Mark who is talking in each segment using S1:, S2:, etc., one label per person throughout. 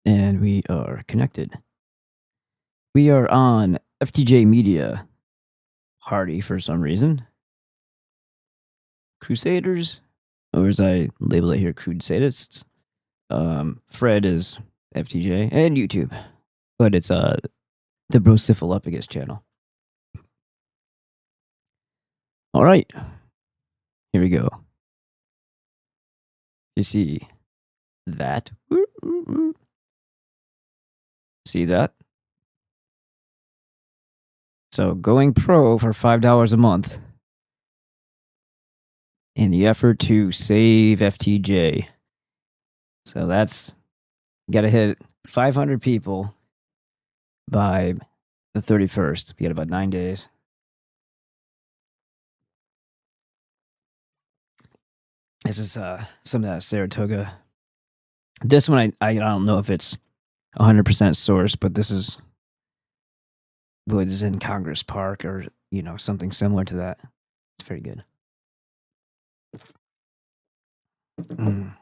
S1: And we are connected. We are on FTJ Media Party for some reason. Crusaders, or as I label it here, Crusadists. Fred is FTJ and YouTube, but it's the Brocephalophagus channel. All right, here we go. You see that? See that? So going pro for $5 a month in the effort to save FTJ. So that's, got to hit 500 people by the 31st. We got about 9 days. This is some of that Saratoga. This one, I don't know if it's 100% sourced, but this is woods in Congress Park or, something similar to that. It's very good. Good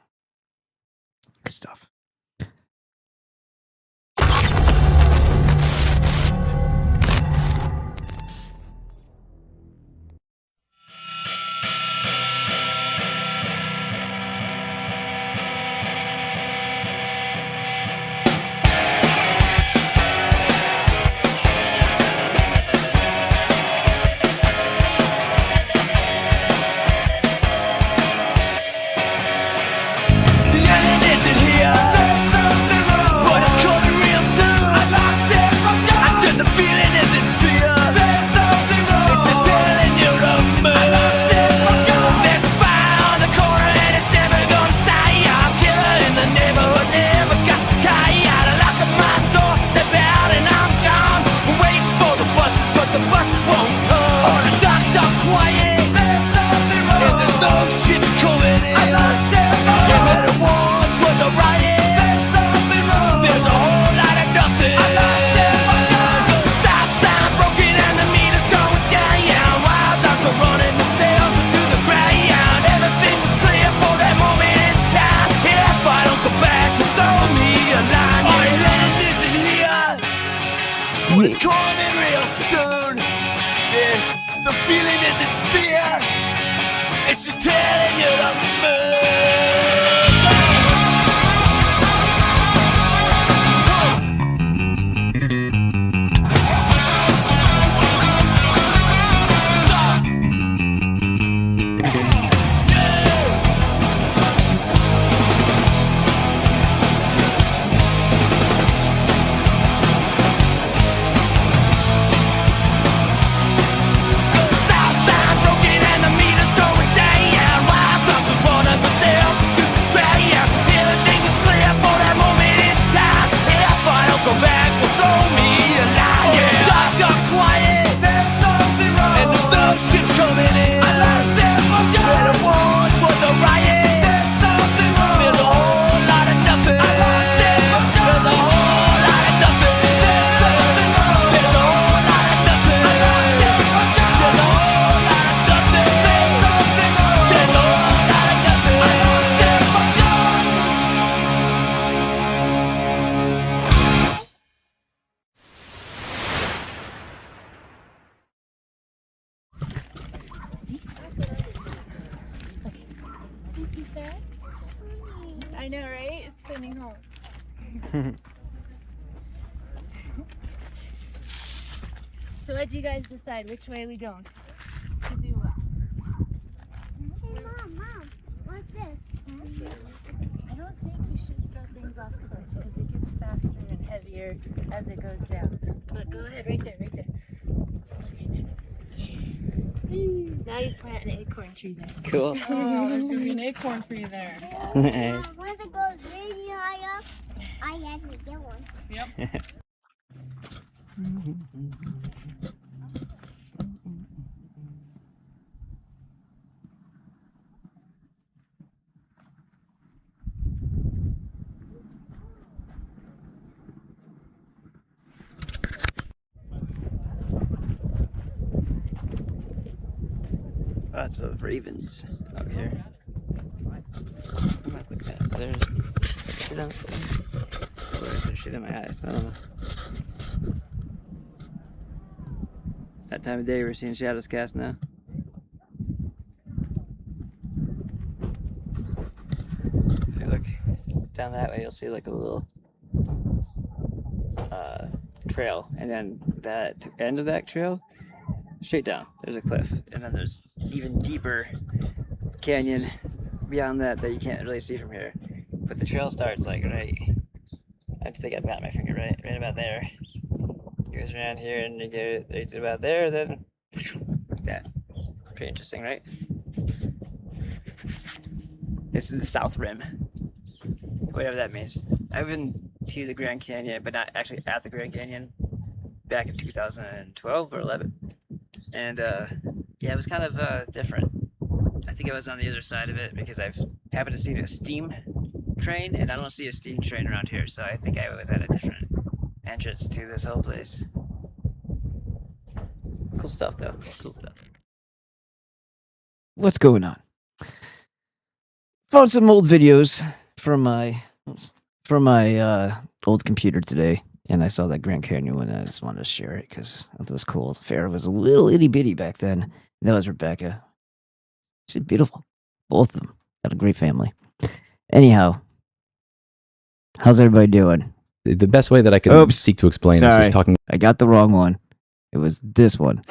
S1: stuff.
S2: It's coming real soon. Yeah, the feeling isn't fear. It's just telling you to move.
S3: I know, right? It's sending home. So what'd you guys decide? Which way are we going? To do what?
S4: Hey, Mom, what's this?
S3: I don't think you should throw things off cliffs because it gets faster and heavier as it goes down. But go ahead, right there, right there. Now you plant an acorn tree there.
S1: Cool.
S3: Oh, there's gonna be an acorn tree there.
S1: Nice.
S4: Once it goes really high up, I have to get one.
S3: Yep.
S1: lots of ravens out here. I'm not looking at it. There's shit out there. There's some shit in my eyes. I don't know. That time of day we're seeing shadows cast now. If you look down that way, you'll see like a little trail, and then that end of that trail, straight down, there's a cliff, and then there's even deeper canyon beyond that you can't really see from here. But the trail starts like right, I think I've got my finger right about there. Goes around here and you get it about there, then like that. Pretty interesting, right? This is the South Rim, whatever that means. I've been to the Grand Canyon, but not actually at the Grand Canyon, back in 2012 or 11. And yeah, it was kind of different. I think I was on the other side of it because I've happened to see a steam train, and I don't see a steam train around here, so I think I was at a different entrance to this whole place. Cool stuff, though. Cool stuff. What's going on? Found some old videos from my old computer today, and I saw that Grand Canyon one, and I just wanted to share it because it was cool. The fair was a little itty bitty back then. That was Rebecca. She's beautiful. Both of them. Got a great family. Anyhow, how's everybody doing?
S5: The best way that I could seek to explain this is talking.
S1: I got the wrong one. It was this one.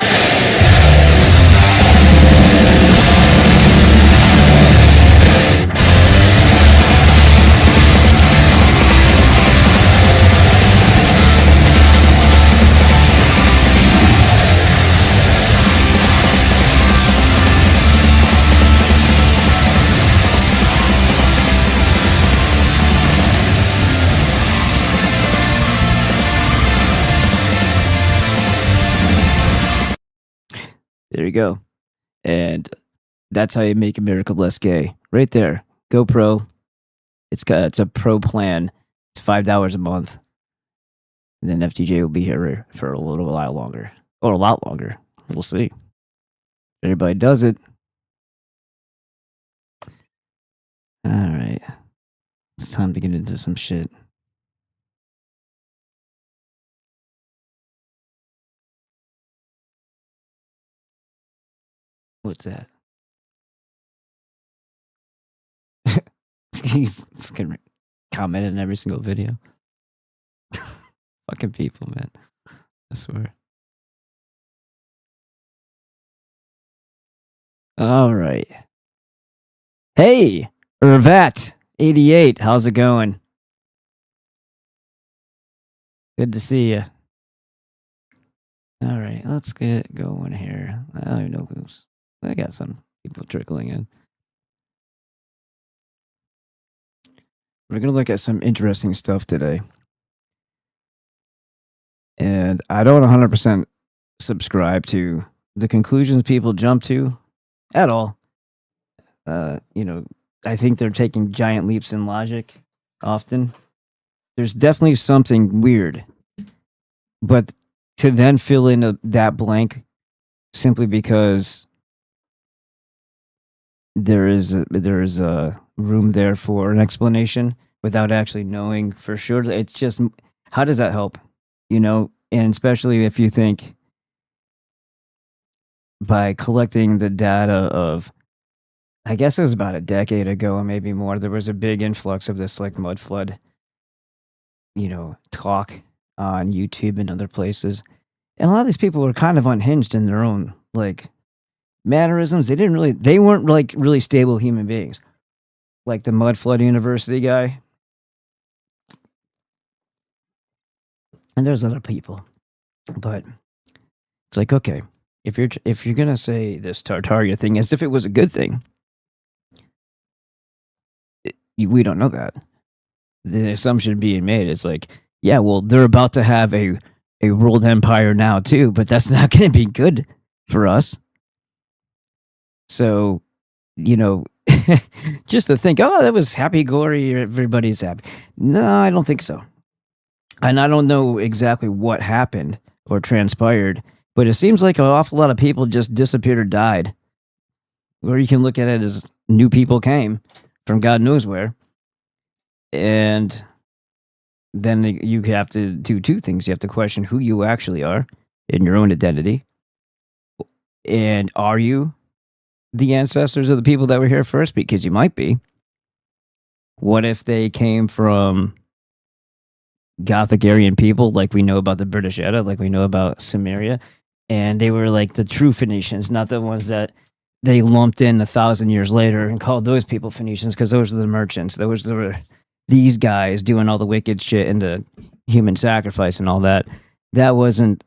S1: There you go. And that's how you make America less gay. Right there. GoPro. It's a pro plan. It's $5 a month. And then FTJ will be here for a little while longer. Or a lot longer. We'll see. Everybody does it. Alright. It's time to get into some shit. What's that? You fucking comment in every single video. Fucking people, man. I swear. All right. Hey, Irvat88, how's it going? Good to see you. All right, let's get going here. I don't even know who's. I got some people trickling in. We're going to look at some interesting stuff today. And I don't 100% subscribe to the conclusions people jump to at all. You know, I think they're taking giant leaps in logic often. There's definitely something weird. But to then fill in that blank simply because there is a room there for an explanation without actually knowing for sure. It's just, how does that help? You know, and especially if you think by collecting the data of, I guess it was about a decade ago or maybe more, there was a big influx of this like mud flood, you know, talk on YouTube and other places. And a lot of these people were kind of unhinged in their own like mannerisms. They weren't like really stable human beings. Like the Mud Flood University guy. And there's other people. But it's like, okay, if you're gonna say this Tartaria thing as if it was a good thing, we don't know that. The assumption being made is like, yeah, well, they're about to have a world empire now too, but that's not going to be good for us. So, you know, just to think, oh, that was happy-gory, everybody's happy. No, I don't think so. And I don't know exactly what happened or transpired, but it seems like an awful lot of people just disappeared or died or you can look at it as new people came from God knows where, and then you have to do two things. You have to question who you actually are in your own identity, and are you the ancestors of the people that were here first? Because you might be. What if they came from Gothic Aryan people, like we know about the British Edda, like we know about Sumeria, and they were like the true Phoenicians, not the ones that they lumped in 1,000 years later and called those people Phoenicians because those are the merchants. Those were these guys doing all the wicked shit into human sacrifice and all that. That wasn't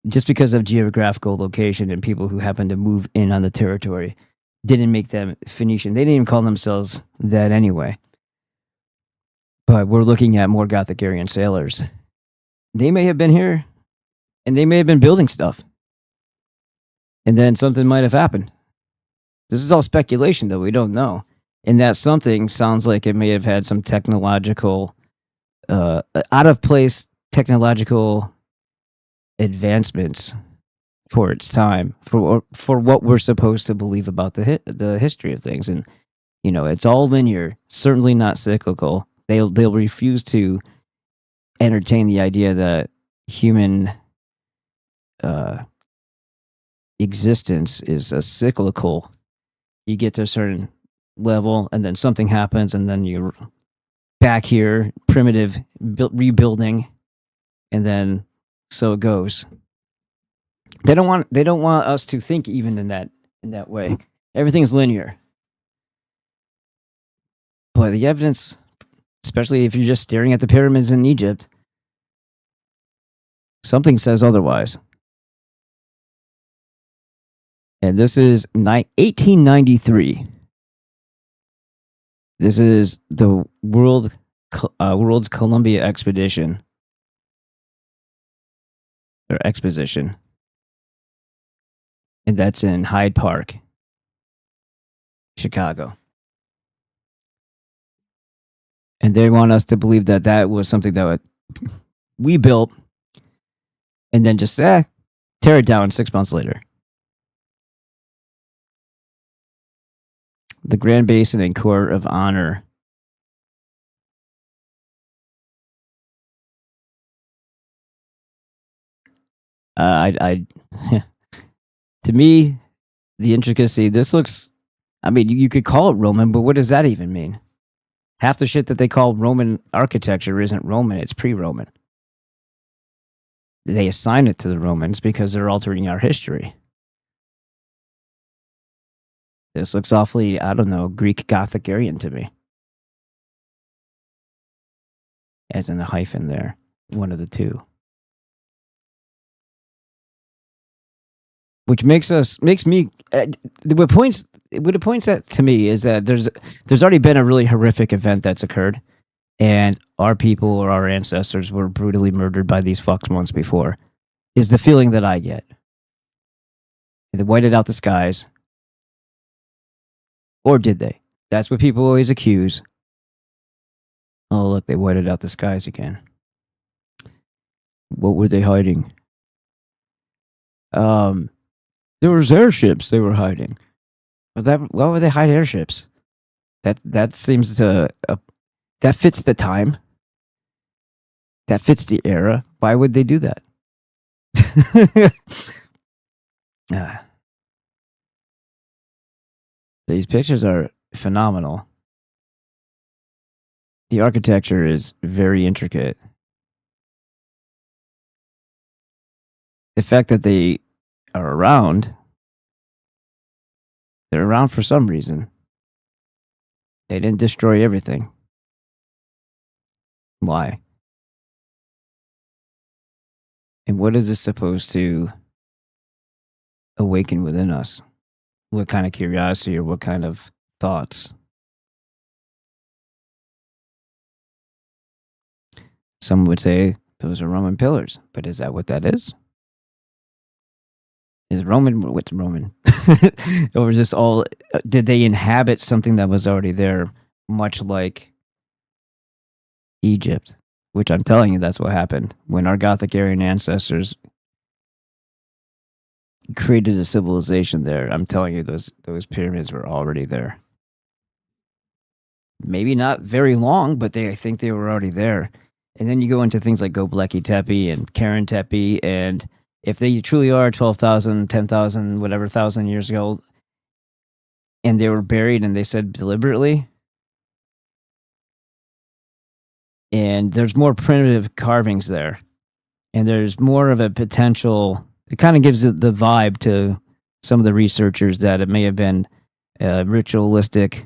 S1: just because of geographical location and people who happened to move in on the territory didn't make them Phoenician. They didn't even call themselves that anyway. But we're looking at more Gothic Aryan sailors. They may have been here and they may have been building stuff. And then something might have happened. This is all speculation, though. We don't know. And that something sounds like it may have had some technological, out of place technological advancements for its time, for what we're supposed to believe about the history of things. And, you know, it's all linear, certainly not cyclical. They'll refuse to entertain the idea that human existence is a cyclical. You get to a certain level, and then something happens, and then you're back here, primitive rebuilding, and then so it goes. They don't want us to think even in that way. Everything's linear, but the evidence, especially if you're just staring at the pyramids in Egypt, something says otherwise. And this is 1893. This is the World's Columbia Expedition. Or Exposition. And that's in Hyde Park, Chicago. And they want us to believe that that was something that we built and then just tear it down 6 months later. The Grand Basin and Court of Honor. To me, the intricacy, this looks, I mean, you could call it Roman, but what does that even mean? Half the shit that they call Roman architecture isn't Roman, it's pre-Roman. They assign it to the Romans because they're altering our history. This looks awfully, I don't know, Greek Gothic Aryan to me. As in a hyphen there. One of the two. Which makes me, what it points at to me is that there's already been a really horrific event that's occurred. And our people or our ancestors were brutally murdered by these fucks once before. Is the feeling that I get. They whited out the skies. Or did they? That's what people always accuse. Oh, look, they whited out the skies again. What were they hiding? There was airships they were hiding. But why would they hide airships? That seems to that fits the time. That fits the era. Why would they do that? These pictures are phenomenal. The architecture is very intricate. The fact that they are around, they're around for some reason. They didn't destroy everything. Why? And what is this supposed to awaken within us? What kind of curiosity or what kind of thoughts? Some would say those are Roman pillars, but is that what that is? Is Roman, what's Roman? Or is this all, did they inhabit something that was already there, much like Egypt? Which I'm telling you, that's what happened. When our Gothic Aryan ancestors created a civilization there. I'm telling you, those pyramids were already there. Maybe not very long, but I think they were already there. And then you go into things like Göbekli Tepe and Karen Tepe, and if they truly are 12,000, 10,000, whatever thousand years ago, and they were buried, and they said deliberately, and there's more primitive carvings there, and there's more of a potential. It kind of gives it the vibe to some of the researchers that it may have been ritualistic,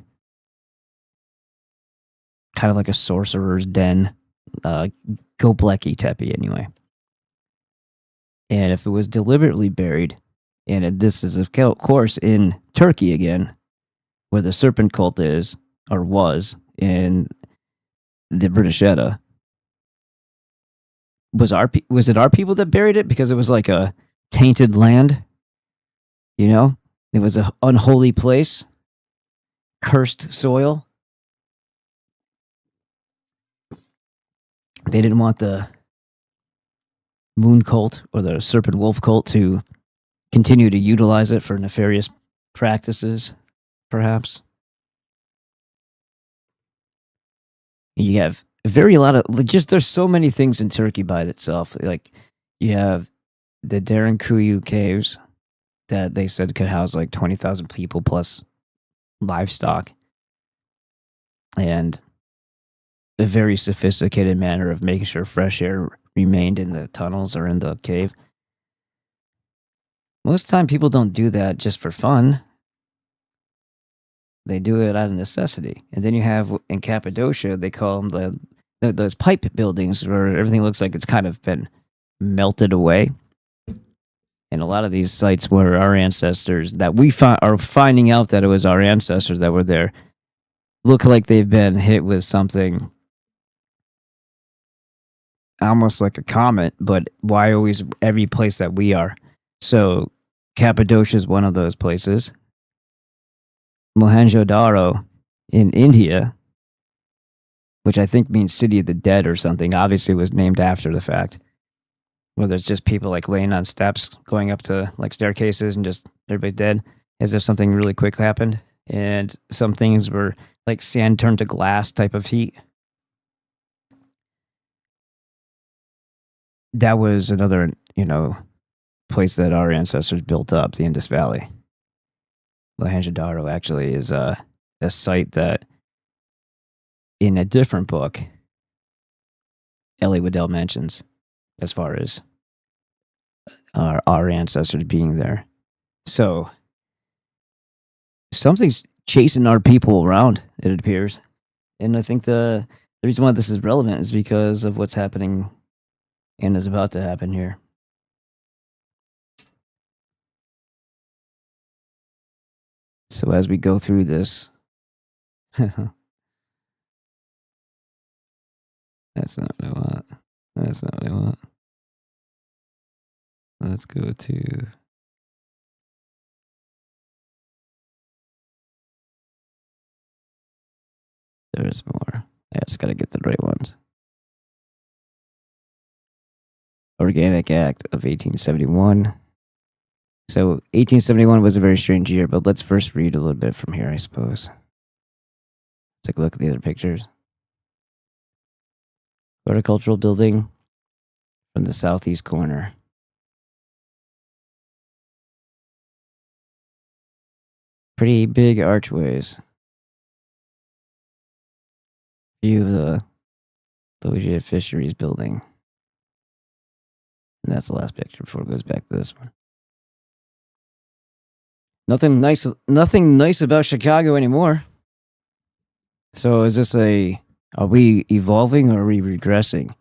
S1: kind of like a sorcerer's den. Göbekli Tepe, anyway. And if it was deliberately buried, and this is of course in Turkey again, where the serpent cult is or was in the British Edda, was it our people that buried it because it was like a tainted land? You know, it was an unholy place, cursed soil. They didn't want the moon cult or the serpent wolf cult to continue to utilize it for nefarious practices, perhaps. You have a lot of there's so many things in Turkey by itself. Like you have the Derinkuyu caves that they said could house like 20,000 people plus livestock, and a very sophisticated manner of making sure fresh air remained in the tunnels or in the cave. Most of the time, people don't do that just for fun. They do it out of necessity. And then you have in Cappadocia, they call them those pipe buildings where everything looks like it's kind of been melted away. And a lot of these sites where our ancestors that we are finding out that it was our ancestors that were there look like they've been hit with something almost like a comet, but why always every place that we are? So Cappadocia is one of those places. Mohenjo-Daro in India, which I think means city of the dead or something, obviously was named after the fact. Where there's just people like laying on steps, going up to like staircases and just everybody's dead as if something really quick happened. And some things were like sand turned to glass type of heat. That was another, place that our ancestors built up, the Indus Valley. Mohenjo-Daro actually is a site that, in a different book, Ellie Waddell mentions as far as our ancestors being there. So something's chasing our people around, it appears. And I think the reason why this is relevant is because of what's happening and is about to happen here. So as we go through this, that's not what I want. That's not what I want. Let's go to... There's more. I just gotta get the right ones. Organic Act of 1871. So 1871 was a very strange year, but let's first read a little bit from here, I suppose. Take a look at the other pictures. Horticultural building from the southeast corner. Pretty big archways. View of the Logia Fisheries building. And that's the last picture before it goes back to this one. Nothing nice about Chicago anymore. So is this are we evolving or are we regressing?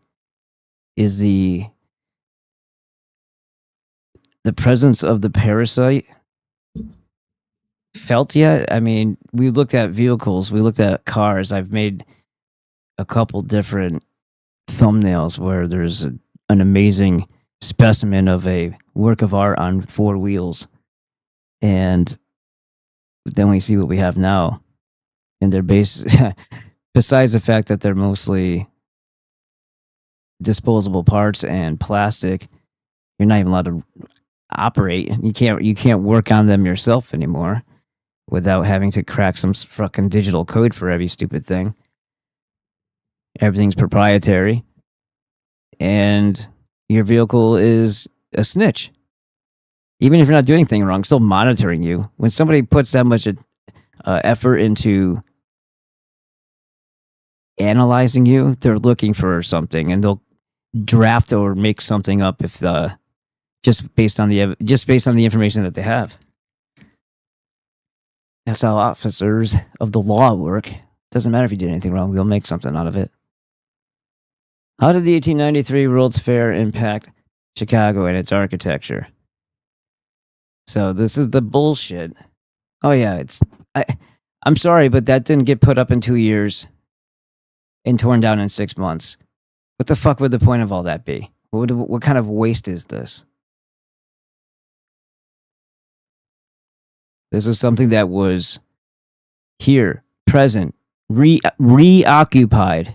S1: Is the presence of the parasite felt yet? I mean, we looked at vehicles, we looked at cars. I've made a couple different thumbnails where there's an amazing specimen of a work of art on 4 wheels. And then we see what we have now. And they're besides the fact that they're mostly disposable parts and plastic, you're not even allowed to operate. You can't work on them yourself anymore without having to crack some fucking digital code for every stupid thing. Everything's proprietary, and your vehicle is a snitch. Even if you're not doing anything wrong, still monitoring you. When somebody puts that much effort into analyzing you, they're looking for something, and they'll draft or make something up if just based on the information that they have. That's how officers of the law work. Doesn't matter if you did anything wrong; they'll make something out of it. How did the 1893 World's Fair impact Chicago and its architecture? So this is the bullshit. Oh yeah, I'm sorry, but that didn't get put up in 2 years and torn down in 6 months. What the fuck would the point of all that be? What kind of waste is this? This is something that was here, present, reoccupied.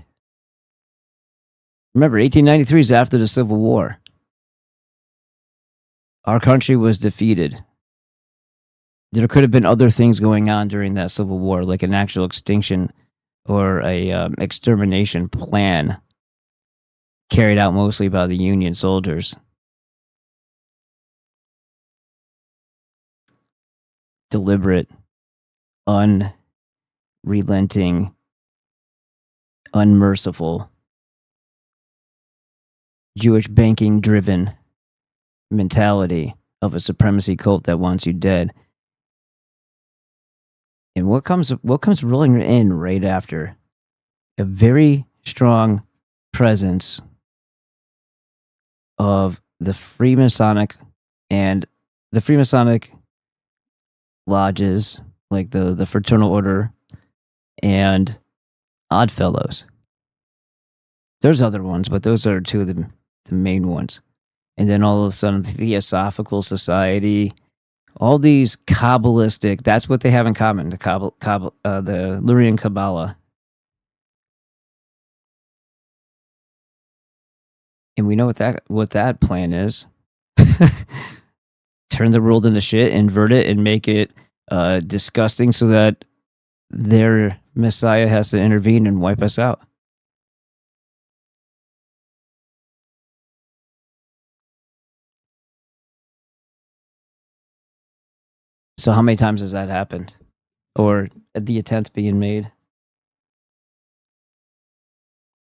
S1: Remember, 1893 is after the Civil War. Our country was defeated. There could have been other things going on during that Civil War, like an actual extinction or a extermination plan carried out mostly by the Union soldiers. Deliberate, unrelenting, unmerciful, Jewish banking driven mentality of a supremacy cult that wants you dead. And what comes rolling in right after? A very strong presence of the Freemasonic and the Freemasonic lodges, like the Fraternal Order and Oddfellows. There's other ones, but those are two of the main ones. And then all of a sudden, the Theosophical Society, all these Kabbalistic, that's what they have in common, the Lurian Kabbalah. And we know what that plan is. Turn the world into shit, invert it, and make it disgusting so that their Messiah has to intervene and wipe us out. So how many times has that happened? Or the attempt being made?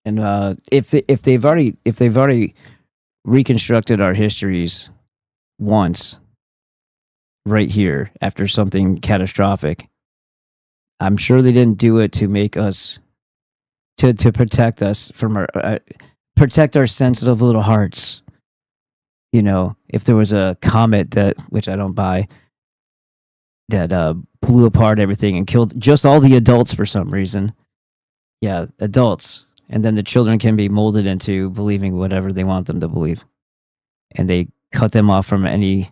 S1: And if they've already reconstructed our histories once, right here after something catastrophic, I'm sure they didn't do it to make us to protect us from our protect our sensitive little hearts. You know, if there was a comet that, which I don't buy, that blew apart everything and killed just all the adults for some reason. Yeah, adults. And then the children can be molded into believing whatever they want them to believe. And they cut them off from any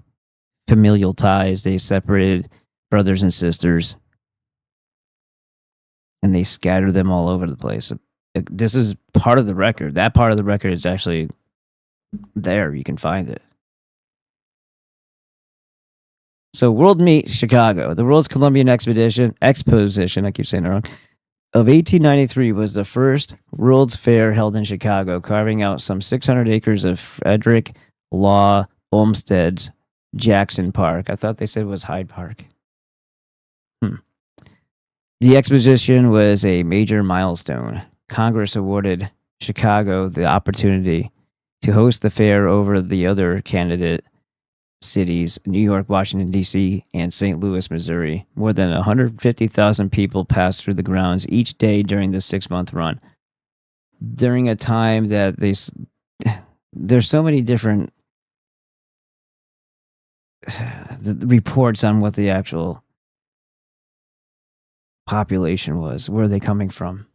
S1: familial ties. They separated brothers and sisters. And they scatter them all over the place. This is part of the record. That part of the record is actually there. You can find it. So World Meet Chicago, the World's Columbian Exposition, I keep saying it wrong, of 1893 was the first World's Fair held in Chicago, carving out some 600 acres of Frederick Law Olmsted's Jackson Park. I thought they said it was Hyde Park. The exposition was a major milestone. Congress awarded Chicago the opportunity to host the fair over the other candidate cities, New York, Washington, D.C., and St. Louis, Missouri. More than 150,000 people passed through the grounds each day during the 6-month run. During a time that there's so many different reports on what the actual population was. Where are they coming from?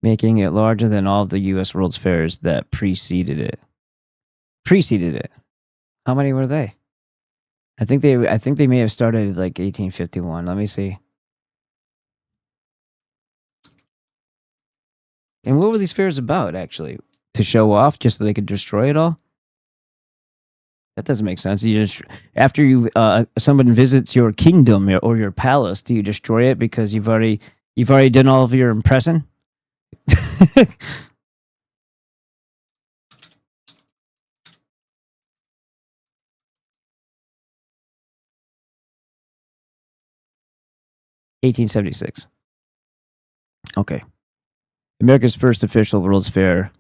S1: Making it larger than all of the U.S. World's Fairs that preceded it. How many were they? I think they may have started like 1851. Let me see. And what were these fairs about, actually? to show off, just so they could destroy it all? That doesn't make sense. You just after you someone visits your kingdom or your palace, do you destroy it because you've already done all of your impressing? 1876. Okay. America's first official World's Fair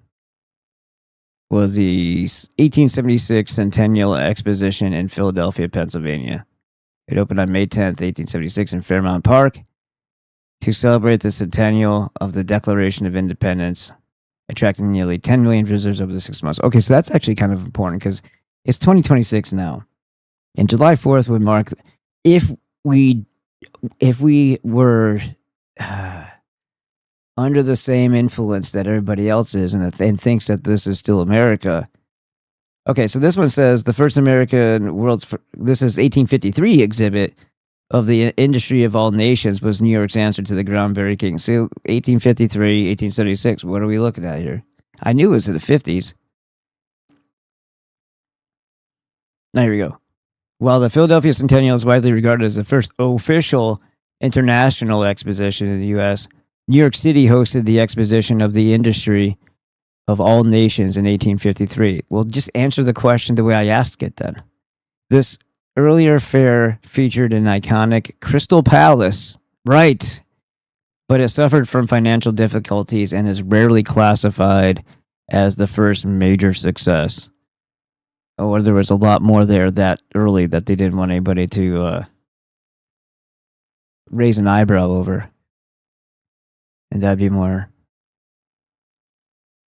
S1: was the 1876 Centennial Exposition in Philadelphia, Pennsylvania. It opened on May 10th, 1876 in Fairmount Park to celebrate the centennial of the Declaration of Independence, attracting nearly 10 million visitors over the 6 months. Okay, so that's actually kind of important because it's 2026 now. And July 4th would mark, if we were under the same influence that everybody else is and thinks that this is still America. Okay, so this one says the first American this is 1853 exhibit of the industry of all nations was New York's answer to the groundbreaking. So 1853, 1876, what are we looking at here? I knew it was in the 50s. Now here we go. While the Philadelphia Centennial is widely regarded as the first official international exposition in the U.S., New York City hosted the exposition of the industry of all nations in 1853. Well, just answer the question the way I asked it then. This earlier fair featured an iconic Crystal Palace, right, but it suffered from financial difficulties and is rarely classified as the first major success. Or there was a lot more there that early that they didn't want anybody to raise an eyebrow over. And that'd be more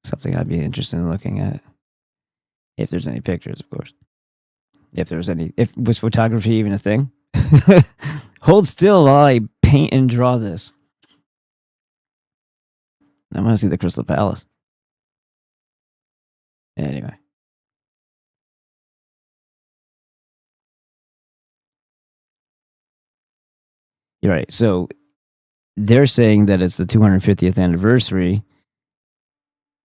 S1: something I'd be interested in looking at. If there's any pictures, of course. Was photography even a thing? Hold still while I paint and draw this. I want to see the Crystal Palace. Anyway. You're right. So they're saying that it's the 250th anniversary,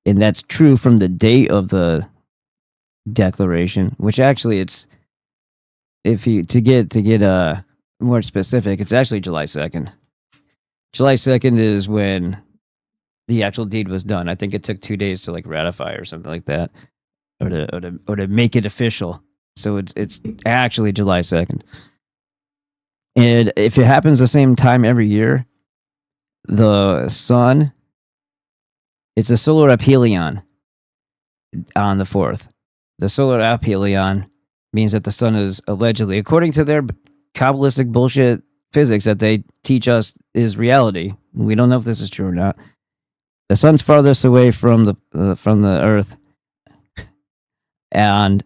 S1: and that's true from the date of the declaration, which actually it's, if you to get more specific, it's actually July 2nd. July 2nd is when the actual deed was done. I think it took 2 days to like ratify or something like that, or to make it official. So it's actually July 2nd. And if it happens the same time every year, the sun, it's a solar aphelion on the 4th. The solar aphelion means that the sun is allegedly, according to their Kabbalistic bullshit physics that they teach us, is reality. We don't know if this is true or not. The sun's farthest away from the Earth and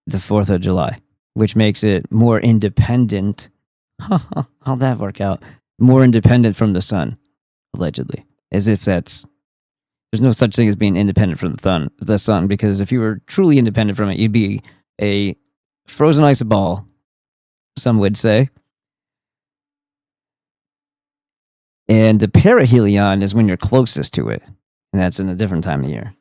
S1: the 4th of July, which makes it more independent. How'd that work out? More independent from the sun, allegedly. As if there's no such thing as being independent from the sun, because if you were truly independent from it, you'd be a frozen ice ball, some would say. And the perihelion is when you're closest to it, and that's in a different time of year.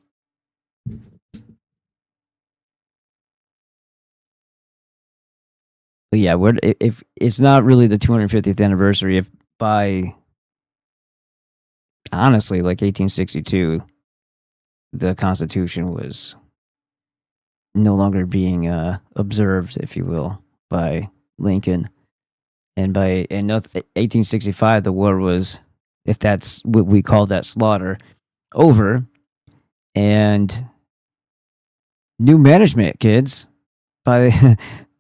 S1: But yeah, if it's not really the 250th anniversary, if by, honestly, like 1862, the Constitution was no longer being observed, if you will, by Lincoln. And by 1865, the war was, if that's what we call that slaughter, over. And new management, kids, by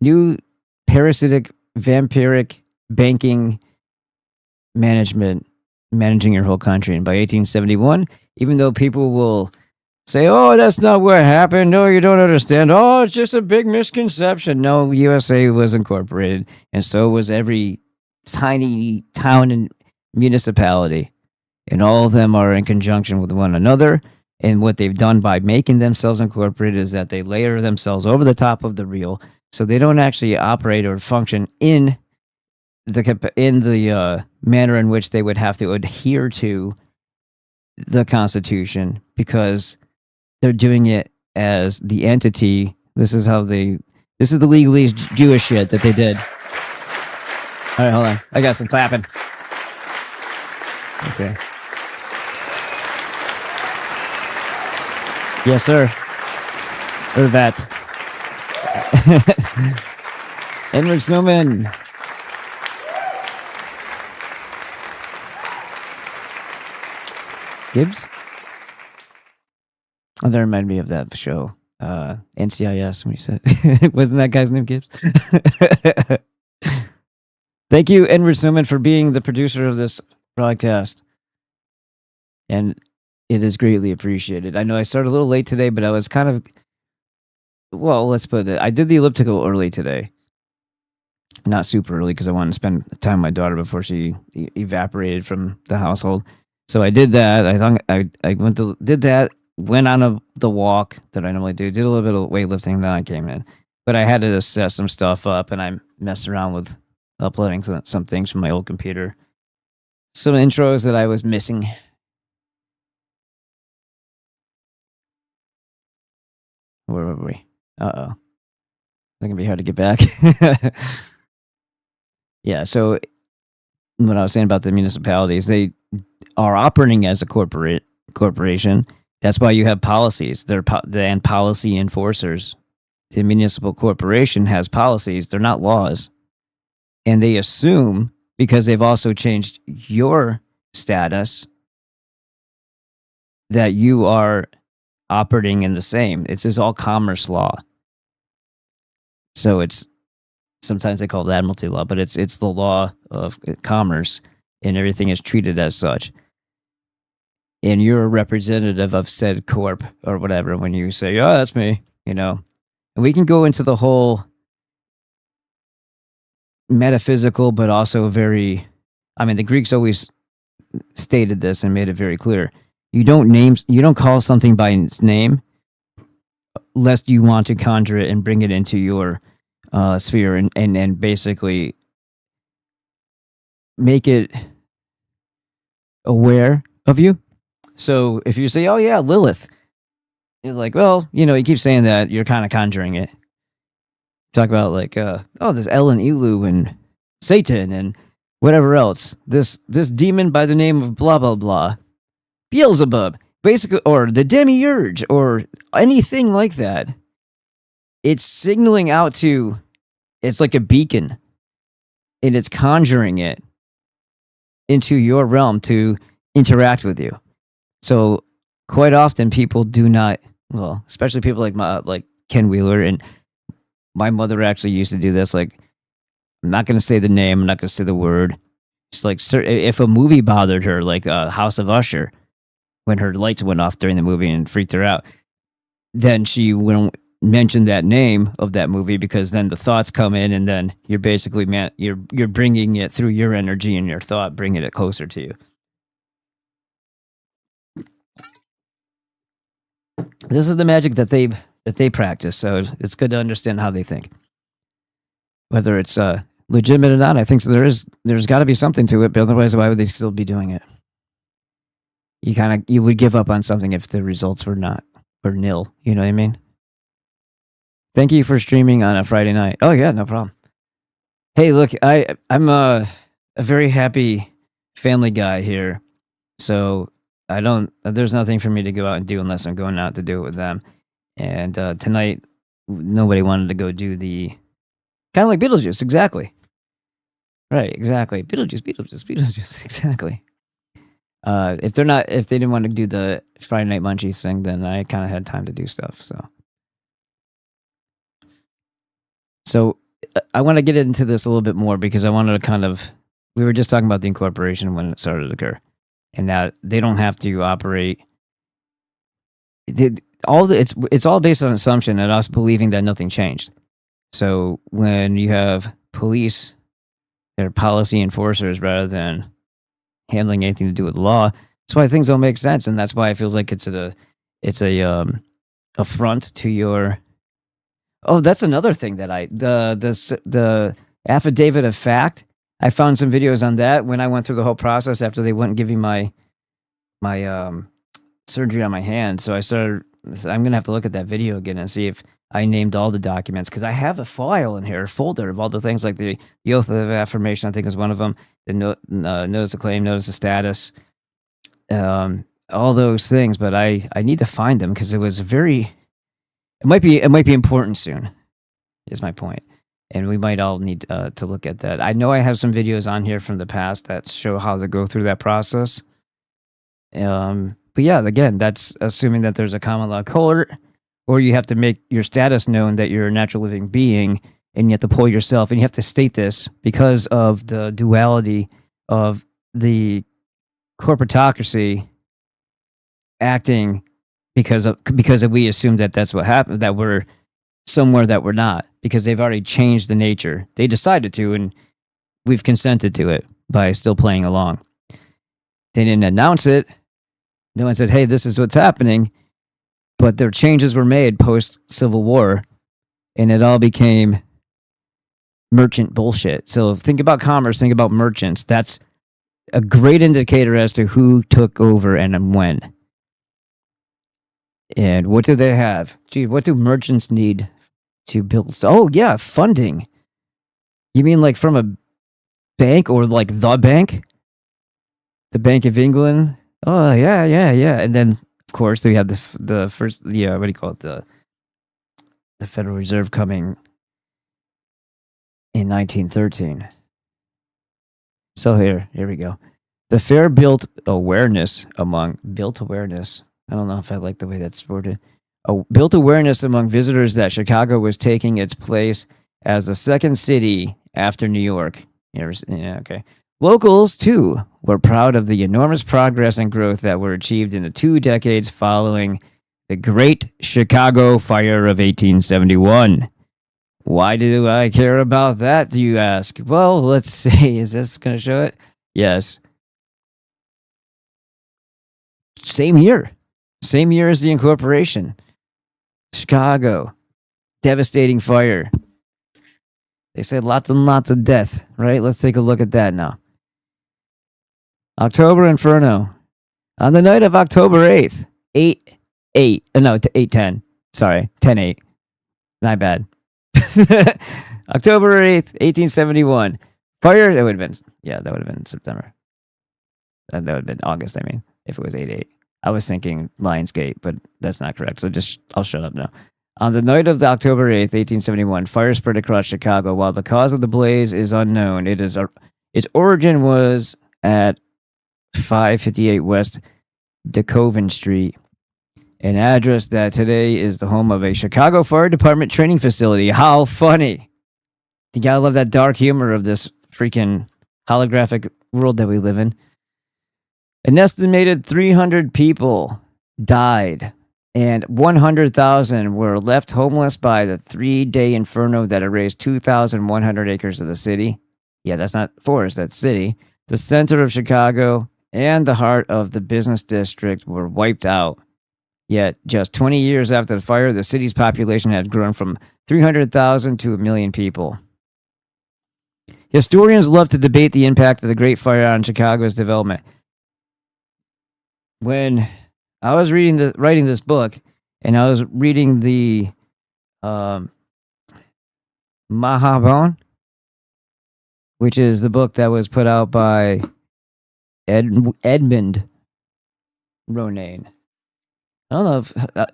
S1: new parasitic, vampiric banking management managing your whole country. And by 1871, even though people will say, oh, that's not what happened. No, you don't understand. Oh, it's just a big misconception. No, USA was incorporated, and so was every tiny town and municipality. And all of them are in conjunction with one another. And what they've done by making themselves incorporated is that they layer themselves over the top of the real, so they don't actually operate or function in the manner in which they would have to adhere to the Constitution, because they're doing it as the entity. This is the legalese Jewish shit that they did. All right, hold on. I got some clapping. Let's see. Yes, sir. Or that. Edward Snowman. Gibbs? Oh, that reminded me of that show. NCIS, when you said. Wasn't that guy's name Gibbs? Thank you, Edward Snowman, for being the producer of this broadcast. And it is greatly appreciated. I know I started a little late today, but I was kind of, well, let's put it, I did the elliptical early today. Not super early because I wanted to spend time with my daughter before she evaporated from the household. So I did that. I did that, went on the walk that I normally do, did a little bit of weightlifting, then I came in. But I had to set some stuff up, and I messed around with uploading some things from my old computer. Some intros that I was missing. Where were we? Uh-oh. It's going to be hard to get back. Yeah, so what I was saying about the municipalities, they are operating as a corporation. That's why you have policies. They're policy enforcers. The municipal corporation has policies. They're not laws. And they assume, because they've also changed your status, that you are operating in the same. It's just all commerce law. So it's, sometimes they call it admiralty law, but it's the law of commerce, and everything is treated as such. And you're a representative of said corp or whatever when you say, oh, that's me, you know. And we can go into the whole metaphysical, but also very, I mean, the Greeks always stated this and made it very clear. You don't call something by its name lest you want to conjure it and bring it into your sphere and basically make it aware of you. So if you say, oh yeah, Lilith, you're like, well, you know, you keep saying that, you're kind of conjuring it. Talk about like, oh, there's El and Elu and Satan and whatever else. This demon by the name of blah, blah, blah. Beelzebub, basically, or the demiurge, or anything like that. It's signaling out to, it's like a beacon, and it's conjuring it into your realm to interact with you. So quite often people do not, well, especially people like Ken Wheeler, and my mother actually used to do this. Like, I'm not going to say the name, I'm not going to say the word. It's like, if a movie bothered her, like House of Usher, when her lights went off during the movie and freaked her out, then she wouldn't mention that name of that movie, because then the thoughts come in, and then you're basically, you're bringing it through your energy and your thought, bringing it closer to you. This is the magic that they practice, so it's good to understand how they think. Whether it's legitimate or not, I think there's got to be something to it, but otherwise, why would they still be doing it? You would give up on something if the results were nil. You know what I mean? Thank you for streaming on a Friday night. Oh yeah, no problem. Hey, look, I'm a very happy family guy here, so there's nothing for me to go out and do unless I'm going out to do it with them. And tonight, nobody wanted to go do the kind of like Beetlejuice, exactly. Right, exactly. Beetlejuice, exactly. If they didn't want to do the Friday Night Munchies thing, then I kind of had time to do stuff. So I want to get into this a little bit more, because I wanted to we were just talking about the Incorporation when it started to occur, and that they don't have to operate. It's all based on assumption and us believing that nothing changed. So when you have police, they're policy enforcers rather than handling anything to do with law. That's why things don't make sense, and that's why it feels like it's a affront to your. Oh, that's another thing that the affidavit of fact. I found some videos on that when I went through the whole process after they wouldn't give me my surgery on my hand. So I'm going to have to look at that video again and see if I named all the documents, because I have a file in here, a folder of all the things, like the oath of affirmation, I think is one of them, the notice of claim, notice of status, all those things. But I need to find them because it might be important soon, is my point. And we might all need to look at that. I know I have some videos on here from the past that show how to go through that process. But yeah, again, that's assuming that there's a common law court, or you have to make your status known that you're a natural living being, and you have to pull yourself, and you have to state this because of the duality of the corporatocracy acting because we assume that that's what happened, that we're somewhere that we're not, because they've already changed the nature. They decided to, and we've consented to it by still playing along. They didn't announce it. No one said, hey, this is what's happening. But their changes were made post-Civil War, and it all became merchant bullshit. So think about commerce, think about merchants. That's a great indicator as to who took over and when. And what do they have? Gee, what do merchants need to build? Oh, yeah, funding. You mean like from a bank, or like the bank? The Bank of England? Oh, yeah. And then, of course, we have the first, what do you call it? The Federal Reserve coming in 1913. So here we go. The fair built awareness. I don't know if I like the way that's worded. Built awareness among visitors that Chicago was taking its place as the second city after New York. Yeah, okay. Locals, too, were proud of the enormous progress and growth that were achieved in the 2 decades following the Great Chicago Fire of 1871. Why do I care about that, do you ask? Well, let's see. Is this going to show it? Yes. Same year as the Incorporation. Chicago. Devastating fire. They said lots and lots of death, right? Let's take a look at that now. October Inferno. On the night of October 8th, 8/10. Sorry, 10/8. My bad. October 8th, 1871. Fire, that would have been September. That would have been August, I mean, if it was 8/8. I was thinking Lionsgate, but that's not correct. So I'll shut up now. On the night of October 8th, 1871, fire spread across Chicago. While the cause of the blaze is unknown, its origin was at 558 West DeKoven Street, an address that today is the home of a Chicago Fire Department training facility. How funny. You gotta love that dark humor of this freaking holographic world that we live in. An estimated 300 people died, and 100,000 were left homeless by the 3-day inferno that erased 2,100 acres of the city. Yeah, that's not forest, that's city. The center of Chicago and the heart of the business district were wiped out. Yet, just 20 years after the fire, the city's population had grown from 300,000 to 1 million people. Historians love to debate the impact of the Great Fire on Chicago's development. When I was writing this book, and I was reading the Mahabon, which is the book that was put out by Edmund Ronayne. I don't know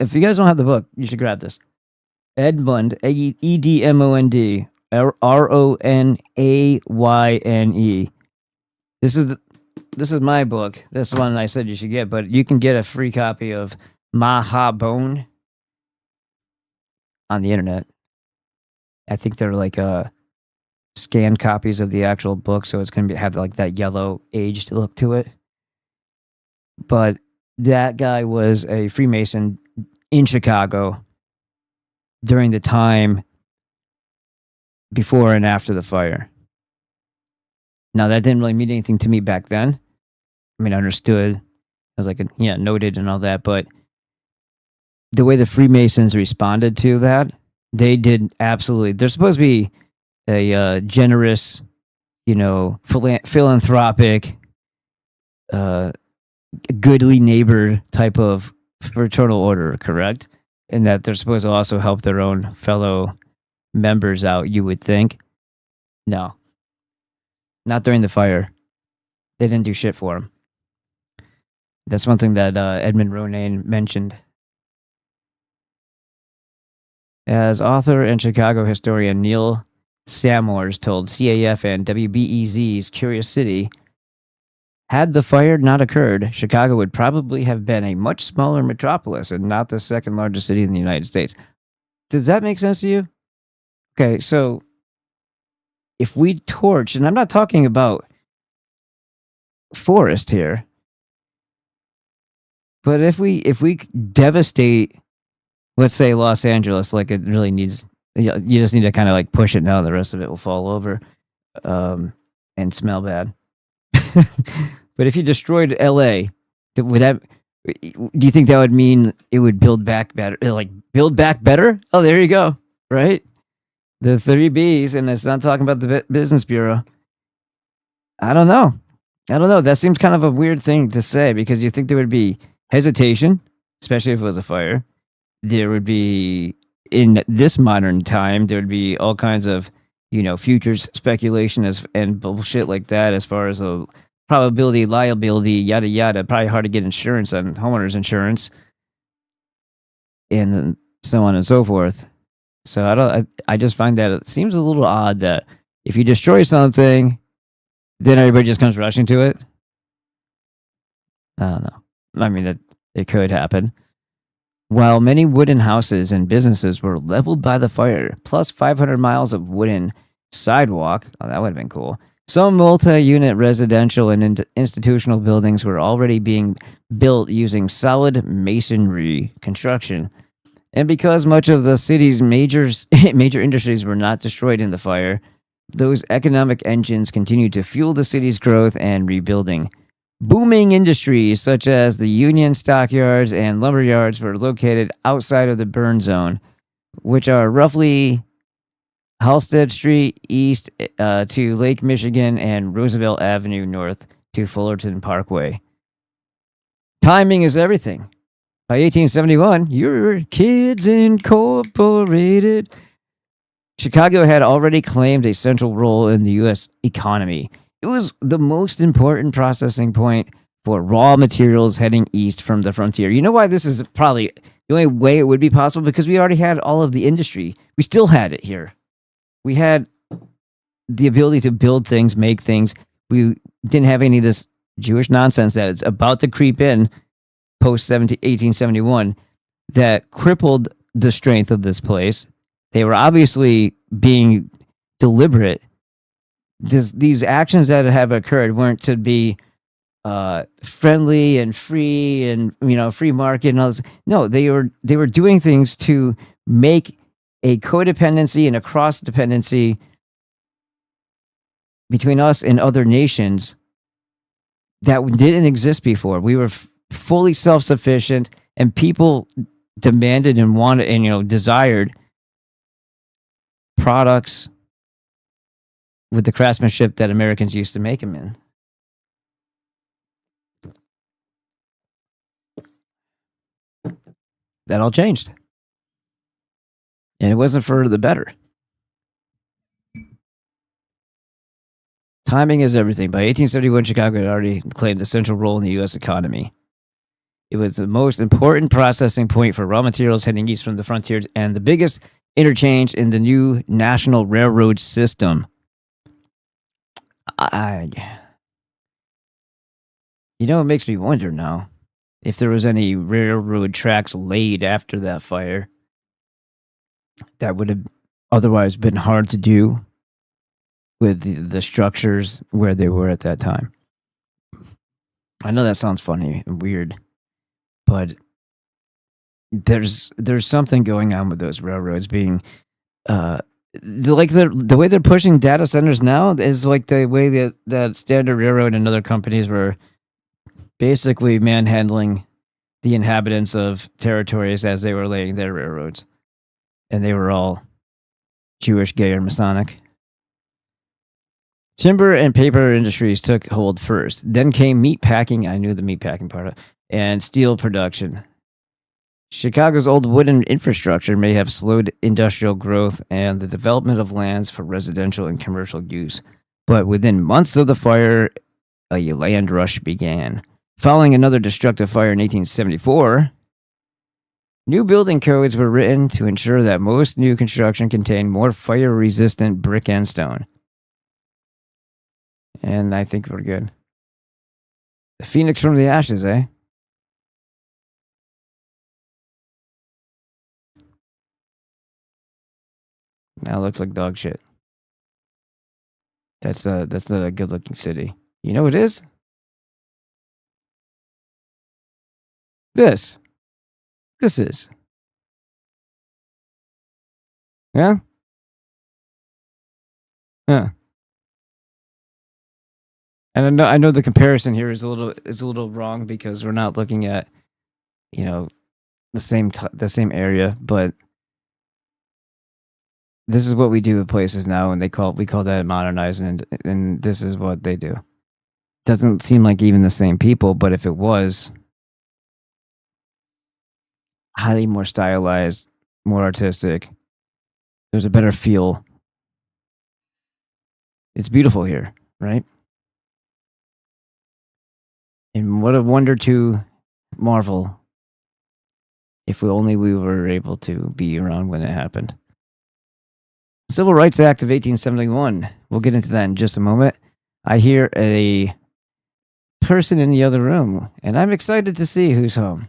S1: if you guys don't have the book, you should grab this. Edmund, Edmond, Ronayne. This is my book. This is one I said you should get, but you can get a free copy of Mahabon on the internet. I think they're like scanned copies of the actual book, so it's going to have like that yellow aged look to it. But that guy was a Freemason in Chicago during the time before and after the fire. Now, that didn't really mean anything to me back then. I mean, I understood. I was like, yeah, noted and all that. But the way the Freemasons responded to that, they did absolutely. They're supposed to be a generous, philanthropic goodly neighbor type of fraternal order, correct? And that they're supposed to also help their own fellow members out, you would think. No, not during the fire. They didn't do shit for them. That's one thing that Edmund Ronayne mentioned. As author and Chicago historian Neil Samores told CAF and WBEZ's Curious City, had the fire not occurred, Chicago would probably have been a much smaller metropolis and not the second largest city in the United States. Does that make sense to you? Okay, so if we torch, and I'm not talking about forest here, but if we devastate, let's say, Los Angeles, like it really needs, you just need to kind of like push it now, the rest of it will fall over and smell bad. But if you destroyed LA, would that, do you think that would mean it would build back better? Like build back better? Oh, there you go. Right? The 3 Bs, and it's not talking about the Business Bureau. I don't know. That seems kind of a weird thing to say, because you think there would be hesitation, especially if it was a fire. There would be, in this modern time, there would be all kinds of, futures speculation and bullshit like that, as far as a probability, liability, yada yada. Probably hard to get insurance on homeowners insurance, and so on and so forth. So I just find that it seems a little odd that if you destroy something, then everybody just comes rushing to it. I don't know. I mean, it could happen. While many wooden houses and businesses were leveled by the fire, plus 500 miles of wooden sidewalk, oh, that would have been cool. Some multi-unit residential and institutional buildings were already being built using solid masonry construction. And because much of the city's major industries were not destroyed in the fire, those economic engines continued to fuel the city's growth and rebuilding. Booming industries such as the Union Stockyards and lumber yards were located outside of the burn zone, which are roughly Halsted Street east to Lake Michigan and Roosevelt Avenue north to Fullerton Parkway. Timing is everything. By 1871, your Kids Incorporated. Chicago had already claimed a central role in the U.S. economy. It was the most important processing point for raw materials heading east from the frontier. You know why this is probably the only way it would be possible? Because we already had all of the industry. We still had it here. We had the ability to build things, make things. We didn't have any of this Jewish nonsense that is about to creep in post 1871 that crippled the strength of this place. They were obviously being deliberate. These actions that have occurred weren't to be friendly and free and free market and all this. No, they were doing things to make a codependency and a cross dependency between us and other nations that didn't exist before. We were fully self-sufficient, and people demanded and wanted and desired products with the craftsmanship that Americans used to make them in. That all changed. And it wasn't for the better. Timing is everything. By 1871, Chicago had already claimed a central role in the U.S. economy. It was the most important processing point for raw materials heading east from the frontiers and the biggest interchange in the new national railroad system. It makes me wonder now if there was any railroad tracks laid after that fire that would have otherwise been hard to do with the structures where they were at that time. I know that sounds funny and weird, but there's something going on with those railroads being the way they're pushing data centers now is like the way that Standard Railroad and other companies were basically manhandling the inhabitants of territories as they were laying their railroads. And they were all Jewish, gay, or Masonic. Timber and paper industries took hold first. Then came meat packing. I knew the meat packing part of it, and steel production. Chicago's old wooden infrastructure may have slowed industrial growth and the development of lands for residential and commercial use. But within months of the fire, a land rush began. Following another destructive fire in 1874, new building codes were written to ensure that most new construction contained more fire-resistant brick and stone. And I think we're good. The phoenix from the ashes, eh? Now looks like dog shit. That's not a good-looking city. You know what it is? This is. Yeah? Yeah. And I know the comparison here is a little wrong because we're not looking at, the same area, but this is what we do at places now, and we call that modernizing, and this is what they do. Doesn't seem like even the same people, but if it was, highly more stylized, more artistic, there's a better feel. It's beautiful here, right? And what a wonder to marvel if we were able to be around when it happened. Civil Rights Act of 1871. We'll get into that in just a moment. I hear a person in the other room, and I'm excited to see who's home.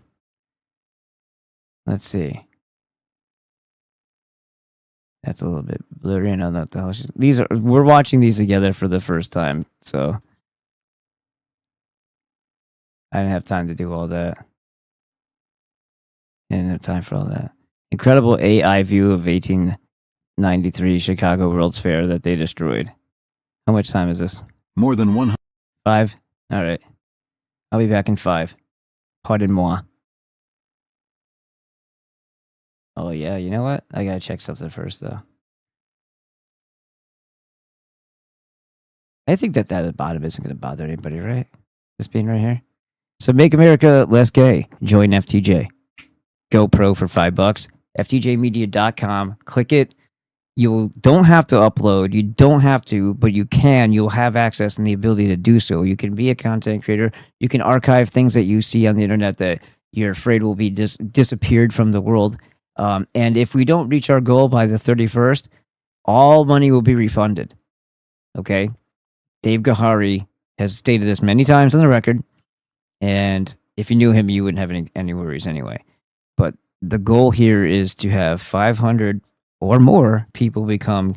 S1: Let's see. That's a little bit blurry. I don't know what the hell we're watching these together for the first time, so I didn't have time to do all that. I didn't have time for all that. Incredible AI view of 1893 Chicago World's Fair that they destroyed. How much time is this?
S6: More than 100.
S1: 5? All right. I'll be back in 5. Pardon-moi. Oh, yeah. You know what? I got to check something first, though. I think that at the bottom isn't going to bother anybody, right? This being right here. So make America less gay. Join FTJ. GoPro for $5. FTJmedia.com. Click it. You don't have to upload. You don't have to, but you can. You'll have access and the ability to do so. You can be a content creator. You can archive things that you see on the internet that you're afraid will be disappeared from the world. And if we don't reach our goal by the 31st, all money will be refunded. Okay? Dave Gahari has stated this many times on the record. And if you knew him, you wouldn't have any worries anyway. But the goal here is to have 500 or more people become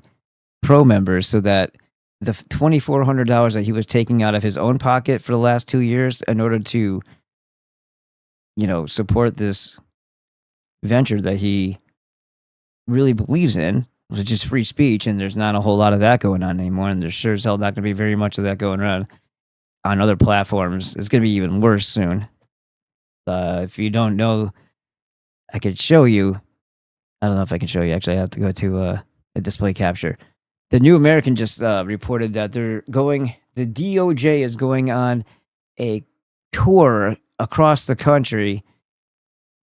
S1: pro members so that the $2,400 that he was taking out of his own pocket for the last 2 years in order to, support this venture that he really believes in, which is free speech, and there's not a whole lot of that going on anymore, and there's sure as hell not going to be very much of that going around on other platforms. It's going to be even worse soon. If you don't know, I could show you. I don't know if I can show you. Actually, I have to go to a display capture. The New American just reported that the DOJ is going on a tour across the country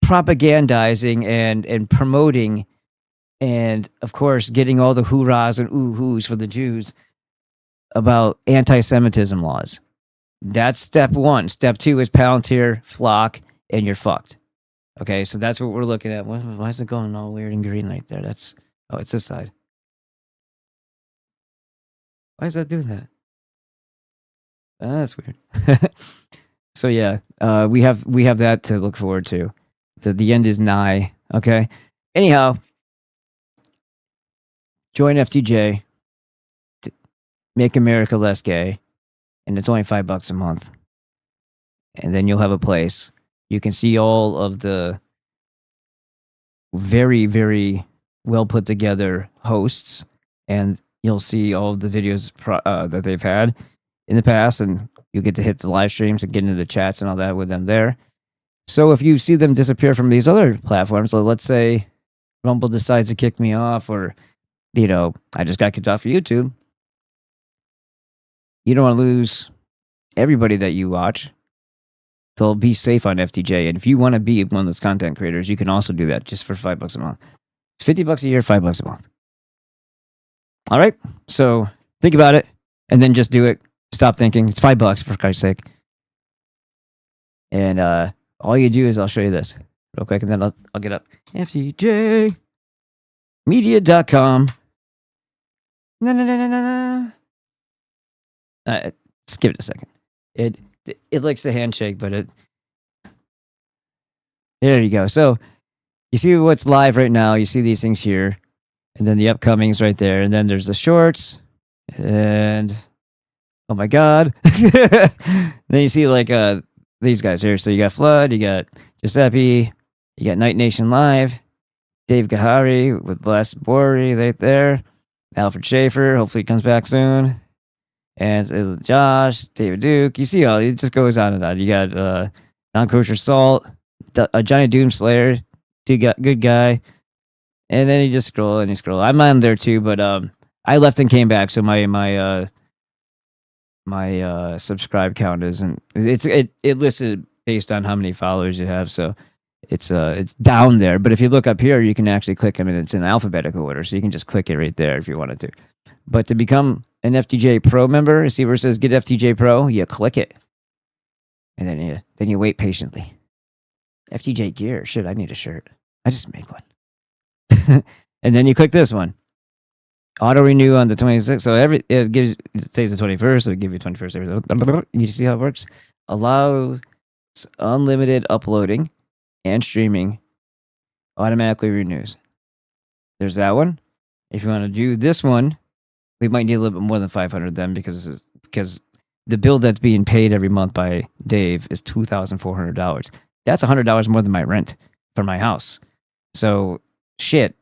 S1: propagandizing and promoting and, of course, getting all the hoorahs and ooh-hoos for the Jews about anti-Semitism laws. That's step 1. Step 2 is Palantir, Flock, and you're fucked. Okay, so that's what we're looking at. Why is it going all weird and green right there? It's this side. Why is that doing that? That's weird. So yeah, we have that to look forward to. The end is nigh. Okay. Anyhow, join FTJ. Make America less gay, and it's only $5 a month, and then you'll have a place. You can see all of the very, very well put together hosts, and you'll see all of the videos that they've had in the past, and you'll get to hit the live streams and get into the chats and all that with them there. So if you see them disappear from these other platforms, so let's say Rumble decides to kick me off, or I just got kicked off of YouTube, you don't want to lose everybody that you watch. So be safe on FTJ. And if you want to be one of those content creators, you can also do that just for $5 a month. It's $50 a year, $5 a month. All right. So think about it and then just do it. Stop thinking. It's $5 for Christ's sake. And all you do is I'll show you this real quick, and then I'll get up. FTJmedia.com. Just give it a second. It likes the handshake, but there you go. So you see what's live right now. You see these things here, and then the upcomings right there, and then there's the shorts, and oh my god. Then you see like these guys here. So you got Flood, you got Giuseppe, you got Night Nation Live, Dave Gahari with Les Borey right there, Alfred Schaefer, hopefully he comes back soon, and Josh, David Duke. You see it just goes on and on. You got Non-Kosher Salt, Johnny Doomslayer, good guy, and then you just scroll and you scroll. I'm on there too, but I left and came back, so my subscribe count isn't. It listed based on how many followers you have, so it's down there. But if you look up here, you can actually click them, and it's in alphabetical order, so you can just click it right there if you wanted to. But to become an FTJ Pro member, see where it says Get FTJ Pro, you click it, and then you wait patiently. FTJ gear, shit, I need a shirt. I just made one. And then you click this one. Auto renew on the 26th. So it says the 21st, so it gives you 21st. You see how it works? Allows unlimited uploading and streaming. Automatically renews. There's that one. If you want to do this one, we might need a little bit more than 500 then because the bill that's being paid every month by Dave is $2,400. That's $100 more than my rent for my house. So shit.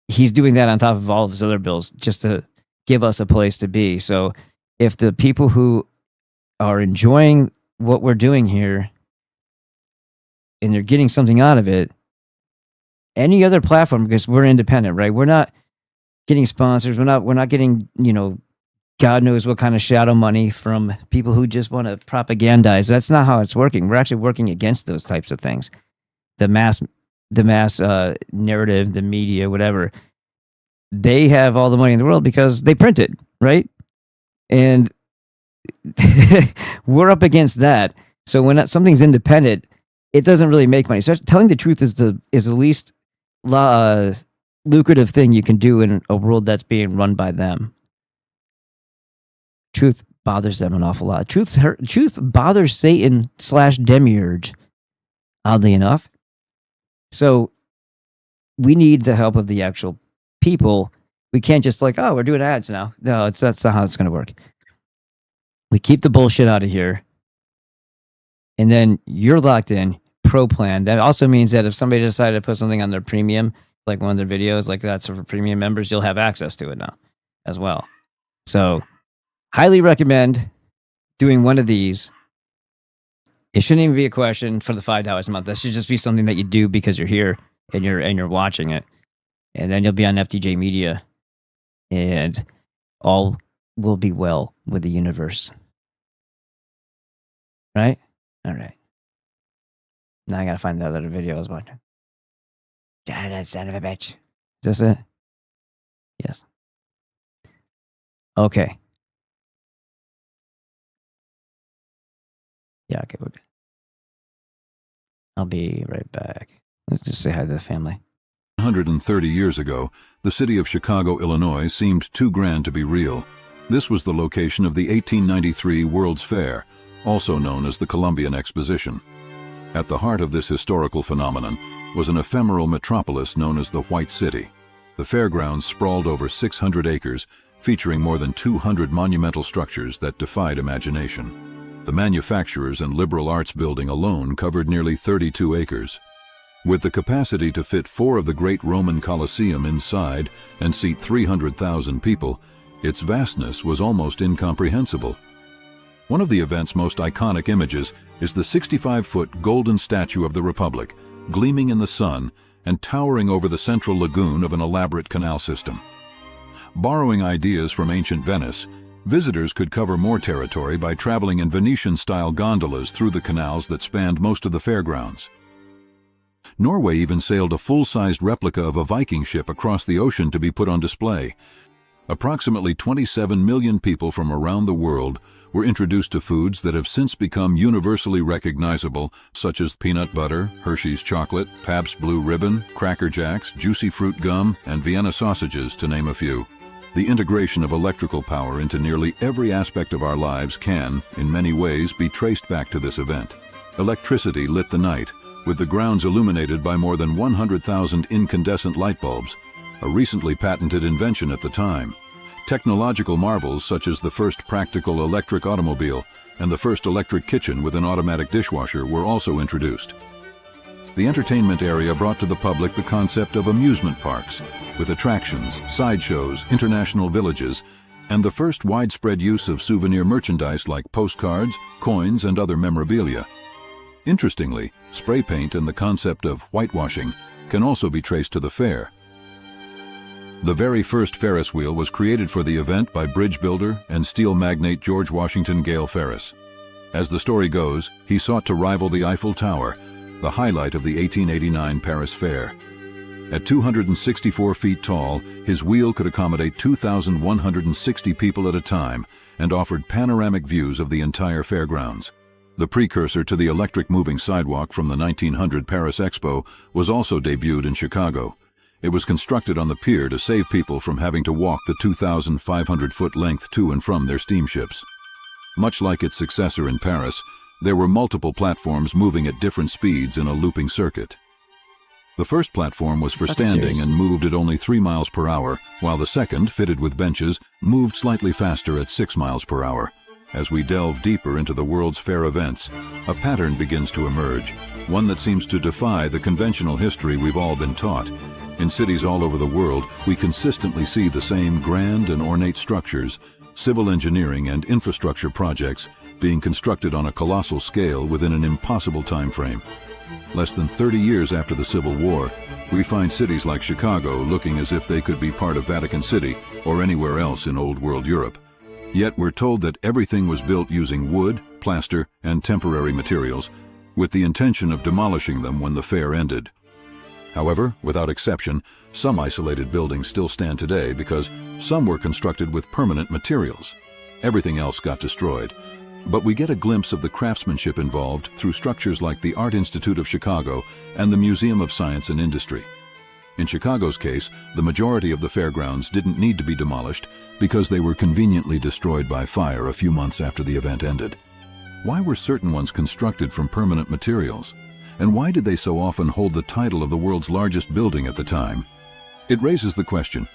S1: He's doing that on top of all of his other bills just to give us a place to be. So if the people who are enjoying what we're doing here and they're getting something out of it, any other platform, because we're independent, right? We're not getting sponsors. We're not getting, God knows what kind of shadow money from people who just want to propagandize. That's not how it's working. We're actually working against those types of things. The mass narrative, the media, whatever, they have all the money in the world because they print it, right? And we're up against that. So when something's independent, it doesn't really make money. So telling the truth is the least lucrative thing you can do in a world that's being run by them. Truth bothers them an awful lot. Truth bothers Satan / Demiurge, oddly enough. So we need the help of the actual people. We can't just we're doing ads now. No, that's not how it's going to work. We keep the bullshit out of here. And then you're locked in, pro plan. That also means that if somebody decided to put something on their premium, like one of their videos like that, so for premium members, you'll have access to it now as well. So highly recommend doing one of these. It shouldn't even be a question for the $5 a month. That should just be something that you do because you're here and you're watching it. And then you'll be on FTJ Media and all will be well with the universe. Right? All right. Now I gotta find that other video I was watching. That son of a bitch. Is this it? Yes. Okay. Yeah, okay, we're good. I'll be right back. Let's just say hi to the family.
S6: 130 years ago, the city of Chicago, Illinois seemed too grand to be real. This was the location of the 1893 World's Fair, also known as the Columbian Exposition. At the heart of this historical phenomenon was an ephemeral metropolis known as the White City. The fairgrounds sprawled over 600 acres, featuring more than 200 monumental structures that defied imagination. The Manufacturers and Liberal Arts Building alone covered nearly 32 acres. With the capacity to fit 4 of the great Roman Colosseum inside and seat 300,000 people, its vastness was almost incomprehensible. One of the event's most iconic images is the 65-foot golden statue of the Republic, gleaming in the sun and towering over the central lagoon of an elaborate canal system. Borrowing ideas from ancient Venice, Visitors could cover more territory by traveling in Venetian-style gondolas through the canals that spanned most of the fairgrounds. Norway even sailed a full-sized replica of a Viking ship across the ocean to be put on display. Approximately 27 million people from around the world were introduced to foods that have since become universally recognizable, such as peanut butter, Hershey's chocolate, Pabst Blue Ribbon, Cracker Jacks, juicy fruit gum, and Vienna sausages, to name a few. The integration of electrical power into nearly every aspect of our lives can, in many ways, be traced back to this event. Electricity lit the night, with the grounds illuminated by more than 100,000 incandescent light bulbs, a recently patented invention at the time. Technological marvels such as the first practical electric automobile and the first electric kitchen with an automatic dishwasher were also introduced. The entertainment area brought to the public the concept of amusement parks, with attractions, sideshows, international villages, and the first widespread use of souvenir merchandise like postcards, coins, and other memorabilia. Interestingly, spray paint and the concept of whitewashing can also be traced to the fair. The very first Ferris wheel was created for the event by bridge builder and steel magnate George Washington Gale Ferris. As the story goes, he sought to rival the Eiffel Tower, the highlight of the 1889 Paris Fair. At 264 feet tall, his wheel could accommodate 2,160 people at a time and offered panoramic views of the entire fairgrounds. The precursor to the electric moving sidewalk from the 1900 Paris Expo was also debuted in Chicago. It was constructed on the pier to save people from having to walk the 2,500-foot length to and from their steamships. Much like its successor in Paris, there were multiple platforms moving at different speeds in a looping circuit. The first platform was for standing and moved at only 3 miles per hour, while the second, fitted with benches, moved slightly faster at 6 miles per hour. As we delve deeper into the World's Fair events, a pattern begins to emerge, one that seems to defy the conventional history we've all been taught. In cities all over the world, we consistently see the same grand and ornate structures, civil engineering and infrastructure projects being constructed on a colossal scale within an impossible time frame. Less than 30 years after the Civil War, we find cities like Chicago looking as if they could be part of Vatican City or anywhere else in Old World Europe. Yet we're told that everything was built using wood, plaster, and temporary materials, with the intention of demolishing them when the fair ended. However, without exception, some isolated buildings still stand today because some were constructed with permanent materials. Everything else got destroyed. But we get a glimpse of the craftsmanship involved through structures like the Art Institute of Chicago and the Museum of Science and Industry. In Chicago's case, the majority of the fairgrounds didn't need to be demolished because they were conveniently destroyed by fire a few months after the event ended. Why were certain ones constructed from permanent materials? And why did they so often hold the title of the world's largest building at the time? It raises the question,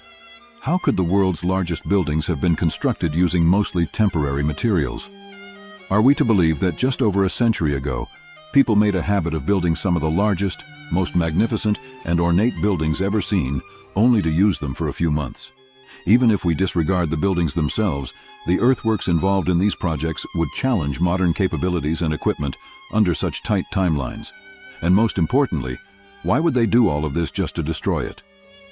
S6: how could the world's largest buildings have been constructed using mostly temporary materials? Are we to believe that just over a century ago, people made a habit of building some of the largest, most magnificent, and ornate buildings ever seen, only to use them for a few months? Even if we disregard the buildings themselves, the earthworks involved in these projects would challenge modern capabilities and equipment under such tight timelines. And most importantly, why would they do all of this just to destroy it?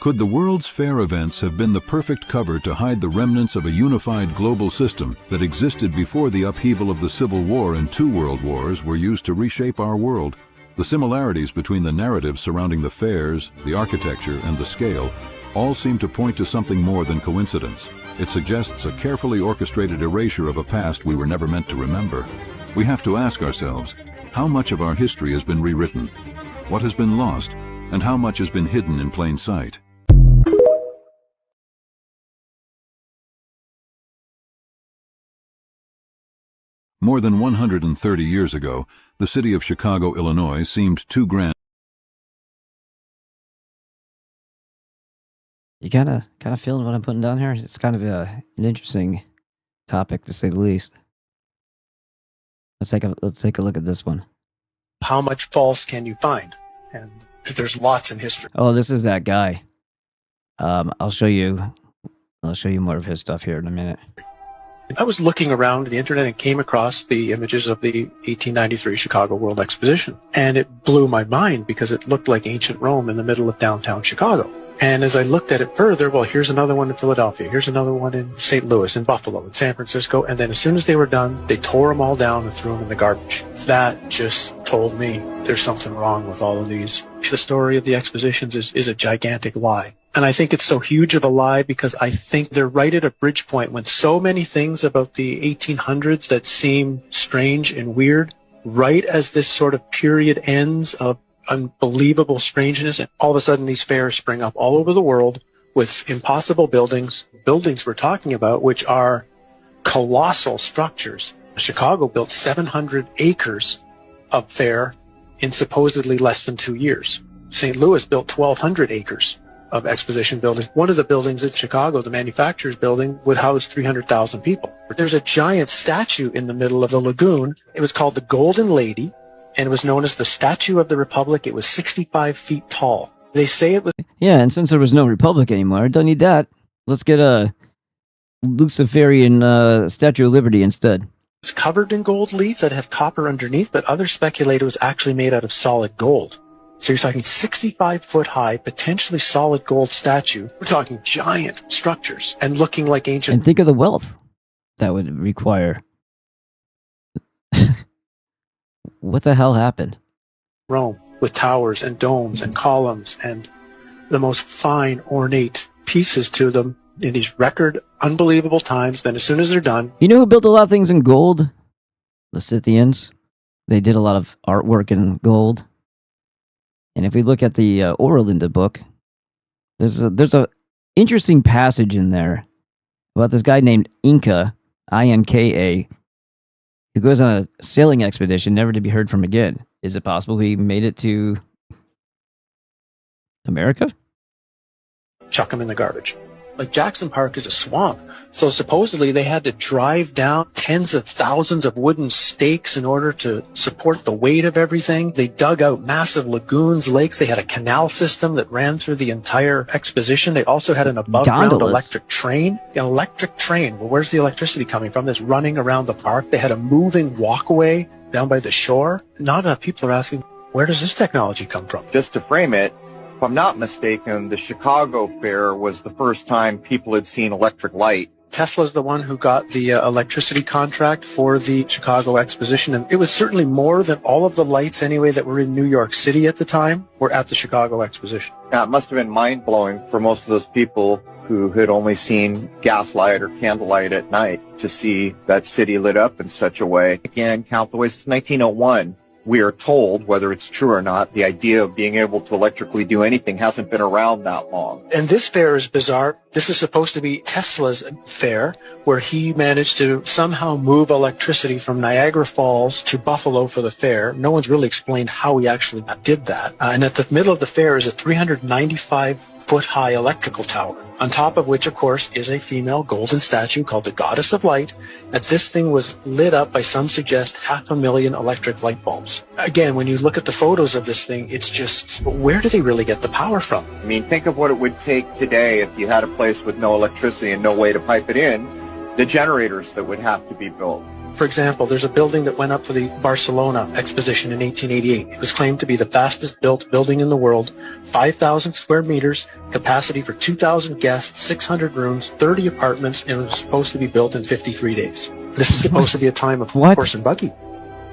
S6: Could the World's Fair events have been the perfect cover to hide the remnants of a unified global system that existed before the upheaval of the Civil War and 2 world wars were used to reshape our world? The similarities between the narratives surrounding the fairs, the architecture, and the scale all seem to point to something more than coincidence. It suggests a carefully orchestrated erasure of a past we were never meant to remember. We have to ask ourselves, how much of our history has been rewritten? What has been lost? And how much has been hidden in plain sight? More than 130 years ago, the city of Chicago, Illinois seemed too grand.
S1: You kind of feeling what I'm putting down here? It's kind of an interesting topic, to say the least. Let's take a look at this one.
S7: How much false can you find? And there's lots in history.
S1: Oh, this is that guy. I'll show you more of his stuff here in a minute.
S7: I was looking around the internet and came across the images of the 1893 Chicago World Exposition. And it blew my mind because it looked like ancient Rome in the middle of downtown Chicago. And as I looked at it further, well, here's another one in Philadelphia, here's another one in St. Louis, in Buffalo, in San Francisco, and then as soon as they were done, they tore them all down and threw them in the garbage. That just told me there's something wrong with all of these. The story of the expositions is a gigantic lie. And I think it's so huge of a lie because I think they're right at a bridge point when so many things about the 1800s that seem strange and weird, right as this sort of period ends of unbelievable strangeness, and all of a sudden these fairs spring up all over the world with impossible buildings we're talking about, which are colossal structures. Chicago built 700 acres of fair in supposedly less than 2 years. St. Louis built 1,200 acres of exposition buildings. One of the buildings in Chicago, the manufacturer's building, would house 300,000 people. There's a giant statue in the middle of the lagoon. It was called the Golden Lady, and it was known as the Statue of the Republic. It was 65 feet tall. They say it was...
S1: Yeah, and since there was no Republic anymore, don't need that. Let's get a Luciferian Statue of Liberty instead.
S7: It's covered in gold leaf that have copper underneath, but others speculate it was actually made out of solid gold. So you're talking 65-foot high, potentially solid gold statue. We're talking giant structures and looking like ancient...
S1: And think of the wealth that would require. What the hell happened?
S7: Rome, with towers and domes and columns and the most fine, ornate pieces to them in these record, unbelievable times. Then as soon as they're done...
S1: You know who built a lot of things in gold? The Scythians. They did a lot of artwork in gold. And if we look at the Orlinda book, there's a interesting passage in there about this guy named Inca, I-N-K-A, who goes on a sailing expedition never to be heard from again. Is it possible he made it to America?
S7: Chuck them in the garbage. Like Jackson Park is a swamp, so supposedly they had to drive down tens of thousands of wooden stakes in order to support the weight of everything. They dug out massive lagoons, lakes. They had a canal system that ran through the entire exposition. They also had an above-ground electric train. An electric train. Well, where's the electricity coming from? That's running around the park. They had a moving walkway down by the shore. Not enough people are asking, where does this technology come from?
S8: Just to frame it, if I'm not mistaken, the Chicago Fair was the first time people had seen electric light.
S7: Tesla's the one who got the electricity contract for the Chicago Exposition, and it was certainly more than all of the lights anyway that were in New York City at the time were at the Chicago Exposition.
S8: Now, it must have been mind-blowing for most of those people who had only seen gaslight or candlelight at night to see that city lit up in such a way. Again, count the way since 1901. We are told, whether it's true or not, the idea of being able to electrically do anything hasn't been around that long.
S7: And this fair is bizarre. This is supposed to be Tesla's fair, where he managed to somehow move electricity from Niagara Falls to Buffalo for the fair. No one's really explained how he actually did that. And at the middle of the fair is a 395-foot-high electrical tower, on top of which, of course, is a female golden statue called the Goddess of Light. And this thing was lit up by, some suggest, 500,000 electric light bulbs. Again, when you look at the photos of this thing, it's just, where do they really get the power from?
S8: I mean, think of what it would take today if you had a place with no electricity and no way to pipe it in, the generators that would have to be built.
S7: For example, there's a building that went up for the Barcelona Exposition in 1888. It was claimed to be the fastest built building in the world, 5,000 square meters, capacity for 2,000 guests, 600 rooms, 30 apartments, and it was supposed to be built in 53 days. This is supposed to be a time of horse and buggy.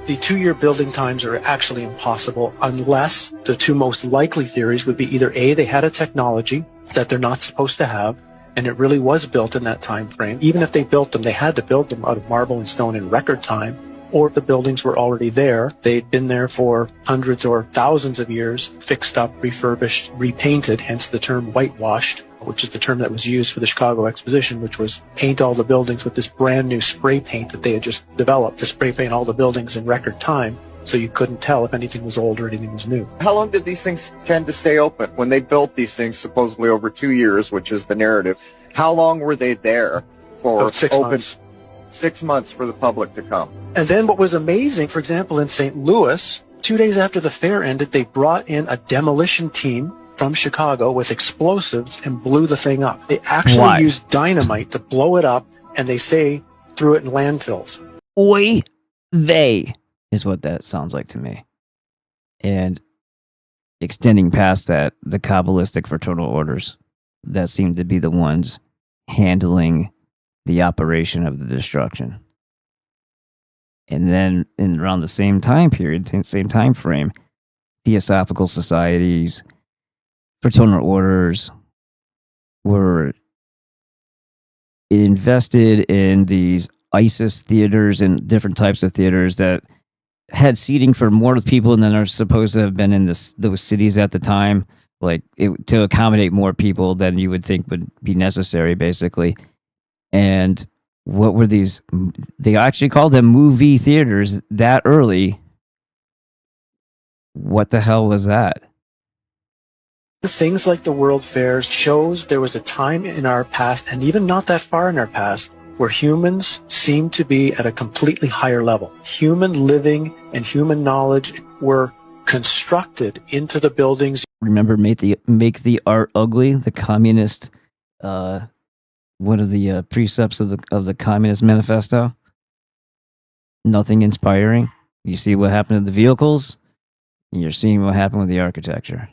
S7: The 2-year building times are actually impossible unless the two most likely theories would be either A, they had a technology that they're not supposed to have, and it really was built in that time frame. Even if they built them, they had to build them out of marble and stone in record time, or the buildings were already there. They'd been there for hundreds or thousands of years, fixed up, refurbished, repainted, hence the term whitewashed, which is the term that was used for the Chicago Exposition, which was paint all the buildings with this brand new spray paint that they had just developed to spray paint all the buildings in record time, so you couldn't tell if anything was old or anything was new.
S8: How long did these things tend to stay open? When they built these things, supposedly over 2 years, which is the narrative, how long were they there for?
S7: 6 months.
S8: 6 months for the public to come.
S7: And then what was amazing, for example, in St. Louis, 2 days after the fair ended, they brought in a demolition team from Chicago with explosives and blew the thing up. They actually used dynamite to blow it up, and they say threw it in landfills.
S1: Oy vey is what that sounds like to me. And extending past that, the Kabbalistic fraternal orders that seem to be the ones handling the operation of the destruction. And then in around the same time period, same time frame, theosophical societies, fraternal orders were invested in these ISIS theaters and different types of theaters that had seating for more people than are supposed to have been in those cities at the time, like to accommodate more people than you would think would be necessary, basically. And what were these? They actually called them movie theaters that early. What the hell was that?
S7: Things like the World Fairs shows there was a time in our past, and even not that far in our past, where humans seemed to be at a completely higher level. Human living and human knowledge were constructed into the buildings.
S1: Remember, make the art ugly. The communist, one of the precepts of the Communist Manifesto. Nothing inspiring. You see what happened to the vehicles. You're seeing what happened with the architecture.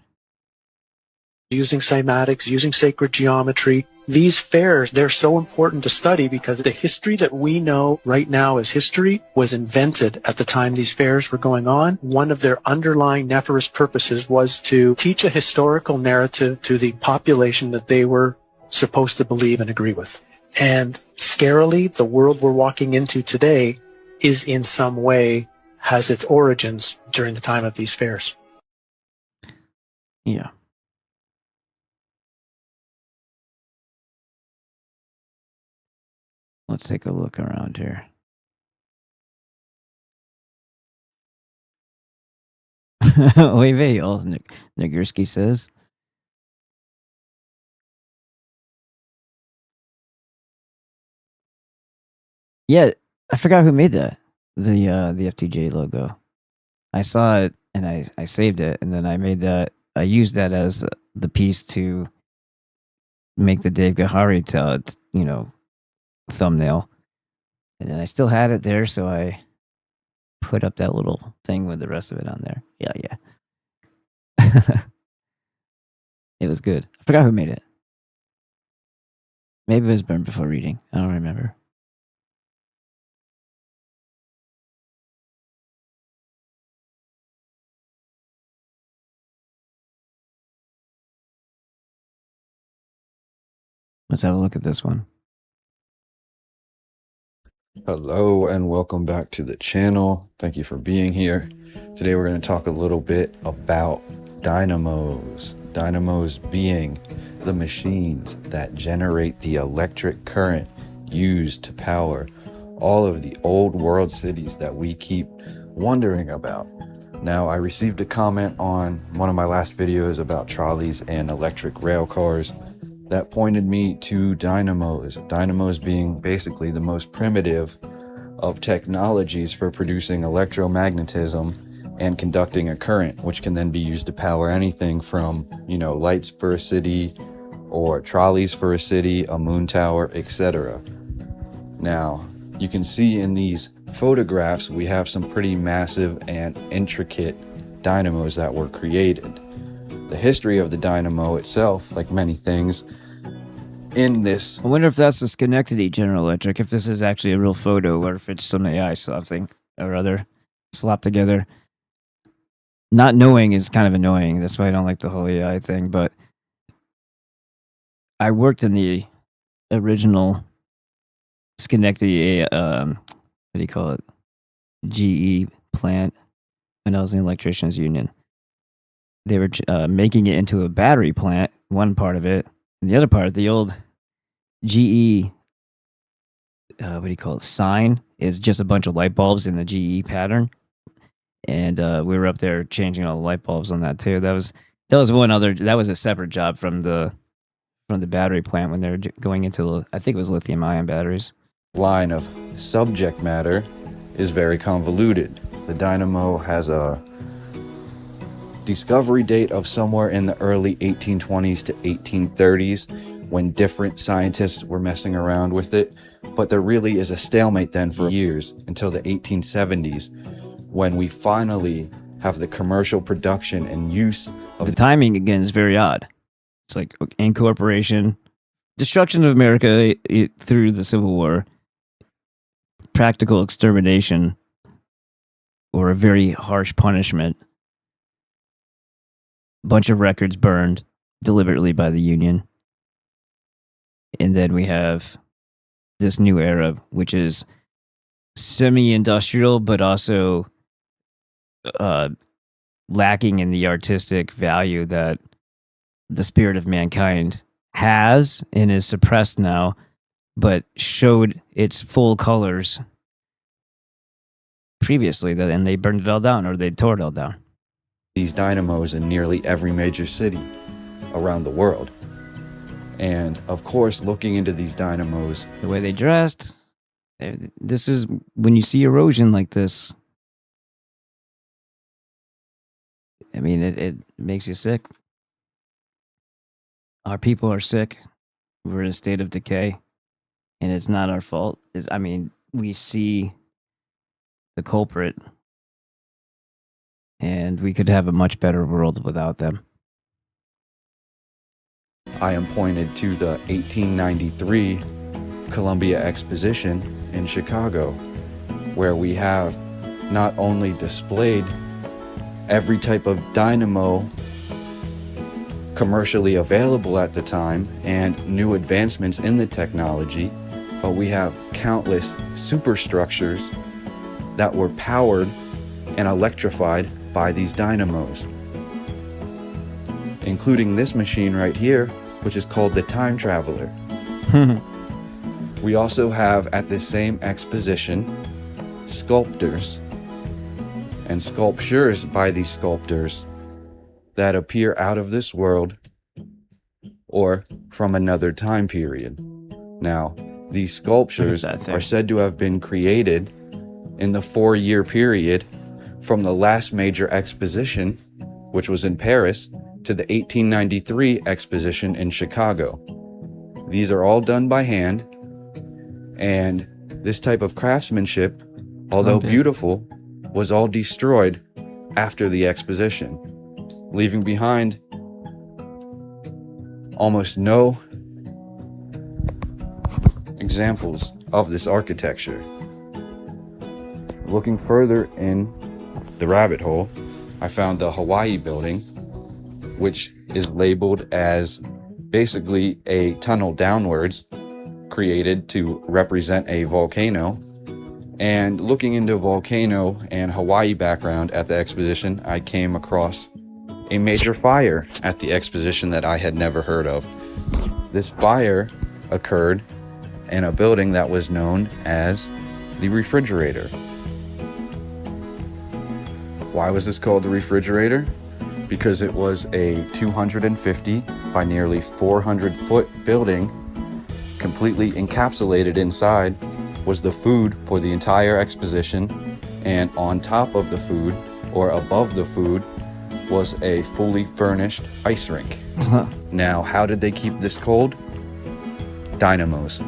S7: Using cymatics, using sacred geometry. These fairs, they're so important to study because the history that we know right now as history was invented at the time these fairs were going on. One of their underlying nefarious purposes was to teach a historical narrative to the population that they were supposed to believe and agree with. And scarily, the world we're walking into today is in some way has its origins during the time of these fairs.
S1: Yeah. Let's take a look around here. Oy vey, Nagurski says. Yeah, I forgot who made that. The FTJ logo. I saw it and I saved it, and then I made that. I used that as the piece to make the Dave Gahari thumbnail, and then I still had it there, so I put up that little thing with the rest of it on there. Yeah. It was good. I forgot who made it. Maybe it was Burn Before Reading. I don't remember. Let's have a look at this one.
S9: Hello and welcome back to the channel. Thank you for being here. Today we're going to talk a little bit about dynamos. Dynamos being the machines that generate the electric current used to power all of the old world cities that we keep wondering about. Now, I received a comment on one of my last videos about trolleys and electric rail cars that pointed me to dynamos. Dynamos being basically the most primitive of technologies for producing electromagnetism and conducting a current, which can then be used to power anything from, lights for a city or trolleys for a city, a moon tower, etc. Now, you can see in these photographs, we have some pretty massive and intricate dynamos that were created. The history of the dynamo itself, like many things in this.
S1: I wonder if that's the Schenectady General Electric, if this is actually a real photo or if it's some AI something or other slapped together. Not knowing is kind of annoying. That's why I don't like the whole AI thing. But I worked in the original Schenectady, what do you call it? GE plant when I was in the Electricians Union. They were making it into a battery plant, one part of it. And the other part, the old GE, what do you call it? Sign is just a bunch of light bulbs in the GE pattern. And we were up there changing all the light bulbs on that too. That was a separate job from the battery plant when they were going into, I think it was lithium ion batteries.
S9: Line of subject matter is very convoluted. The dynamo has a discovery date of somewhere in the early 1820s to 1830s when different scientists were messing around with it, but there really is a stalemate then for years until the 1870s when we finally have the commercial production and use of
S1: the timing again is very odd. It's like Incorporation, destruction of America through the Civil War, practical extermination, or a very harsh punishment. Bunch of records burned deliberately by the Union. And then we have this new era, which is semi-industrial, but also lacking in the artistic value that the spirit of mankind has and is suppressed now, but showed its full colors previously, and they burned it all down, or they tore it all down.
S9: These dynamos in nearly every major city around the world. And of course, looking into these dynamos,
S1: the way they dressed, this is when you see erosion like this. I mean, it makes you sick. Our people are sick. We're in a state of decay, and it's not our fault. We see the culprit, and we could have a much better world without them.
S9: I am pointed to the 1893 Columbia Exposition in Chicago, where we have not only displayed every type of dynamo commercially available at the time and new advancements in the technology, but we have countless superstructures that were powered and electrified by these dynamos, including this machine right here, which is called the Time Traveler. We also have at the same exposition sculptors and sculptures by these sculptors that appear out of this world or from another time period. Now, these sculptures are said to have been created in the 4-year period from the last major exposition, which was in Paris, to the 1893 exposition in Chicago. These are all done by hand, and this type of craftsmanship, although beautiful, was all destroyed after the exposition, leaving behind almost no examples of this architecture. Looking further in the rabbit hole, I found the Hawaii building, which is labeled as basically a tunnel downwards created to represent a volcano. And looking into volcano and Hawaii background at the exposition, I came across a major fire at the exposition that I had never heard of. This fire occurred in a building that was known as the Refrigerator. Why was this called the Refrigerator? Because it was a 250 by nearly 400 foot building. Completely encapsulated inside was the food for the entire exposition, and on top of the food, or above the food, was a fully furnished ice rink. Now, how did they keep this cold? Dynamos.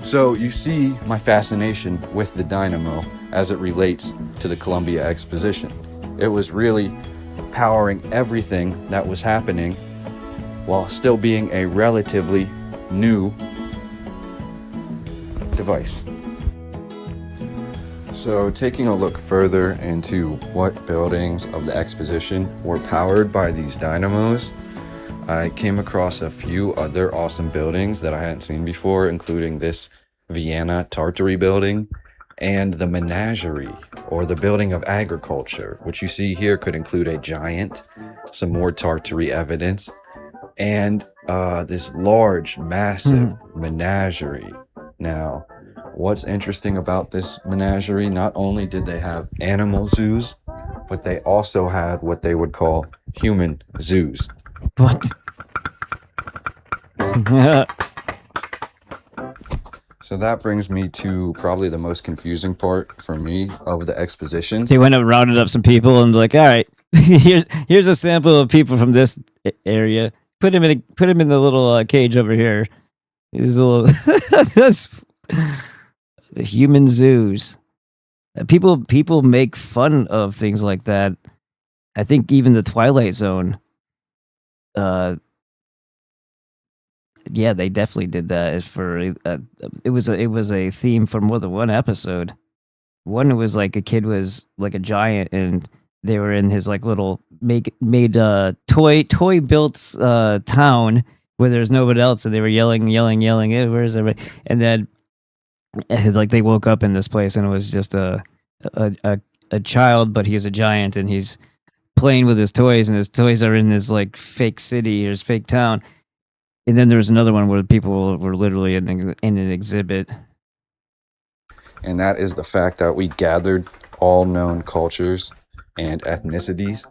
S9: So you see my fascination with the dynamo as it relates to the Columbia Exposition. It was really powering everything that was happening while still being a relatively new device. So taking a look further into what buildings of the exposition were powered by these dynamos, I came across a few other awesome buildings that I hadn't seen before, including this Vienna Tartary building and the Menagerie, or the Building of Agriculture, which you see here could include a giant, some more Tartary evidence, and this large, massive menagerie. Now, what's interesting about this menagerie, not only did they have animal zoos, but they also had what they would call human zoos.
S1: What?
S9: So that brings me to probably the most confusing part for me of the expositions.
S1: They went and rounded up some people and like, all right, here's a sample of people from this area. Put him in the little cage over here. He's a little that's the human zoos. People make fun of things like that. I think even the Twilight Zone, yeah, they definitely did that. It was a theme for more than one episode. One was like a kid was like a giant, and they were in his like little made toy built town where there's nobody else, and they were yelling, hey, where's everybody? And then like they woke up in this place, and it was just a child, but he's a giant, and he's playing with his toys, and his toys are in this like fake city or his fake town. And then there was another one where people were literally in an exhibit.
S9: And that is the fact that we gathered all known cultures and ethnicities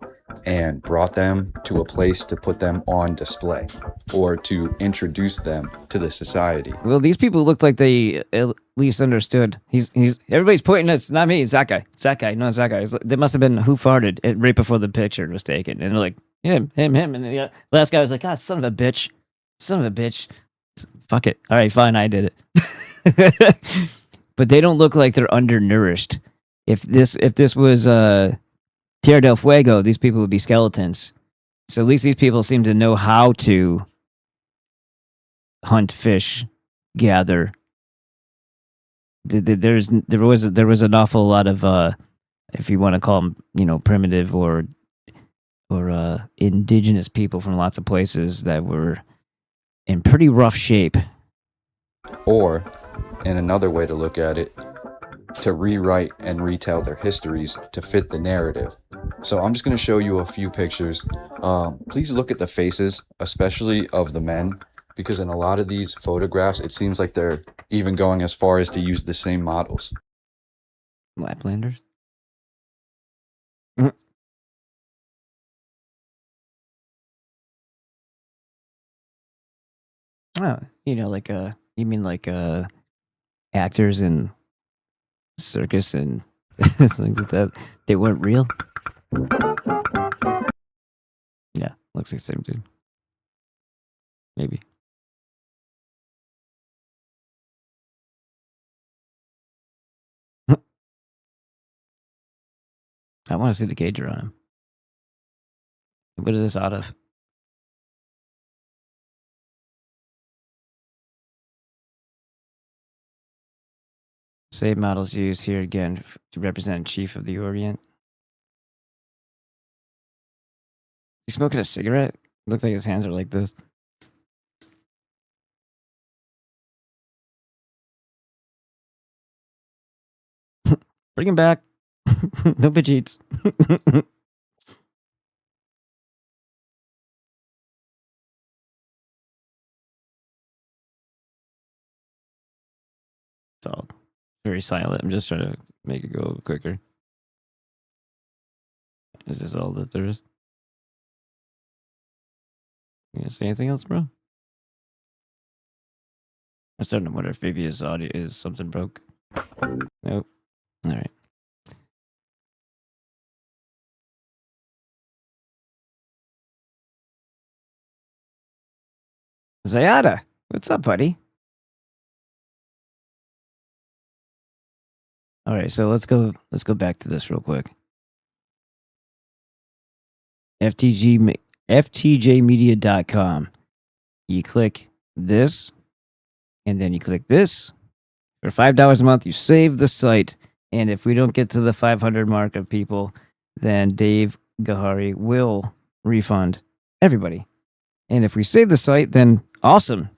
S9: and brought them to a place to put them on display or to introduce them to the society.
S1: Well, these people looked like they at least understood. He's everybody's pointing at, it's not me, it's that guy. It's that guy. No, it's that guy. They must have been who farted right before the picture was taken. And they're like, him. And the last guy was like, son of a bitch. Fuck it. All right, fine, I did it. But they don't look like they're undernourished. If this was Tierra del Fuego, these people would be skeletons. So at least these people seem to know how to hunt, fish, gather. There was an awful lot of if you want to call them, primitive or indigenous people from lots of places that were in pretty rough shape.
S9: Or, in another way to look at it, to rewrite and retell their histories to fit the narrative. So I'm just going to show you a few pictures. Please look at the faces, especially of the men, because in a lot of these photographs, it seems like they're even going as far as to use the same models.
S1: Laplanders? Oh, like you mean like actors in circus and things like that? They weren't real? Yeah, looks like the same dude. Maybe. I want to see the gauger on him. What is this out of? Same models used here again to represent Chief of the Orient. He's smoking a cigarette? Looks like his hands are like this. Bring him back. No bitch eats. It's all very silent. I'm just trying to make it go quicker. Is this all that there is? You gonna say anything else, bro? I'm starting to wonder if maybe his audio is something broke. Nope. All right. Zayada, what's up, buddy? All right, so let's go back to this real quick. FTJmedia.com. You click this, and then you click this. For $5 a month, you save the site. And if we don't get to the 500 mark of people, then Dave Gahari will refund everybody. And if we save the site, then awesome.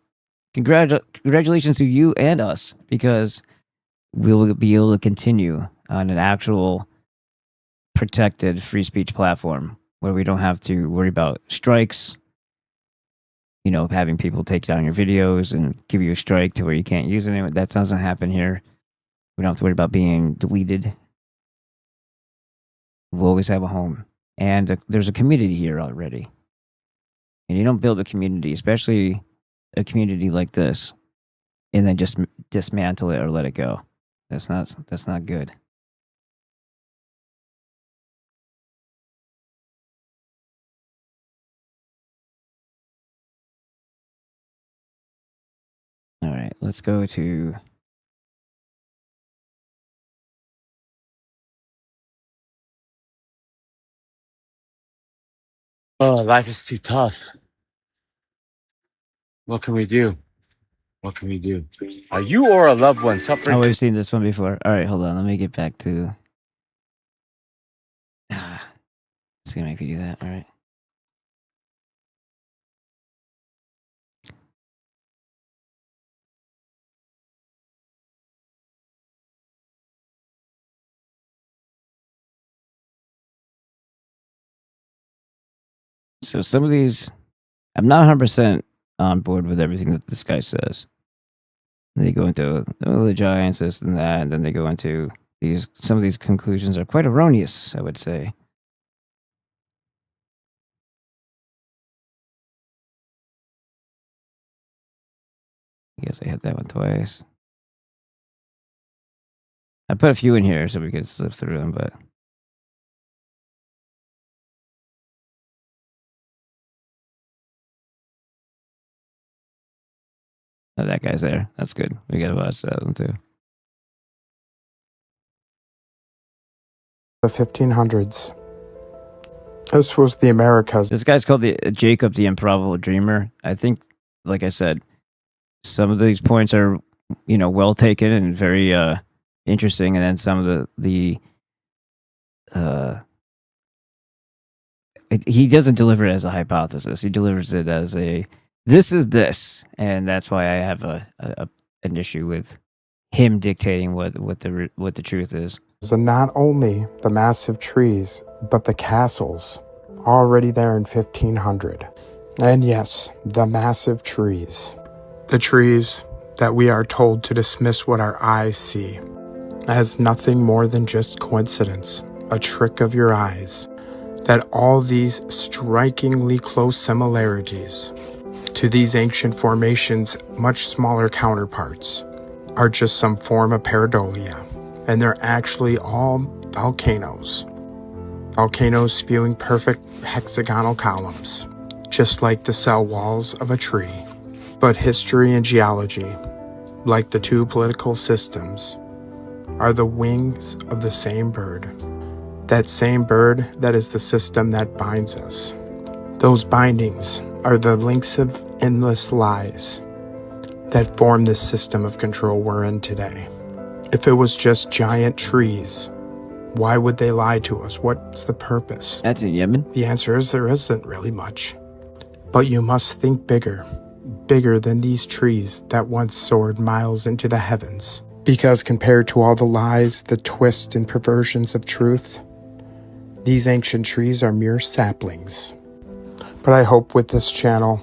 S1: Congratulations to you and us, because we'll be able to continue on an actual protected free speech platform where we don't have to worry about strikes, having people take down your videos and give you a strike to where you can't use it. That doesn't happen here. We don't have to worry about being deleted. We'll always have a home. And there's a community here already. And you don't build a community, especially a community like this, and then just dismantle it or let it go. That's not good. All right, let's go to
S2: Oh, life is too tough. What can we do? What can we do? Are you or a loved one suffering?
S1: Oh, we've seen this one before. All right, hold on. Let me get back to. It's gonna make me do that. All right. So some of these, I'm not 100% on board with everything that this guy says. They go into the giants, this and that, and then they go into these. Some of these conclusions are quite erroneous, I would say. I guess I hit that one twice. I put a few in here so we could slip through them, but oh, that guy's there. That's good. We gotta watch that one too.
S10: The 1500s. This was the Americas.
S1: This guy's called Jacob the Improbable Dreamer. I think, like I said, some of these points are, well taken and very interesting, and then some of he doesn't deliver it as a hypothesis. He delivers it as this is this, and that's why I have an issue with him dictating what the truth is.
S10: So not only the massive trees, but the castles already there in 1500. And yes, the massive trees. The trees that we are told to dismiss what our eyes see as nothing more than just coincidence, a trick of your eyes. That all these strikingly close similarities to these ancient formations' much smaller counterparts are just some form of pareidolia, and they're actually all volcanoes. Volcanoes spewing perfect hexagonal columns, just like the cell walls of a tree. But history and geology, like the two political systems, are the wings of the same bird. That same bird that is the system that binds us. Those bindings are the links of endless lies that form this system of control we're in today. If it was just giant trees, why would they lie to us? What's the purpose?
S1: That's in Yemen.
S10: The answer is there isn't really much. But you must think bigger than these trees that once soared miles into the heavens. Because compared to all the lies, the twists and perversions of truth, these ancient trees are mere saplings. But I hope with this channel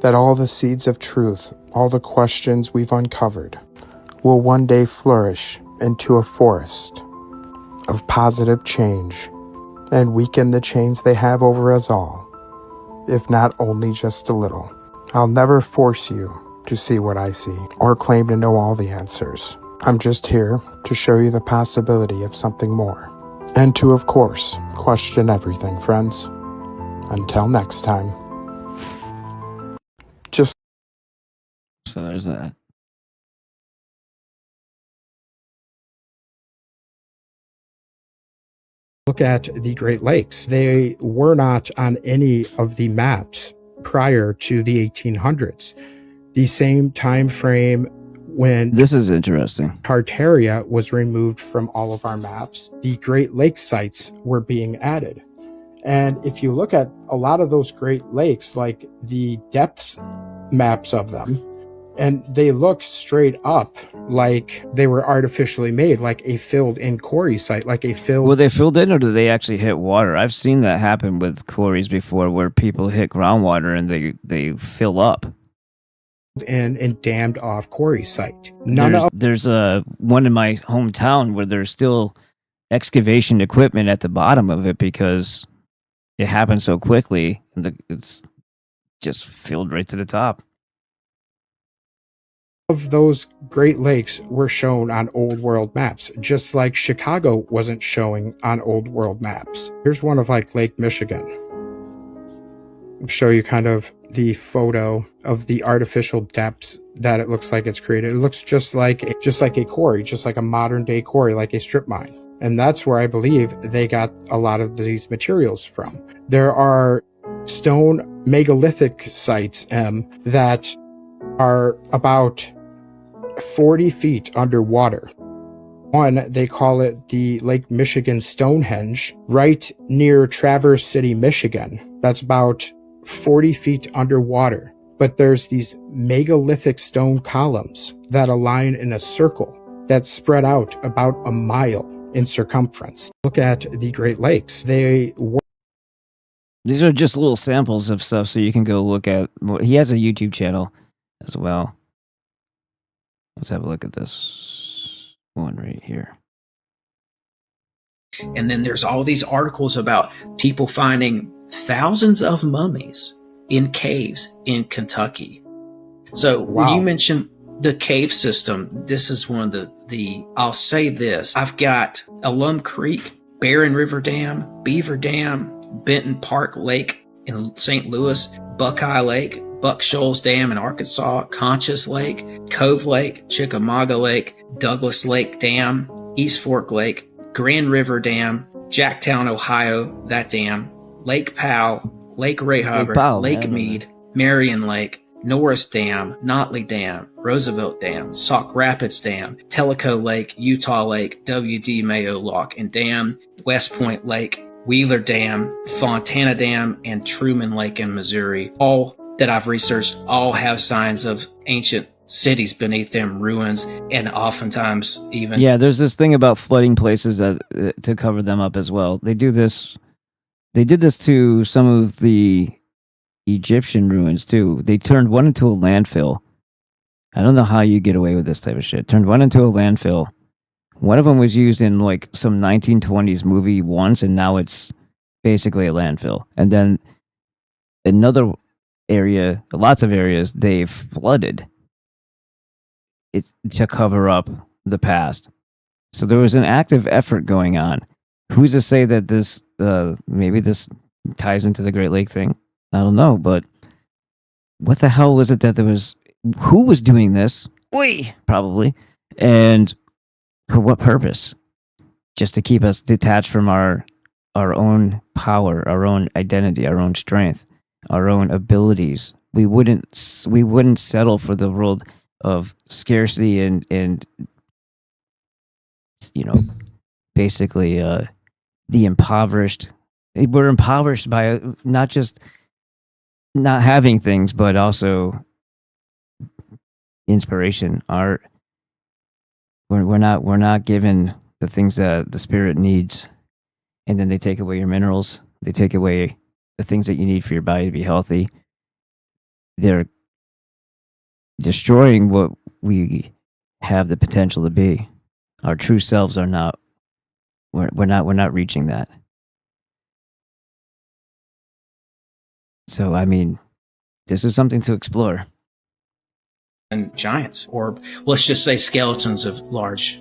S10: that all the seeds of truth, all the questions we've uncovered, will one day flourish into a forest of positive change and weaken the chains they have over us all, if not only just a little. I'll never force you to see what I see or claim to know all the answers. I'm just here to show you the possibility of something more. And to, of course, question everything, friends. Until next time.
S1: So there's that.
S10: Look at the Great Lakes. They were not on any of the maps prior to the 1800s. The same time frame when
S1: this is interesting.
S10: Tartaria was removed from all of our maps, the Great Lakes sites were being added. And if you look at a lot of those Great Lakes, like the depths maps of them, and they look straight up like they were artificially made, like a filled-in quarry site, like a filled...
S1: Were they filled in, or did they actually hit water? I've seen that happen with quarries before, where people hit groundwater and they fill up.
S10: And dammed off quarry site.
S1: There's one in my hometown where there's still excavation equipment at the bottom of it because it happened so quickly, and it's just filled right to the top.
S10: Of those Great Lakes were shown on old world maps, just like Chicago wasn't showing on old world maps. Here's one of like Lake Michigan. I'll show you kind of the photo of the artificial depths that it looks like it's created. It looks just like a quarry, just like a modern day quarry, like a strip mine. And that's where I believe they got a lot of these materials from. There are stone megalithic sites that are about 40 feet underwater. One, they call it the Lake Michigan Stonehenge, right near Traverse City, Michigan. That's about 40 feet underwater. But there's these megalithic stone columns that align in a circle that spread out about a mile in circumference. Look at the Great Lakes. These
S1: are just little samples of stuff, so you can go look at more. He has a YouTube channel as well. Let's have a look at this one right here.
S11: And then there's all these articles about people finding thousands of mummies in caves in Kentucky. So when you mention the cave system, this is one of the I'll say this. I've got Alum Creek, Barren River Dam, Beaver Dam, Benton Park Lake in St. Louis, Buckeye Lake, Buck Shoals Dam in Arkansas, Conchas Lake, Cove Lake, Chickamauga Lake, Douglas Lake Dam, East Fork Lake, Grand River Dam, Jacktown, Ohio, that dam, Lake Powell, Lake Ray Hubbard, Lake Mead, Marion Lake, Norris Dam, Notley Dam, Roosevelt Dam, Sauk Rapids Dam, Tellico Lake, Utah Lake, W.D. Mayo Lock and Dam, West Point Lake, Wheeler Dam, Fontana Dam, and Truman Lake in Missouri. All that I've researched all have signs of ancient cities beneath them, ruins, and oftentimes even...
S1: Yeah, there's this thing about flooding places that to cover them up as well. They do this. They did this to some of the Egyptian ruins too. They turned one into a landfill. I don't know how you get away with this type of shit. Turned one into a landfill. One of them was used in like some 1920s movie once, and now it's basically a landfill. And then another area, lots of areas, they've flooded it to cover up the past. So there was an active effort going on. Who's to say that this, maybe this ties into the Great Lake thing? I don't know, but what the hell was it that there was? Who was doing this? We probably, and for what purpose? Just to keep us detached from our own power, our own identity, our own strength, our own abilities. We wouldn't settle for the world of scarcity and you know, basically the impoverished. We're impoverished by not just not having things, but also inspiration, art. We're not given the things that the spirit needs, and then they take away your minerals. They take away the things that you need for your body to be healthy. They're destroying what we have the potential to be. Our true selves are not. We're not reaching that. So I mean, this is something to explore.
S11: And giants, or let's just say skeletons of large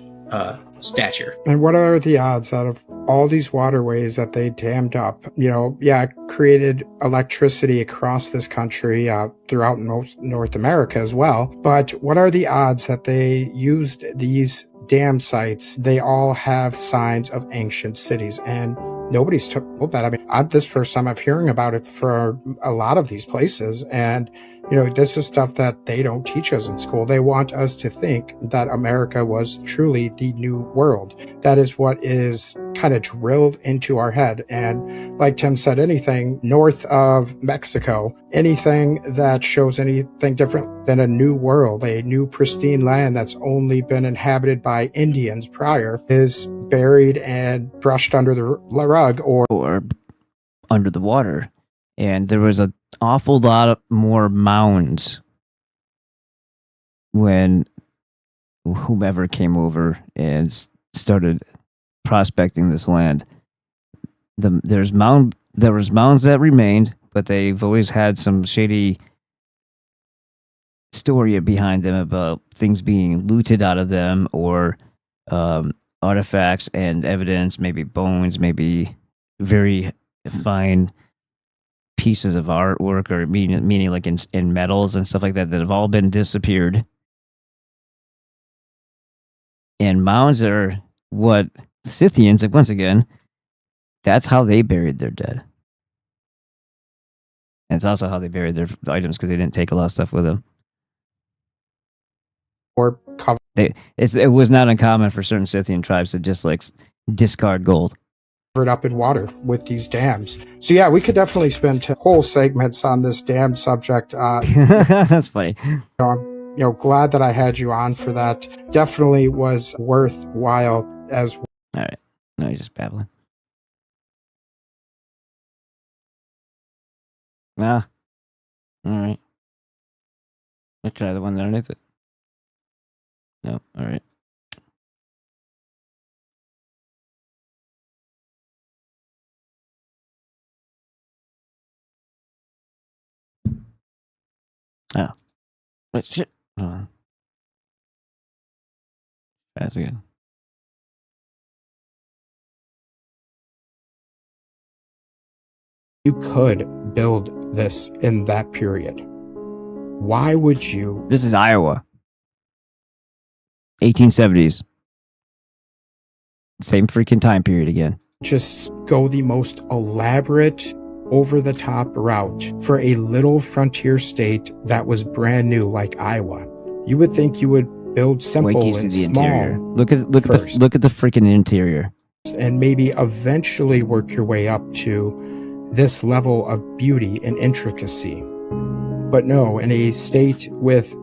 S11: stature.
S10: And what are the odds out of all these waterways that they dammed up? You know, yeah, created electricity across this country, throughout North America as well. But what are the odds that they used these dam sites? They all have signs of ancient cities, and nobody's told that. I mean, this first time I'm hearing about it for a lot of these places, and you know, this is stuff that they don't teach us in school. They want us to think that America was truly the new world. That is what is kind of drilled into our head. And like Tim said, anything north of Mexico, anything that shows anything different than a new world, a new pristine land that's only been inhabited by Indians prior, is buried and brushed under the rug or
S1: under the water. And there was an awful lot more mounds when whomever came over and started prospecting this land. There was mounds that remained, but they've always had some shady story behind them about things being looted out of them, or artifacts and evidence, maybe bones, maybe very fine pieces of artwork, or meaning like in metals and stuff like that have all been disappeared. And mounds are what Scythians, once again, that's how they buried their dead. And it's also how they buried their items because they didn't take a lot of stuff with them.
S10: Or cover.
S1: It was not uncommon for certain Scythian tribes to just like discard gold.
S10: Covered up in water with these dams. So yeah, we could definitely spend whole segments on this dam subject.
S1: That's funny.
S10: I'm glad that I had you on for that. Definitely was worthwhile as well.
S1: All right. No, you're just babbling. All right. Let's try the one underneath it. No, all right. Oh. Wait, shit. Hold on. That's good.
S10: You could build this in that period. Why would you?
S1: This is Iowa. 1870s. Same freaking time period again.
S10: Just go the most elaborate, over-the-top route for a little frontier state that was brand new like Iowa. You would think you would build simple
S1: Wait till you see
S10: and
S1: the
S10: small.
S1: interior. Look at the freaking interior.
S10: And maybe eventually work your way up to this level of beauty and intricacy. But no, in a state with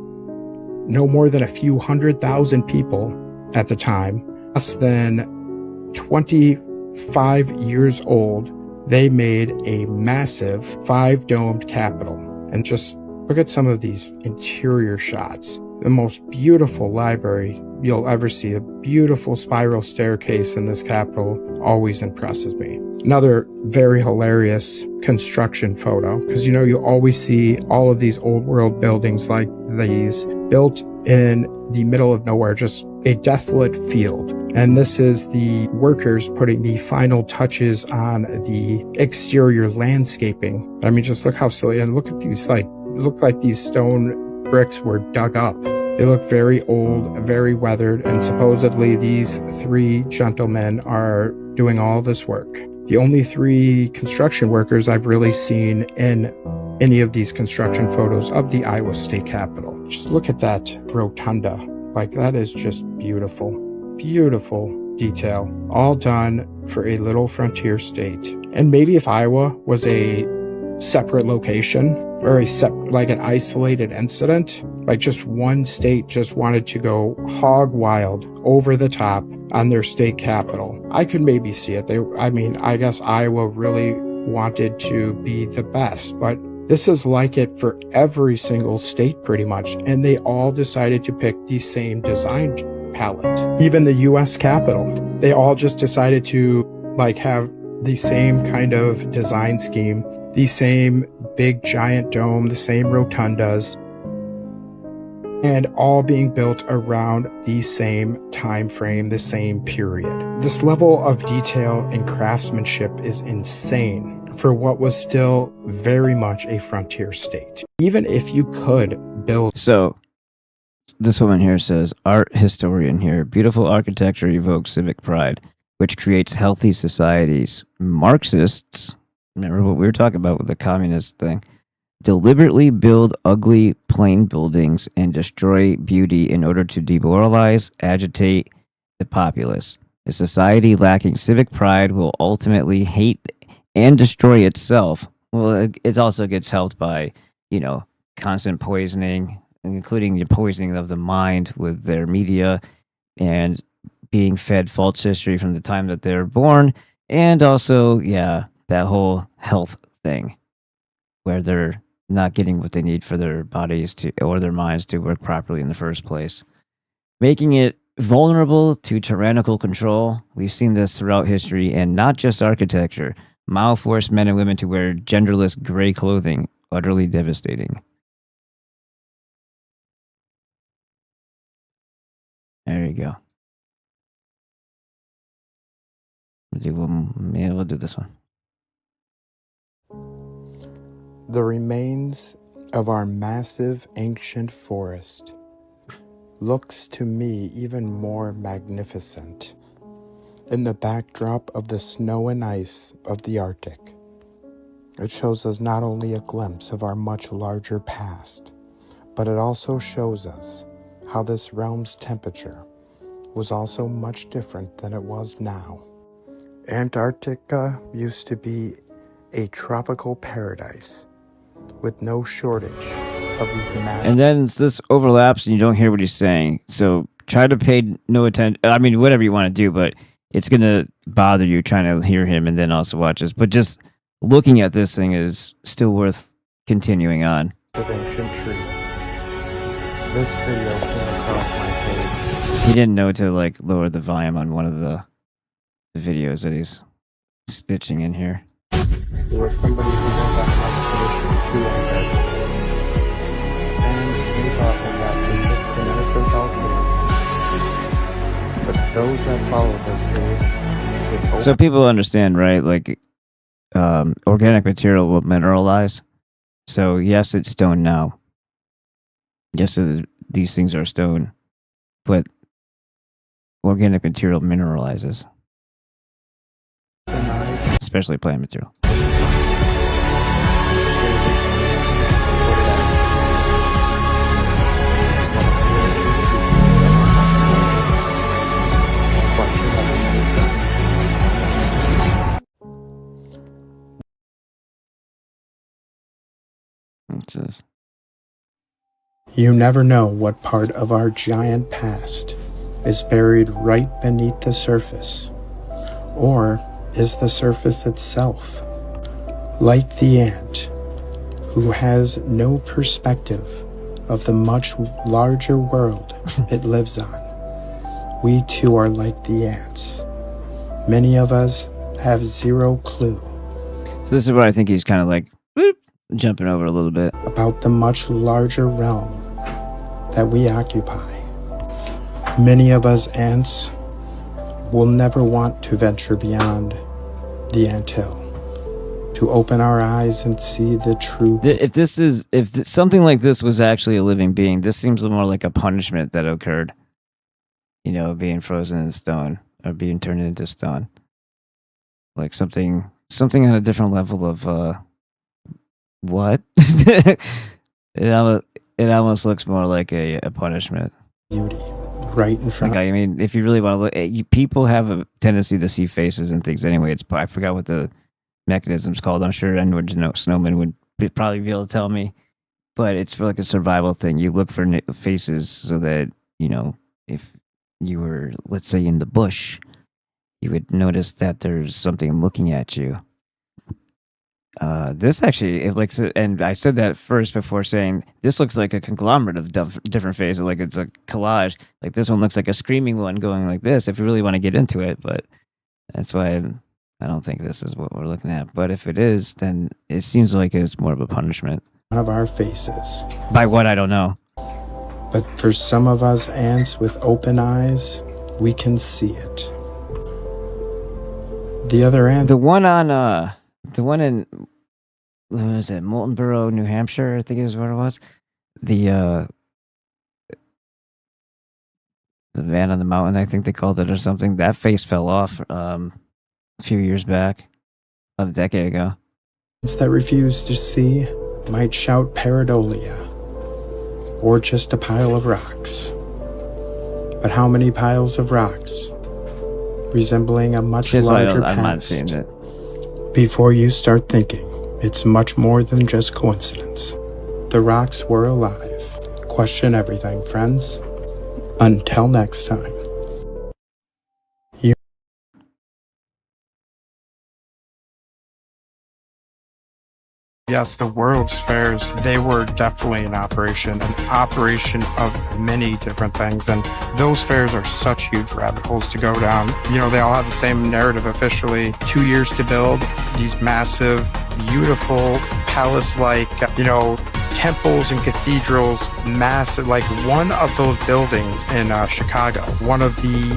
S10: no more than a few 100,000 people at the time, less than 25 years old, they made a massive 5-domed capitol. And just look at some of these interior shots. The most beautiful library you'll ever see. A beautiful spiral staircase in this capitol always impresses me. Another very hilarious construction photo, because you always see all of these old world buildings like these built in the middle of nowhere, just a desolate field. And this is the workers putting the final touches on the exterior landscaping. I mean, just look how silly, and look at these, look like these stone bricks were dug up. They look very old, very weathered, and supposedly these 3 gentlemen are doing all this work. The only 3 construction workers I've really seen in any of these construction photos of the Iowa State Capitol. Just look at that rotunda. That is just beautiful. Beautiful detail. All done for a little frontier state. And maybe if Iowa was a separate location, or an isolated incident, just one state just wanted to go hog wild over the top on their state capital, I could maybe see it. I guess Iowa really wanted to be the best, but this is like it for every single state pretty much, and they all decided to pick the same design palette. Even the US Capitol, they all just decided to have the same kind of design scheme, the same big giant dome, the same rotundas, and all being built around the same time frame, the same period. This level of detail and craftsmanship is insane for what was still very much a frontier state. Even if you could build...
S1: So, this woman here says, art historian here, beautiful architecture evokes civic pride, which creates healthy societies. Marxists, remember what we were talking about with the communist thing, deliberately build ugly, plain buildings and destroy beauty in order to demoralize, agitate the populace. A society lacking civic pride will ultimately hate and destroy itself. Well, it also gets helped by, constant poisoning, including the poisoning of the mind with their media and being fed false history from the time that they're born. And also, that whole health thing where they're not getting what they need for their bodies or their minds to work properly in the first place. Making it vulnerable to tyrannical control. We've seen this throughout history, and not just architecture. Mao forced men and women to wear genderless gray clothing. Utterly devastating. There you go. We'll do this one.
S10: The remains of our massive ancient forest looks to me even more magnificent in the backdrop of the snow and ice of the Arctic. It shows us not only a glimpse of our much larger past, but it also shows us how this realm's temperature was also much different than it was now. Antarctica used to be a tropical paradise with no shortage of these massive...
S1: And then this overlaps and you don't hear what he's saying. So try to pay no attention. I mean, whatever you want to do, but it's going to bother you trying to hear him and then also watch this. But just looking at this thing is still worth continuing on.
S10: Ancient trees. This video came across my page.
S1: He didn't know to like lower the volume on one of the videos that he's stitching in here.
S10: There was somebody who was on an expedition to Antarctica, and they thought that that's just an innocent volcano. But those that followed this page...
S1: So people understand, right? Like, organic material will mineralize. So yes, it's stone now. Yes, these things are stone, but organic material mineralizes, especially plant material.
S10: You never know what part of our giant past is buried right beneath the surface, or is the surface itself, like the ant, who has no perspective of the much larger world it lives on. We too are like the ants. Many of us have zero clue.
S1: So this is what I think he's kind of like jumping over a little bit.
S10: About the much larger realm that we occupy. Many of us ants will never want to venture beyond the anthill, to open our eyes and see the truth.
S1: If something like this was actually a living being, this seems more like a punishment that occurred. You know, being frozen in stone or being turned into stone. Like something on a different level of what? It almost looks more like a punishment.
S10: Beauty, right in front.
S1: Like, I mean, if you really want to look, people have a tendency to see faces and things anyway. I forgot what the mechanism's called. I'm sure Edward Snowman would probably be able to tell me, but it's for like a survival thing. You look for faces so that, you know, if you were, let's say, in the bush, you would notice that there's something looking at you. This actually, it looks, and I said that first before saying this looks like a conglomerate of different faces, like it's a collage. Like this one looks like a screaming one going like this, if you really want to get into it. But that's why I don't think this is what we're looking at. But if it is, then it seems like it's more of a punishment.
S10: One of our faces.
S1: By what, I don't know.
S10: But for some of us ants with open eyes, we can see it. The other ant.
S1: The one in, what was it, Moultonboro, New Hampshire, I think it was what it was. The man on the mountain, I think they called it, or something. That face fell off a few years back, about a decade ago.
S10: That refuse to see might shout pareidolia, or just a pile of rocks. But how many piles of rocks, resembling a much larger past?
S1: I'm not seeing it.
S10: Before you start thinking, it's much more than just coincidence. The rocks were alive. Question everything, friends. Until next time. Yes, the World's Fairs, they were definitely an operation of many different things, and those fairs are such huge rabbit holes to go down. You know, they all have the same narrative officially. 2 years to build these massive, beautiful, palace-like, temples and cathedrals, massive, like one of those buildings in Chicago, one of the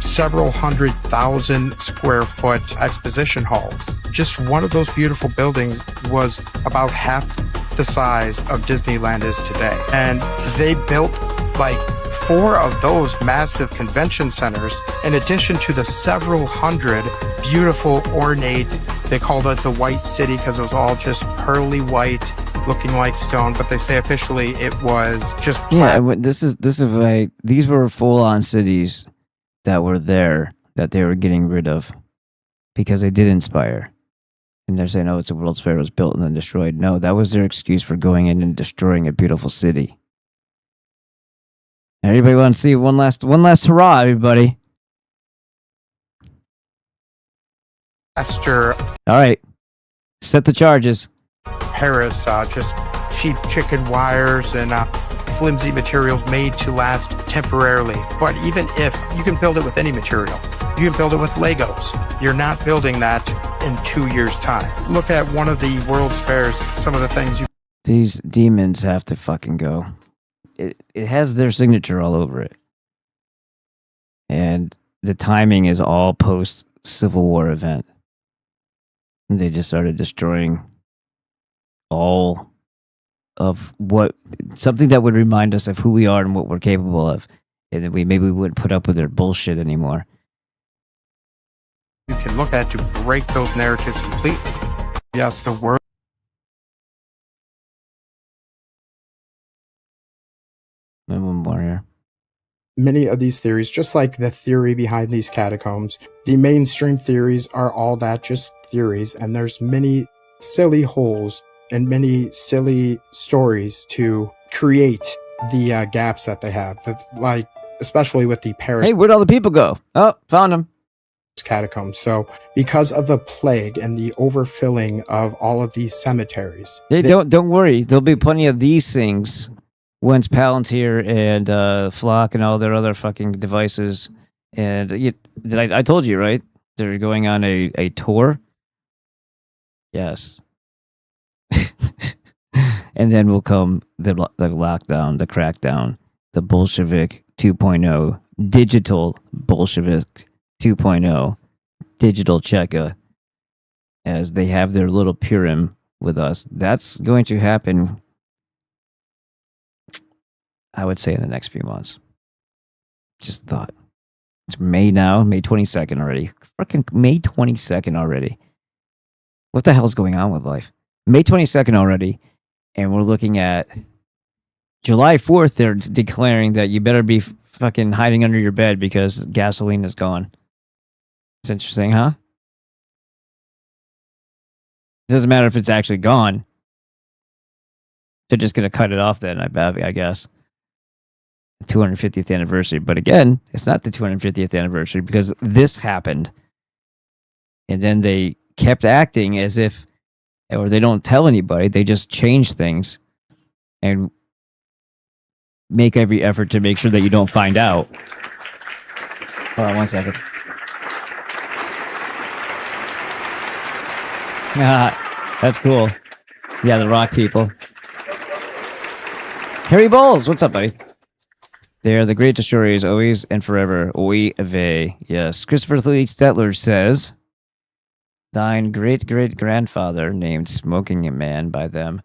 S10: several 100,000 square foot exposition halls. Just one of those beautiful buildings was about half the size of Disneyland is today. And they built 4 of those massive convention centers, in addition to the several hundred beautiful, ornate They called it the White City because it was all just pearly white, looking like stone. But they say officially it was just
S1: this is like these were full-on cities that were there that they were getting rid of because they did inspire. And they're saying, "Oh, it's a World's Fair, it was built and then destroyed." No, that was their excuse for going in and destroying a beautiful city. Everybody want to see one last hurrah, everybody.
S10: Esther.
S1: All right, set the charges.
S10: Paris, just cheap chicken wires and flimsy materials made to last temporarily. But even if you can build it with any material, you can build it with Legos. You're not building that in 2 years' time. Look at one of the World's Fairs, some of the things you...
S1: These demons have to fucking go. It has their signature all over it. And the timing is all post-Civil War event. And they just started destroying all of something that would remind us of who we are and what we're capable of. And then maybe we wouldn't put up with their bullshit anymore.
S10: You can look at to break those narratives completely. Yes, the world.
S1: And one more here.
S10: Many of these theories, just like the theory behind these catacombs, the mainstream theories are all that, just theories, and there's many silly holes and many silly stories to create the gaps that they have, like especially with the Paris.
S1: Hey, where'd all the people go? Oh, found them.
S10: Catacombs. So because of the plague and the overfilling of all of these cemeteries,
S1: don't worry, there'll be plenty of these things once Palantir and Flock and all their other fucking devices. And I told you, right? They're going on a tour. Yes. And then will come the lockdown, the crackdown, the Bolshevik 2.0, digital Bolshevik 2.0, digital Cheka, as they have their little Purim with us. That's going to happen, I would say, in the next few months. Just thought. It's May now, May 22nd already. Fucking May 22nd already. What the hell's going on with life? May 22nd already, and we're looking at July 4th. They're declaring that you better be fucking hiding under your bed because gasoline is gone. It's interesting, huh? It doesn't matter if it's actually gone. They're just going to cut it off then, I guess. 250th anniversary. But again, it's not the 250th anniversary because this happened. And then they kept acting as if, or they don't tell anybody, they just change things and make every effort to make sure that you don't find out. Hold on 1 second. That's cool. Yeah, the rock people. Harry Bowles, what's up, buddy? They are the great destroyers, always and forever. Oy vey. Yes. Christopher Lee Stetler says, thine great-great-grandfather, named Smoking Man by them,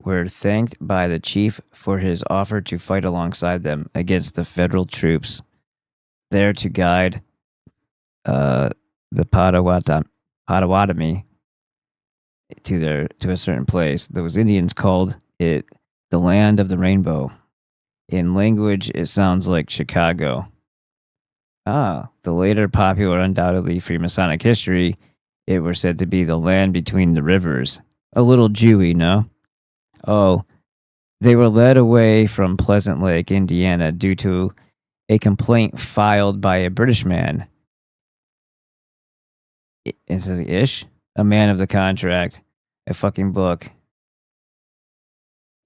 S1: were thanked by the chief for his offer to fight alongside them against the federal troops, there to guide the Potawatomi to a certain place. Those Indians called it the land of the rainbow. In language, it sounds like Chicago. The later popular, undoubtedly Freemasonic history, it were said to be the land between the rivers. A little Jewy, no? Oh, they were led away from Pleasant Lake, Indiana, due to a complaint filed by a British man. Is it Ish? A man of the contract. A fucking book.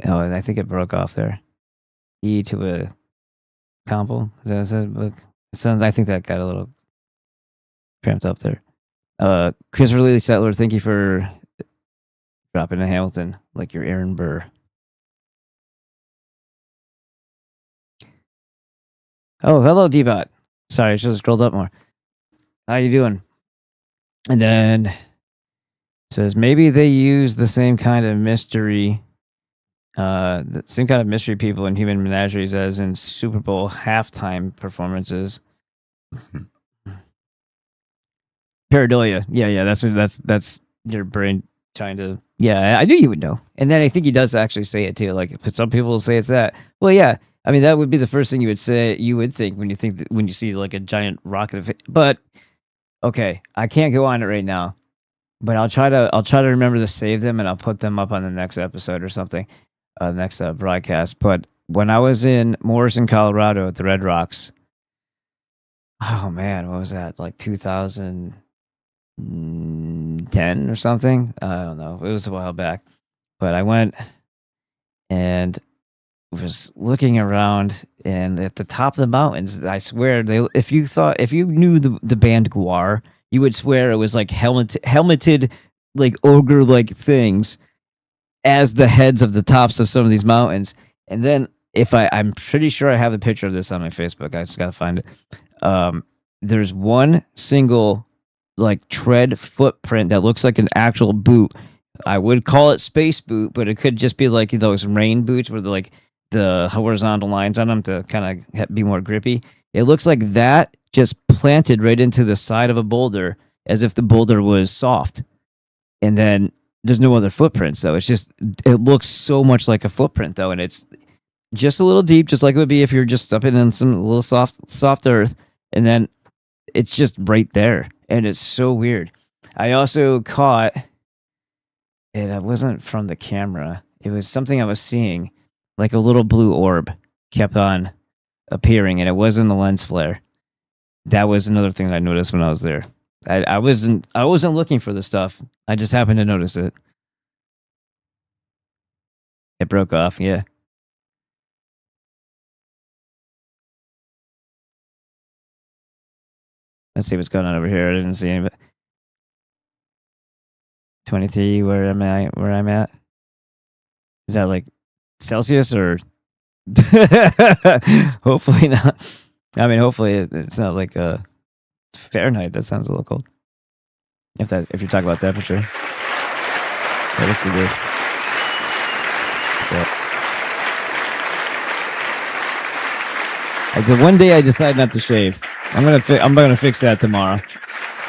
S1: Oh, I think it broke off there. E to a compo. Is that a book? It sounds, I think that got a little cramped up there. Christopher Lee Settler, thank you for dropping a Hamilton like you're Aaron Burr. Oh, hello, D-Bot. Sorry, I should have scrolled up more. How you doing? And then it says maybe they use the same kind of mystery, the same kind of mystery people in human menageries as in Super Bowl halftime performances. Pareidolia, yeah, that's your brain trying to. Yeah, I knew you would know. And then I think he does actually say it too. Like some people will say it's that. Well, yeah. I mean, that would be the first thing you would say. You would think when you see like a giant rocket. But okay, I can't go on it right now. But I'll try to remember to save them, and I'll put them up on the next episode or something, next broadcast. But when I was in Morrison, Colorado, at the Red Rocks, oh man, what was that? Like 2010 or something? I don't know. It was a while back, but I went and was looking around, and at the top of the mountains, I swear, if you knew the band Guar, you would swear it was like helmeted like ogre like things as the heads of the tops of some of these mountains. And then I'm pretty sure I have the picture of this on my Facebook. I just gotta find it. There's one single like tread footprint that looks like an actual boot. I would call it space boot, but it could just be like those rain boots with like the horizontal lines on them to kind of be more grippy. It looks like that just planted right into the side of a boulder as if the boulder was soft. And then there's no other footprints though. It looks so much like a footprint though. And it's just a little deep, just like it would be if you're just stepping in some little soft earth. And then it's just right there. And it's so weird. I also caught it. It wasn't from the camera. It was something I was seeing, like a little blue orb kept on appearing, and it wasn't a lens flare. That was another thing that I noticed when I was there. I wasn't looking for the stuff. I just happened to notice it. It broke off, yeah. Let's see what's going on over here. I didn't see any, but 23. Where am I? Where I'm at? Is that like Celsius or? Hopefully not. I mean, hopefully it's not like Fahrenheit. That sounds a little cold. If you're talking about temperature. Yeah, let's do this. Yeah. One day I decided not to shave. I'm gonna fix that tomorrow.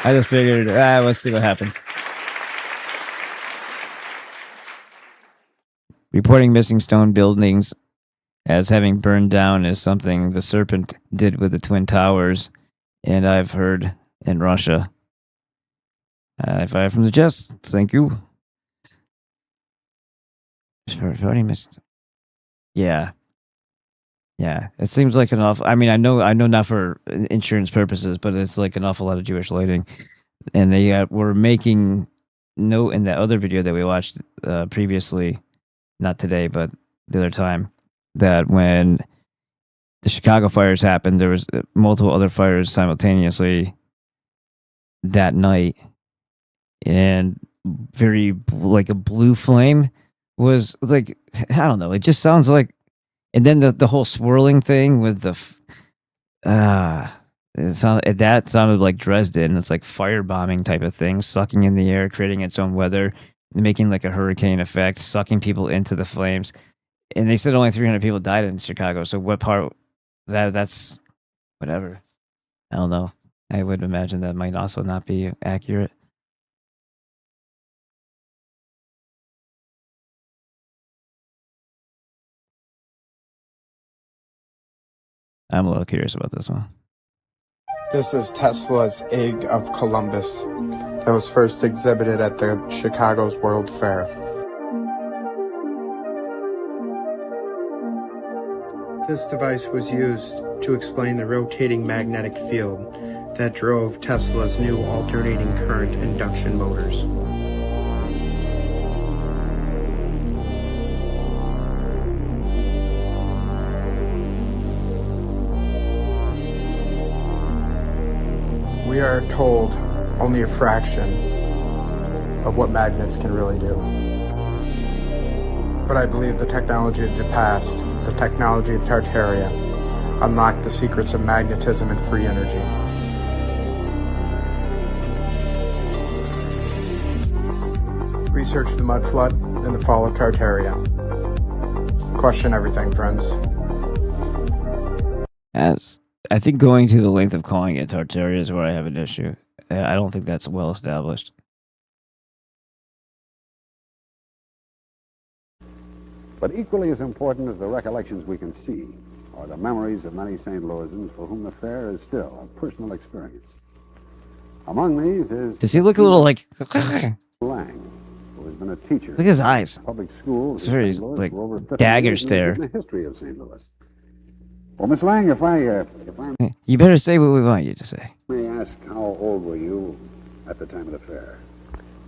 S1: I just figured, let's see what happens. Reporting missing stone buildings as having burned down is something the Serpent did with the Twin Towers, and I've heard in Russia. High five from the chest. Thank you. Reporting missing. Yeah. Yeah. It seems like an awful. I mean, I know not for insurance purposes, but it's like an awful lot of Jewish lighting, and they were making note in that other video that we watched previously, not today, but the other time, that when the Chicago fires happened, there was multiple other fires simultaneously that night, and very like a blue flame was like, I don't know, it just sounds like, and then the whole swirling thing with the that sounded like Dresden. It's like firebombing type of thing, sucking in the air, creating its own weather, making like a hurricane effect, sucking people into the flames. And they said only 300 people died in Chicago. So what part that's whatever. I don't know. I would imagine that might also not be accurate. I'm a little curious about this one.
S10: This is Tesla's Egg of Columbus that was first exhibited at the Chicago's World Fair. This device was used to explain the rotating magnetic field that drove Tesla's new alternating current induction motors. We are told only a fraction of what magnets can really do. But I believe the technology of the past, the technology of Tartaria, unlocked the secrets of magnetism and free energy. Research the mud flood and the fall of Tartaria. Question everything, friends.
S1: As I think going to the length of calling it Tartaria is where I have an issue. I don't think that's well established.
S12: But equally as important as the recollections we can see are the memories of many St. Louisans for whom the fair is still a personal experience. Among these is...
S1: Does he look a little like...
S12: Lang, who has been a teacher.
S1: Look at his eyes.
S12: Public school.
S1: It's very, like, dagger stare.
S12: In the history of St. Louis. Well, Miss Lang, if I
S1: You better say what we want you to say.
S12: may ask, how old were you at the time of the fair?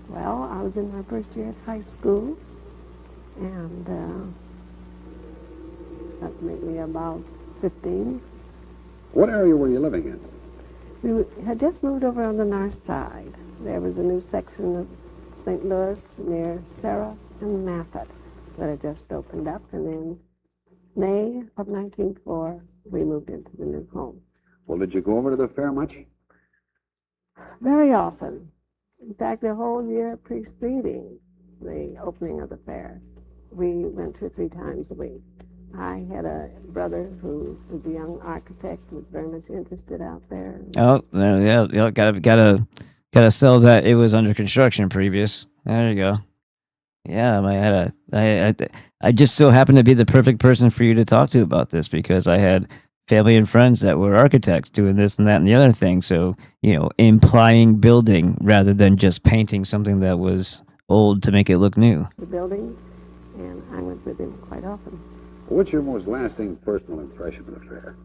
S13: Well, I was in my first year at high school, and that made me about 15.
S12: What area were you living in?
S13: We had just moved over on the north side. There was a new section of St. Louis near Sarah and Maffett that had just opened up, and in May of 1904, we moved into the new home.
S12: Well, did you go over to the fair much?
S13: Very often. In fact, the whole year preceding the opening of the fair, we went 2 or 3 times a week. I had a brother who was a young architect, was very much interested out there.
S1: Oh, yeah, gotta sell that. It was under construction previous. There you go. Yeah, I just so happened to be the perfect person for you to talk to about this, because I had family and friends that were architects doing this and that and the other thing. So, implying building rather than just painting something that was old to make it look new.
S13: The buildings, and I went with him quite often.
S12: What's your most lasting personal impression of the fair?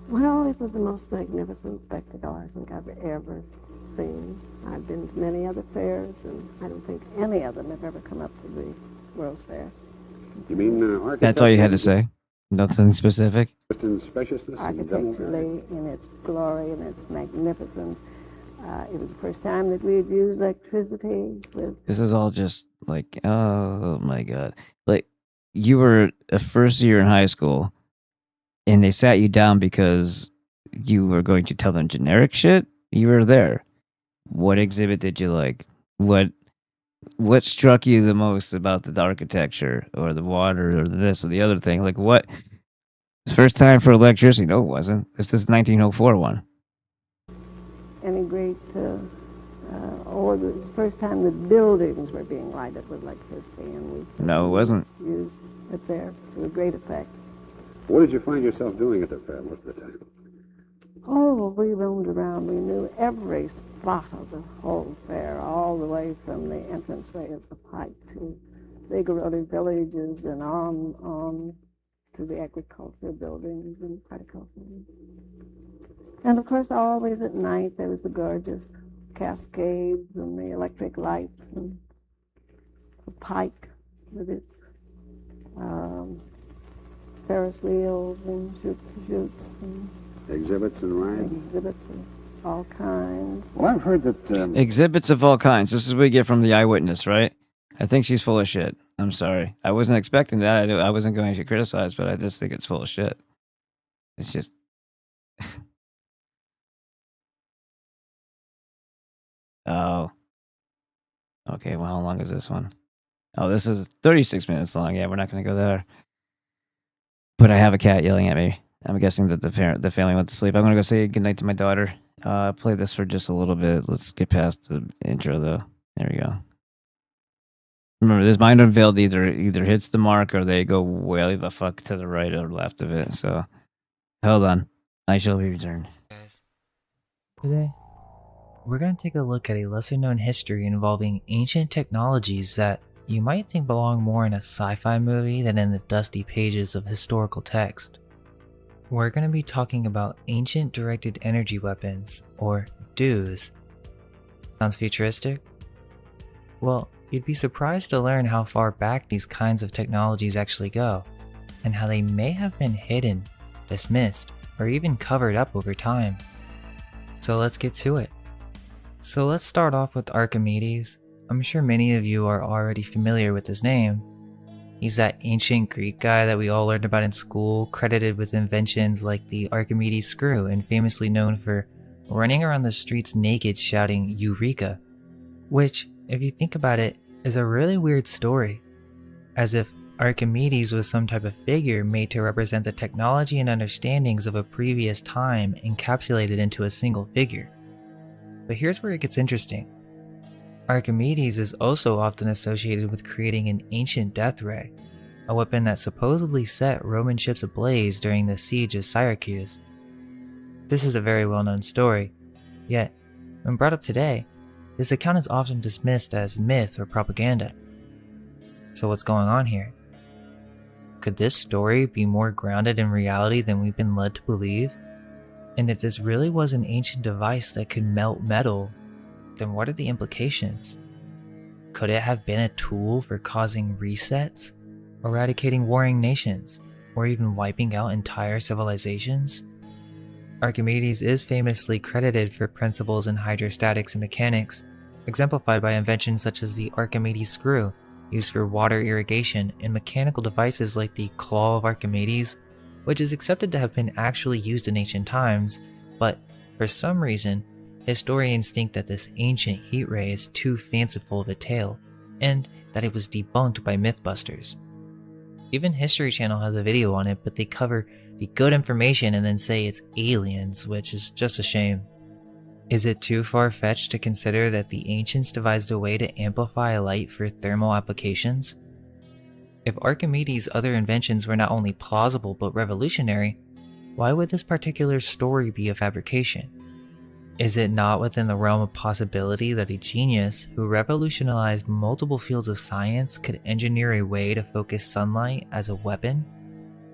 S13: Well, it was the most magnificent spectacle I think I've ever seen. I've been to many other fairs, and I don't think any of them have ever come up to the World's Fair.
S12: You mean architecture?
S1: That's all you had to say? Nothing specific?
S12: Just in spaciousness and
S13: architecturally, in its glory and its magnificence. It was the first time that we had used electricity.
S1: This is all just like, oh my God. Like, you were a first year in high school, and they sat you down because you were going to tell them generic shit? You were there. What exhibit did you like? What struck you the most about the architecture or the water or this or the other thing? Like, what? It's first time for electricity? No, it wasn't. This is 1904 one.
S13: Any great, or the first time the buildings were being lighted with electricity, and we
S1: No, it wasn't.
S13: used it there to a great effect.
S12: What did you find yourself doing at the fair most of the time?
S13: Oh, we roamed around. We knew every spot of the whole fair, all the way from the entranceway of the Pike to the agrarian villages and on to the agricultural buildings and horticulture. And of course, always at night, there was the gorgeous cascades and the electric lights and the Pike with its Ferris wheels and chutes and
S12: exhibits and rides?
S13: Exhibits of all kinds.
S12: Well, I've heard that...
S1: Exhibits of all kinds. This is what we get from the eyewitness, right? I think she's full of shit. I'm sorry. I wasn't expecting that. I wasn't going to criticize, but I just think it's full of shit. It's just... Oh. Okay, well, how long is this one? Oh, this is 36 minutes long. Yeah, we're not going to go there. But I have a cat yelling at me. I'm guessing that the family went to sleep. I'm going to go say goodnight to my daughter. Play this for just a little bit. Let's get past the intro, though. There we go. Remember, this mind unveiled either hits the mark or they go way the fuck to the right or left of it. So, hold on. I shall be returned.
S14: Guys, today, we're going to take a look at a lesser-known history involving ancient technologies that you might think belong more in a sci-fi movie than in the dusty pages of historical text. We're going to be talking about ancient directed energy weapons, or DEWs. Sounds futuristic? Well, you'd be surprised to learn how far back these kinds of technologies actually go, and how they may have been hidden, dismissed, or even covered up over time. So let's get to it. So let's start off with Archimedes. I'm sure many of you are already familiar with his name. He's that ancient Greek guy that we all learned about in school, credited with inventions like the Archimedes screw and famously known for running around the streets naked shouting Eureka, which, if you think about it, is a really weird story, as if Archimedes was some type of figure made to represent the technology and understandings of a previous time encapsulated into a single figure. But here's where it gets interesting. Archimedes is also often associated with creating an ancient death ray, a weapon that supposedly set Roman ships ablaze during the siege of Syracuse. This is a very well-known story, yet, when brought up today, this account is often dismissed as myth or propaganda. So what's going on here? Could this story be more grounded in reality than we've been led to believe? And if this really was an ancient device that could melt metal, then what are the implications? Could it have been a tool for causing resets, eradicating warring nations, or even wiping out entire civilizations? Archimedes is famously credited for principles in hydrostatics and mechanics, exemplified by inventions such as the Archimedes screw, used for water irrigation, and mechanical devices like the Claw of Archimedes, which is accepted to have been actually used in ancient times, but for some reason, historians think that this ancient heat ray is too fanciful of a tale, and that it was debunked by Mythbusters. Even History Channel has a video on it, but they cover the good information and then say it's aliens, which is just a shame. Is it too far-fetched to consider that the ancients devised a way to amplify light for thermal applications? If Archimedes' other inventions were not only plausible but revolutionary, why would this particular story be a fabrication? Is it not within the realm of possibility that a genius who revolutionized multiple fields of science could engineer a way to focus sunlight as a weapon?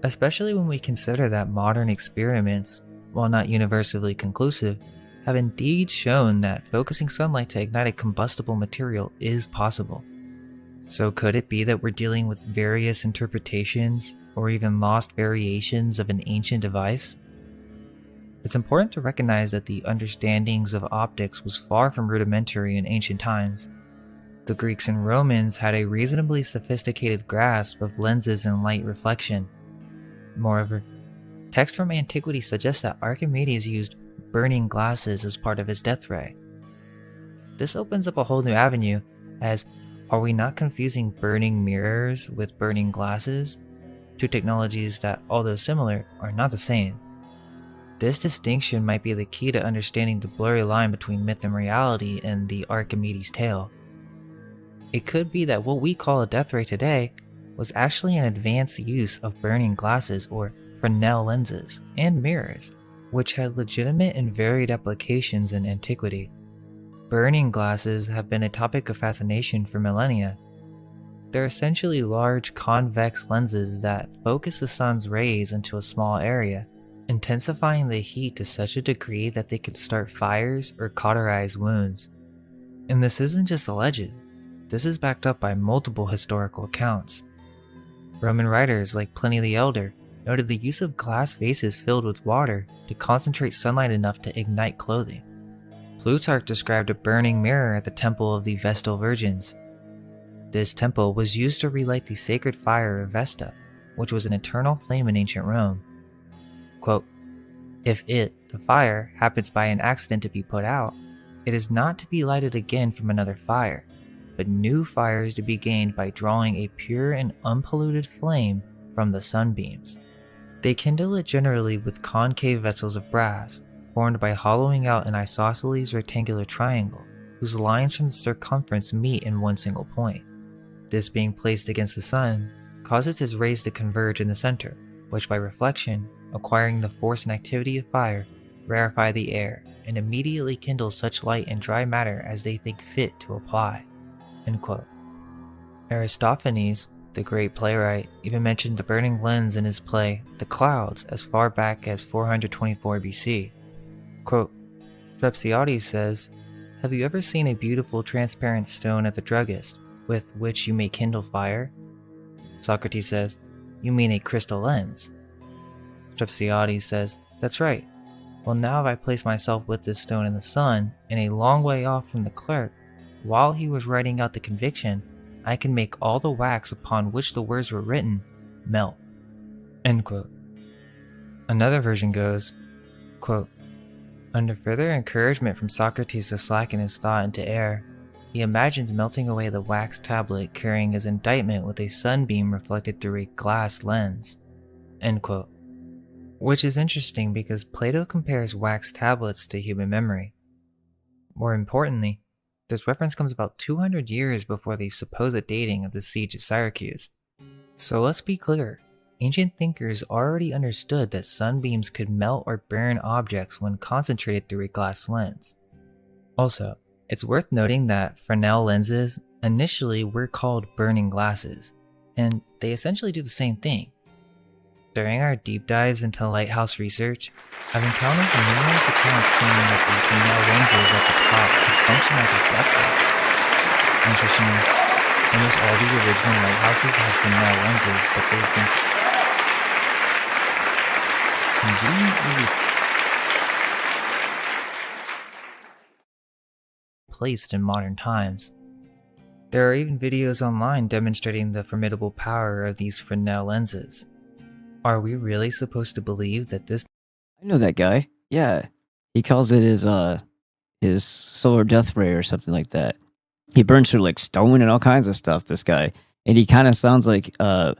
S14: Especially when we consider that modern experiments, while not universally conclusive, have indeed shown that focusing sunlight to ignite a combustible material is possible. So could it be that we're dealing with various interpretations or even lost variations of an ancient device? It's important to recognize that the understandings of optics was far from rudimentary in ancient times. The Greeks and Romans had a reasonably sophisticated grasp of lenses and light reflection. Moreover, text from antiquity suggests that Archimedes used burning glasses as part of his death ray. This opens up a whole new avenue, as are we not confusing burning mirrors with burning glasses? Two technologies that, although similar, are not the same. This distinction might be the key to understanding the blurry line between myth and reality in the Archimedes tale. It could be that what we call a death ray today was actually an advanced use of burning glasses or Fresnel lenses and mirrors, which had legitimate and varied applications in antiquity. Burning glasses have been a topic of fascination for millennia. They're essentially large convex lenses that focus the sun's rays into a small area, intensifying the heat to such a degree that they could start fires or cauterize wounds. And this isn't just a legend. This is backed up by multiple historical accounts. Roman writers like Pliny the Elder noted the use of glass vases filled with water to concentrate sunlight enough to ignite clothing. Plutarch described a burning mirror at the temple of the Vestal Virgins. This temple was used to relight the sacred fire of Vesta, which was an eternal flame in ancient Rome. Quote, "If it, the fire, happens by an accident to be put out, it is not to be lighted again from another fire, but new fire is to be gained by drawing a pure and unpolluted flame from the sunbeams. They kindle it generally with concave vessels of brass, formed by hollowing out an isosceles rectangular triangle, whose lines from the circumference meet in one single point. This being placed against the sun, causes its rays to converge in the center, which by reflection, acquiring the force and activity of fire, rarefy the air, and immediately kindle such light and dry matter as they think fit to apply." End quote. Aristophanes, the great playwright, even mentioned the burning lens in his play The Clouds as far back as 424 BC. Quote, Strepsiades says, "Have you ever seen a beautiful transparent stone at the druggist, with which you may kindle fire?" Socrates says, "You mean a crystal lens?" Strepsiades says, "That's right. Well, now if I place myself with this stone in the sun, and a long way off from the clerk, while he was writing out the conviction, I can make all the wax upon which the words were written melt." End quote. Another version goes, quote, "Under further encouragement from Socrates to slacken his thought into air, he imagines melting away the wax tablet carrying his indictment with a sunbeam reflected through a glass lens." End quote. Which is interesting because Plato compares wax tablets to human memory. More importantly, this reference comes about 200 years before the supposed dating of the siege of Syracuse. So let's be clear. Ancient thinkers already understood that sunbeams could melt or burn objects when concentrated through a glass lens. Also, it's worth noting that Fresnel lenses initially were called burning glasses, and they essentially do the same thing. During our deep dives into lighthouse research, I've encountered numerous accounts claiming that the Fresnel lenses at the top could function as a depth ray. Interestingly, almost all the original lighthouses have Fresnel lenses, but they've been conveniently placed in modern times. There are even videos online demonstrating the formidable power of these Fresnel lenses. Are we really supposed to believe that this—
S1: I know that guy. Yeah. He calls it his solar death ray or something like that. He burns through like stone and all kinds of stuff, this guy. And he kind of sounds like Butthead,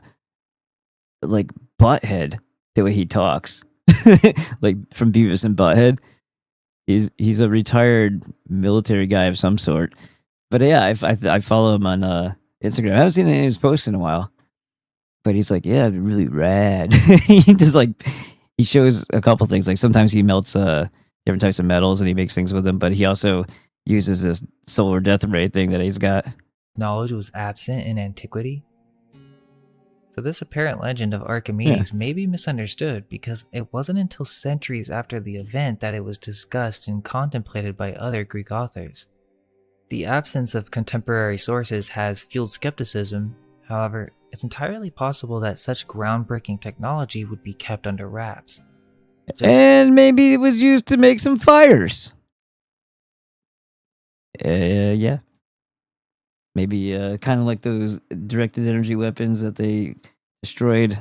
S1: the way he talks. Like from Beavis and Butthead. He's a retired military guy of some sort. But yeah, I follow him on Instagram. I haven't seen any of his posts in a while. But he's like, yeah, really rad. He just he shows a couple things. Like sometimes he melts different types of metals and he makes things with them. But he also uses this solar death ray thing that he's got.
S14: Knowledge was absent in antiquity? So this apparent legend of Archimedes may be misunderstood because it wasn't until centuries after the event that it was discussed and contemplated by other Greek authors. The absence of contemporary sources has fueled skepticism. However, it's entirely possible that such groundbreaking technology would be kept under wraps.
S1: And maybe it was used to make some fires. Yeah. Maybe kind of like those directed energy weapons that they destroyed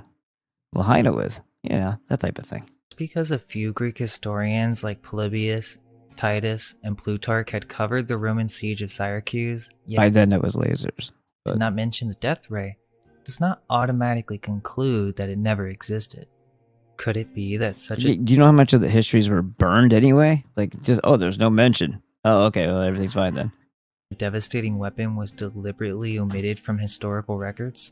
S1: Lahaina with. Yeah, that type of thing.
S14: Because a few Greek historians like Polybius, Titus, and Plutarch had covered the Roman siege of Syracuse, yet
S1: by then it was lasers.
S14: Did not mention the death ray, does not automatically conclude that it never existed. Could it be that such a—
S1: Do you know how much of the histories were burned anyway? Like, just, there's no mention. Oh, okay, well, everything's fine then.
S14: devastating weapon was deliberately omitted from historical records?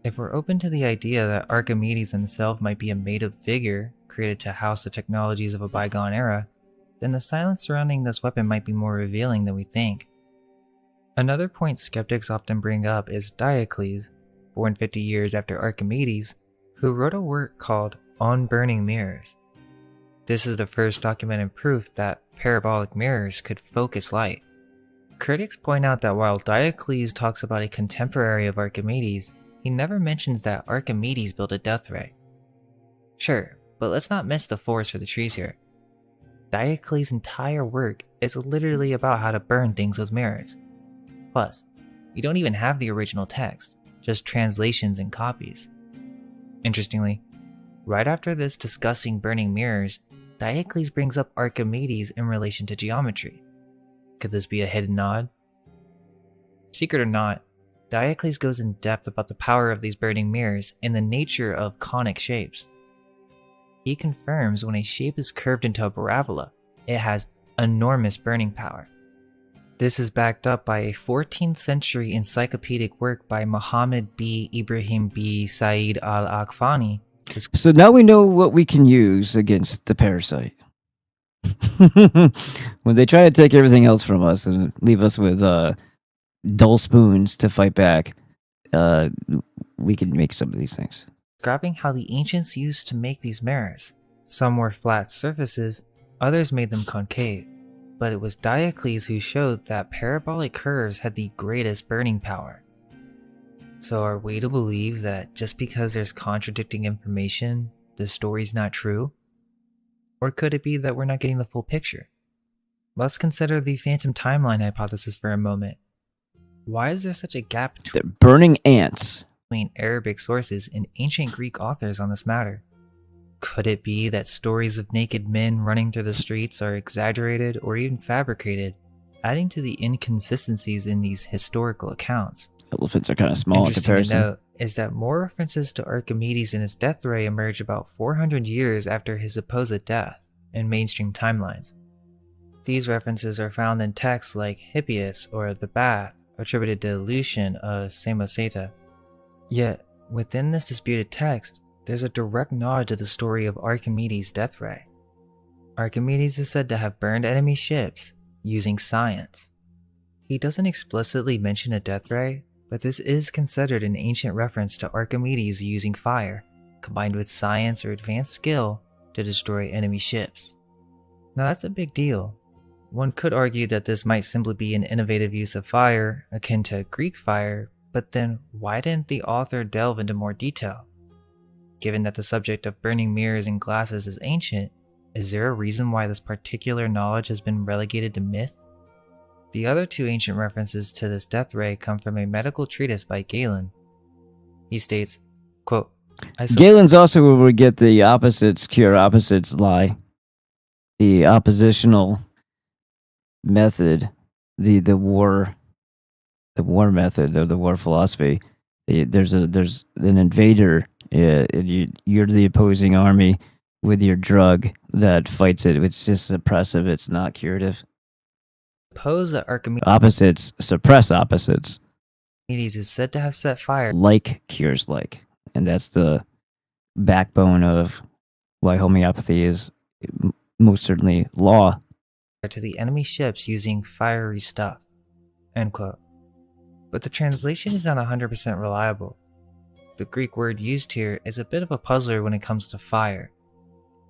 S14: If we're open to the idea that Archimedes himself might be a made-up figure created to house the technologies of a bygone era, then the silence surrounding this weapon might be more revealing than we think. Another point skeptics often bring up is Diocles, born 50 years after Archimedes, who wrote a work called On Burning Mirrors. This is the first documented proof that parabolic mirrors could focus light. Critics point out that while Diocles talks about a contemporary of Archimedes, he never mentions that Archimedes built a death ray. Sure, but let's not miss the forest for the trees here. Diocles' entire work is literally about how to burn things with mirrors. Plus, you don't even have the original text, just translations and copies. Interestingly, right after this discussing burning mirrors, Diocles brings up Archimedes in relation to geometry. Could this be a hidden nod? Secret or not, Diocles goes in depth about the power of these burning mirrors and the nature of conic shapes. He confirms when a shape is curved into a parabola, it has enormous burning power. This is backed up by a 14th century encyclopedic work by Muhammad B. Ibrahim B. Said al-Akfani.
S1: So now we know what we can use against the parasite. When they try to take everything else from us and leave us with dull spoons to fight back, we can make some of these things.
S14: Describing how the ancients used to make these mirrors. Some were flat surfaces, others made them concave. But it was Diocles who showed that parabolic curves had the greatest burning power. So are we to believe that just because there's contradicting information, the story's not true? Or could it be that we're not getting the full picture? Let's consider the phantom timeline hypothesis for a moment. Why is there such a gap
S1: They're burning ants
S14: between Arabic sources and ancient Greek authors on this matter? Could it be that stories of naked men running through the streets are exaggerated or even fabricated, adding to the inconsistencies in these historical accounts?
S1: Elephants are kind of small in comparison.
S14: Interesting to note is that more references to Archimedes and his death ray emerge about 400 years after his supposed death in mainstream timelines. These references are found in texts like Hippias or The Bath, attributed to Lucian of Samosata. Yet, Within this disputed text, there's a direct nod to the story of Archimedes' death ray. Archimedes is said to have burned enemy ships using science. He doesn't explicitly mention a death ray, but this is considered an ancient reference to Archimedes using fire, combined with science or advanced skill, to destroy enemy ships. Now that's a big deal. One could argue that this might simply be an innovative use of fire, akin to Greek fire, but then why didn't the author delve into more detail? Given that the subject of burning mirrors and glasses is ancient, is there a reason why this particular knowledge has been relegated to myth? The other two ancient references to this death ray come from a medical treatise by Galen. He states, quote,
S1: Galen's also where we get the opposites cure, opposites lie. The oppositional method, the war method, or the war philosophy. There's an invader. You're the opposing army with your drug that fights it. It's just suppressive. It's not curative.
S14: Suppose that Archimedes
S1: Opposites suppress opposites.
S14: is said to have set fire.
S1: Like cures like. And that's the backbone of why homeopathy is most certainly law.
S14: To the enemy ships using fiery stuff. End quote. But the translation is not 100% reliable. The Greek word used here is a bit of a puzzler when it comes to fire.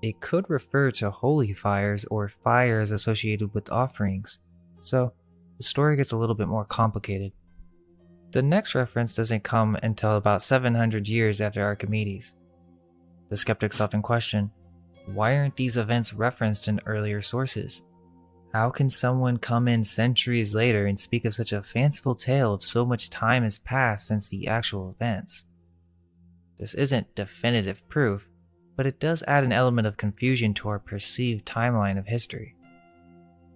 S14: It could refer to holy fires or fires associated with offerings, so the story gets a little bit more complicated. The next reference doesn't come until about 700 years after Archimedes. The skeptics often question, why aren't these events referenced in earlier sources? How can someone come in centuries later and speak of such a fanciful tale if so much time has passed since the actual events? This isn't definitive proof, but it does add an element of confusion to our perceived timeline of history.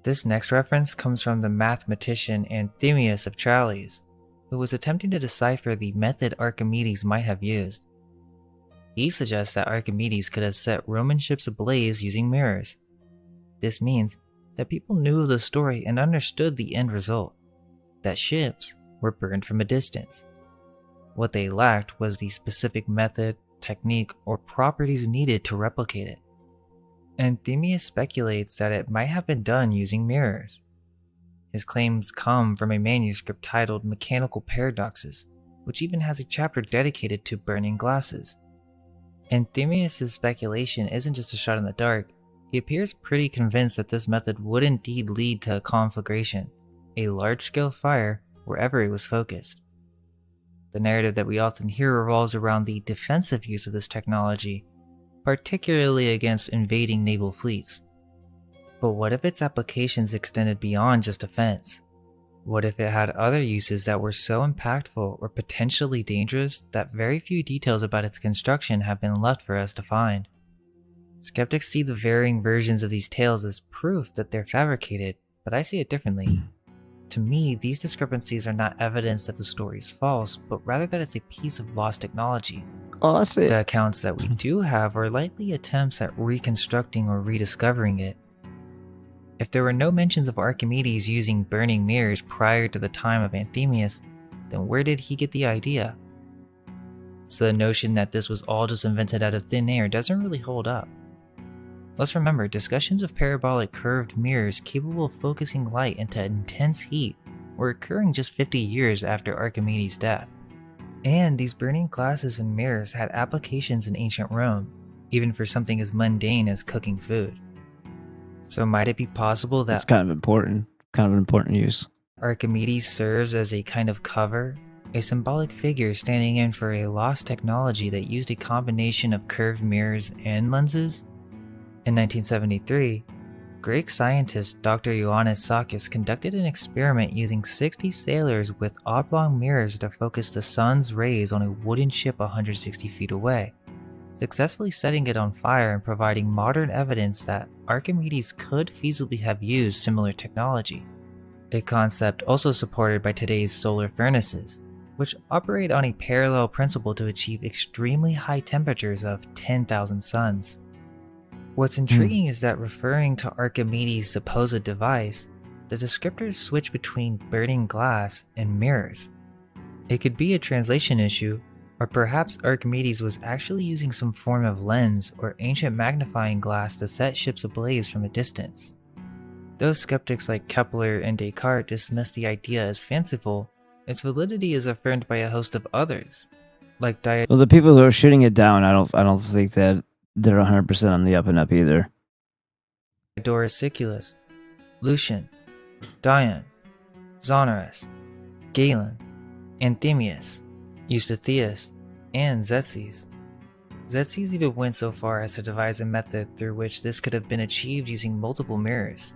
S14: This next reference comes from the mathematician Anthemius of Tralles, who was attempting to decipher the method Archimedes might have used. He suggests that Archimedes could have set Roman ships ablaze using mirrors. This means that people knew of the story and understood the end result, that ships were burned from a distance. What they lacked was the specific method, technique, or properties needed to replicate it. Anthemius speculates that it might have been done using mirrors. His claims come from a manuscript titled Mechanical Paradoxes, which even has a chapter dedicated to burning glasses. Anthemius' speculation isn't just a shot in the dark. He appears pretty convinced that this method would indeed lead to a conflagration, a large-scale fire wherever it was focused. The narrative that we often hear revolves around the defensive use of this technology, particularly against invading naval fleets. But what if its applications extended beyond just defense? What if it had other uses that were so impactful or potentially dangerous that very few details about its construction have been left for us to find? Skeptics see the varying versions of these tales as proof that they're fabricated, but I see it differently. To me, these discrepancies are not evidence that the story is false, but rather that it's a piece of lost technology.
S1: Awesome.
S14: The accounts that we do have are likely attempts at reconstructing or rediscovering it. If there were no mentions of Archimedes using burning mirrors prior to the time of Anthemius, then where did he get the idea? So the notion that this was all just invented out of thin air doesn't really hold up. Let's remember, discussions of parabolic curved mirrors capable of focusing light into intense heat were occurring just 50 years after Archimedes' death. And these burning glasses and mirrors had applications in ancient Rome, even for something as mundane as cooking food. So might it be possible that
S1: it's kind of an important use.
S14: Archimedes serves as a kind of cover, a symbolic figure standing in for a lost technology that used a combination of curved mirrors and lenses? In 1973, Greek scientist Dr. Ioannis Sakis conducted an experiment using 60 sailors with oblong mirrors to focus the sun's rays on a wooden ship 160 feet away, successfully setting it on fire and providing modern evidence that Archimedes could feasibly have used similar technology, a concept also supported by today's solar furnaces, which operate on a parallel principle to achieve extremely high temperatures of 10,000 suns. What's intriguing is that referring to Archimedes' supposed device, the descriptors switch between burning glass and mirrors. It could be a translation issue, Or perhaps Archimedes was actually using some form of lens or ancient magnifying glass to set ships ablaze from a distance. Though skeptics like Kepler and Descartes dismiss the idea as fanciful, its validity is affirmed by a host of others, like
S1: Well, the people who are shooting it down, I don't think that they're 100% on the up and up either.
S14: Diodorus Siculus, Lucian, Dion, Zonorus, Galen, Anthemius, Eustathius, and Tzetzes. Tzetzes even went so far as to devise a method through which this could have been achieved using multiple mirrors.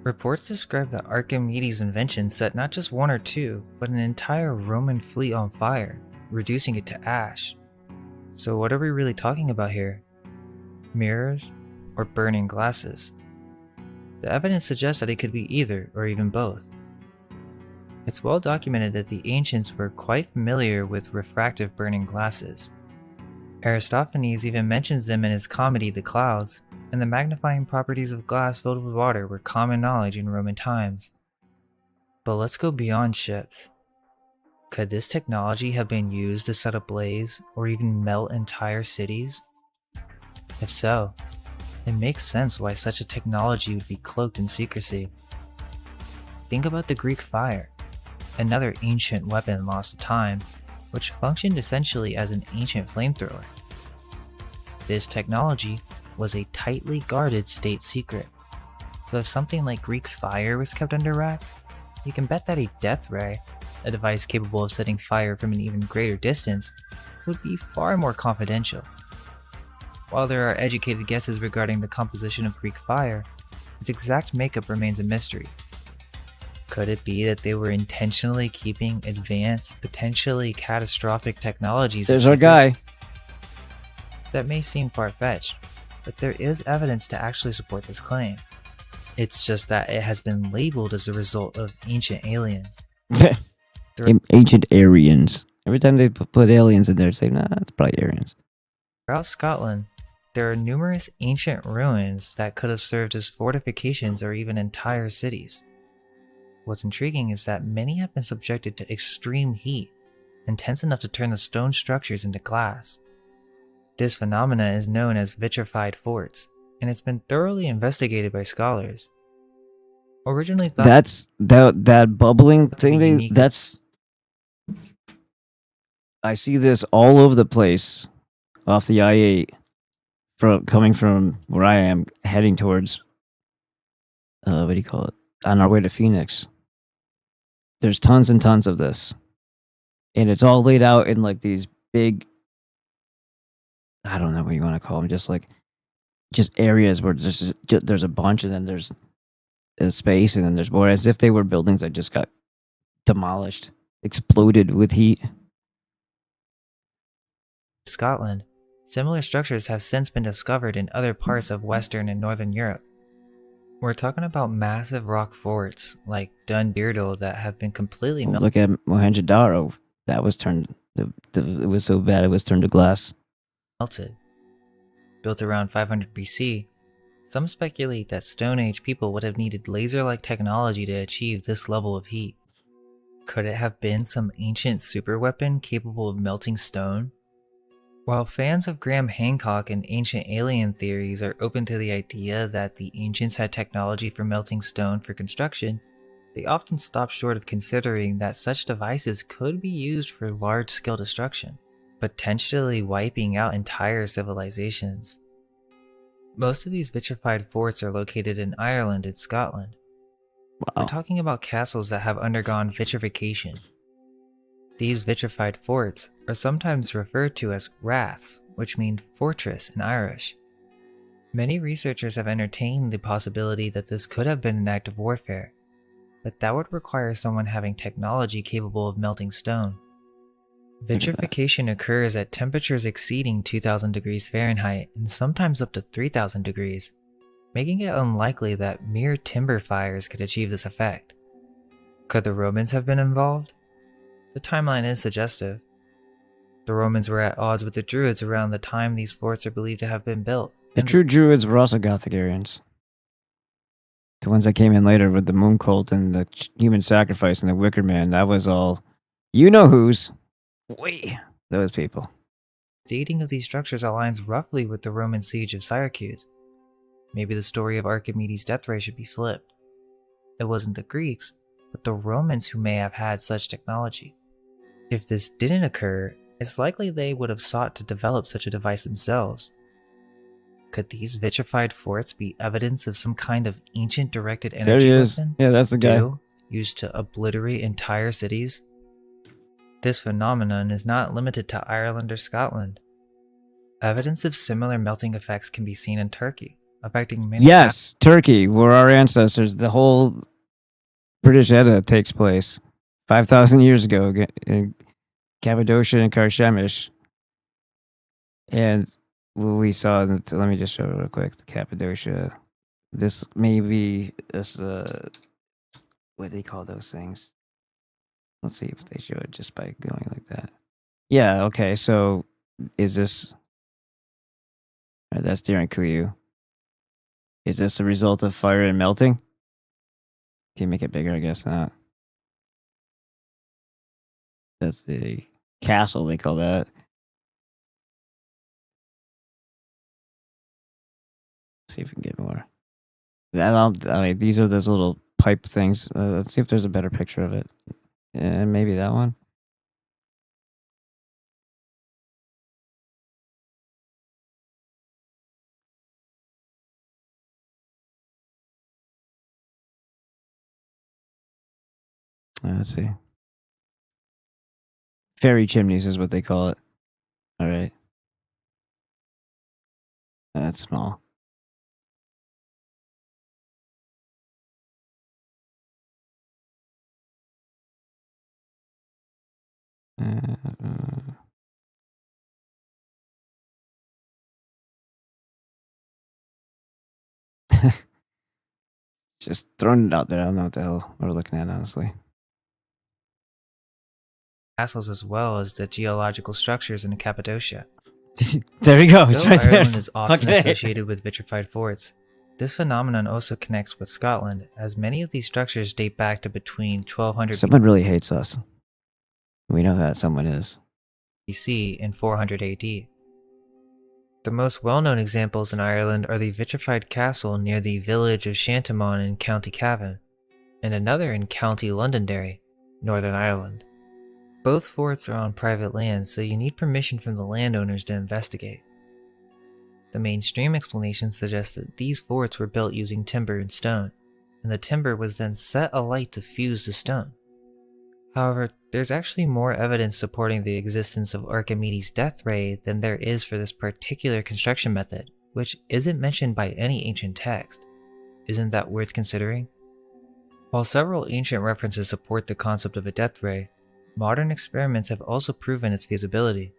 S14: Reports describe that Archimedes' invention set not just one or two, but an entire Roman fleet on fire, reducing it to ash. So what are we really talking about here? Mirrors or burning glasses? The evidence suggests that it could be either or even both. It's well documented that the ancients were quite familiar with refractive burning glasses. Aristophanes even mentions them in his comedy The Clouds, and the magnifying properties of glass filled with water were common knowledge in Roman times. But let's go beyond ships. Could this technology have been used to set ablaze or even melt entire cities? If so, it makes sense why such a technology would be cloaked in secrecy. Think about the Greek fire, another ancient weapon lost to time, which functioned essentially as an ancient flamethrower. This technology was a tightly guarded state secret, so if something like Greek fire was kept under wraps, you can bet that a death ray, a device capable of setting fire from an even greater distance, would be far more confidential. While there are educated guesses regarding the composition of Greek fire, its exact makeup remains a mystery. Could it be that they were intentionally keeping advanced, potentially catastrophic technologies?
S1: There's our guy.
S14: That may seem far-fetched, but there is evidence to actually support this claim. It's just that it has been labeled as a result of ancient aliens.
S1: Ancient Aryans. Every time they put aliens in there, say, nah, it's probably Aryans.
S14: Throughout Scotland, there are numerous ancient ruins that could have served as fortifications or even entire cities. What's intriguing is that many have been subjected to extreme heat, intense enough to turn the stone structures into glass. This phenomena is known as vitrified forts, and it's been thoroughly investigated by scholars. Originally thought
S1: that bubbling thing. I see this all over the place off the I-8, coming from where I am, heading towards what do you call it? On our way to Phoenix. There's tons and tons of this, and it's all laid out in like these big, I don't know what you want to call them, just areas where there's a bunch, and then there's a space, and then there's more, as if they were buildings that just got demolished, exploded with heat.
S14: Scotland, similar structures have since been discovered in other parts of Western and Northern Europe. We're talking about massive rock forts like Dunbeardle that have been completely melted.
S1: Look at Mohenjo-Daro. That was turned. It was so bad it was turned to glass.
S14: Built around 500 BC, some speculate that Stone Age people would have needed laser-like technology to achieve this level of heat. Could it have been some ancient superweapon capable of melting stone? While fans of Graham Hancock and ancient alien theories are open to the idea that the ancients had technology for melting stone for construction, they often stop short of considering that such devices could be used for large-scale destruction, potentially wiping out entire civilizations. Most of these vitrified forts are located in Ireland and Scotland. We're talking about castles that have undergone vitrification. These vitrified forts are sometimes referred to as raths, which mean fortress in Irish. Many researchers have entertained the possibility that this could have been an act of warfare, but that would require someone having technology capable of melting stone. Vitrification occurs at temperatures exceeding 2000 degrees Fahrenheit and sometimes up to 3000 degrees, making it unlikely that mere timber fires could achieve this effect. Could the Romans have been involved? The timeline is suggestive. The Romans were at odds with the Druids around the time these forts are believed to have been built.
S1: The true Druids were also Gothic Aryans. The ones that came in later with the moon cult and the human sacrifice and the Wicker Man, that was all you know whose. Wait. Those people.
S14: Dating of these structures aligns roughly with the Roman siege of Syracuse. Maybe the story of Archimedes' death ray should be flipped. It wasn't the Greeks, but the Romans who may have had such technology. If this didn't occur, it's likely they would have sought to develop such a device themselves. Could these vitrified forts be evidence of some kind of ancient directed energy
S1: there he is.
S14: weapon?
S1: Yeah, that's the guy.
S14: Used to obliterate entire cities? This phenomenon is not limited to Ireland or Scotland. Evidence of similar melting effects can be seen in Turkey, affecting many.
S1: Yes, Turkey, where our ancestors, the whole British Edda takes place 5,000 years ago in Cappadocia and Karshemish. And we saw, let me just show it real quick, the Cappadocia. This may be this, what do they call those things? Let's see if they show it just by going like that. Yeah, okay, so is this, that's during Kuyu. Is this a result of fire and melting? Can you make it bigger? I guess not. That's the castle, they call that. Let's see if we can get more. I mean, these are those little pipe things. Let's see if there's a better picture of it. And maybe that one. Let's see. Fairy chimneys is what they call it. All right. That's small. Just throwing it out there. I don't know what the hell we're looking at, honestly.
S14: Castles as well as the geological structures in Cappadocia.
S1: There we go. It's
S14: Though
S1: right
S14: Ireland
S1: there.
S14: is often associated with vitrified forts, this phenomenon also connects with Scotland, as many of these structures date back to between 1200
S1: Someone really hates us. We know that someone is.
S14: BC and 400 AD. The most well-known examples in Ireland are the vitrified castle near the village of Shantamon in County Cavan, and another in County Londonderry, Northern Ireland. Both forts are on private land, so you need permission from the landowners to investigate. The mainstream explanation suggests that these forts were built using timber and stone, and the timber was then set alight to fuse the stone. However, there's actually more evidence supporting the existence of Archimedes' death ray than there is for this particular construction method, which isn't mentioned by any ancient text. Isn't that worth considering? While several ancient references support the concept of a death ray, modern experiments have also proven its feasibility.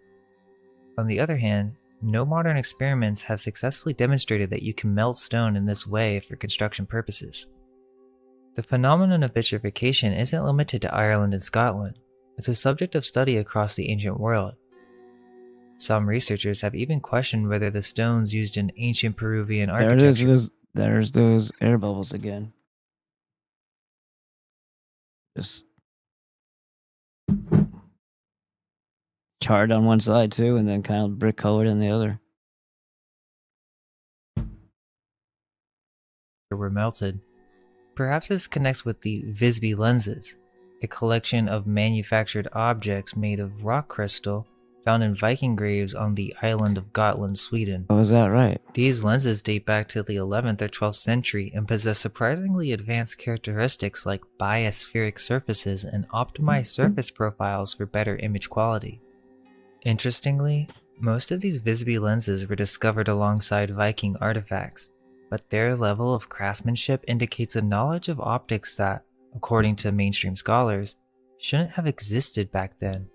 S14: On the other hand, no modern experiments have successfully demonstrated that you can melt stone in this way for construction purposes. The phenomenon of vitrification isn't limited to Ireland and Scotland. It's a subject of study across the ancient world. Some researchers have even questioned whether the stones used in ancient Peruvian architecture...
S1: There's those air bubbles again. Just charred on one side too, and then kind of brick colored in the other.
S14: were melted. Perhaps this connects with the Visby lenses, a collection of manufactured objects made of rock crystal found in Viking graves on the island of Gotland, Sweden.
S1: Oh, is that right?
S14: These lenses date back to the 11th or 12th century and possess surprisingly advanced characteristics like biaspheric surfaces and optimized surface profiles for better image quality. Interestingly, most of these Visby lenses were discovered alongside Viking artifacts, but their level of craftsmanship indicates a knowledge of optics that, according to mainstream scholars, shouldn't have existed back then.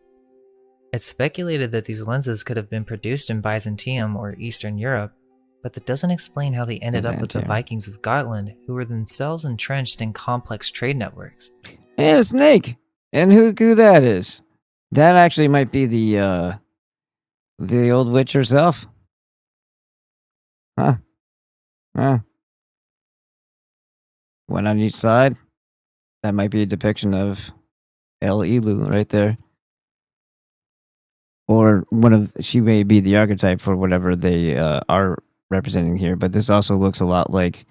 S14: It's speculated that these lenses could have been produced in Byzantium or Eastern Europe, but that doesn't explain how they ended up with the Vikings of Gotland, who were themselves entrenched in complex trade networks.
S1: And a snake! And who that is? That actually might be the old witch herself. Huh? Huh? One on each side. That might be a depiction of El Elu right there. or she may be the archetype for whatever they are representing here. But this also looks a lot like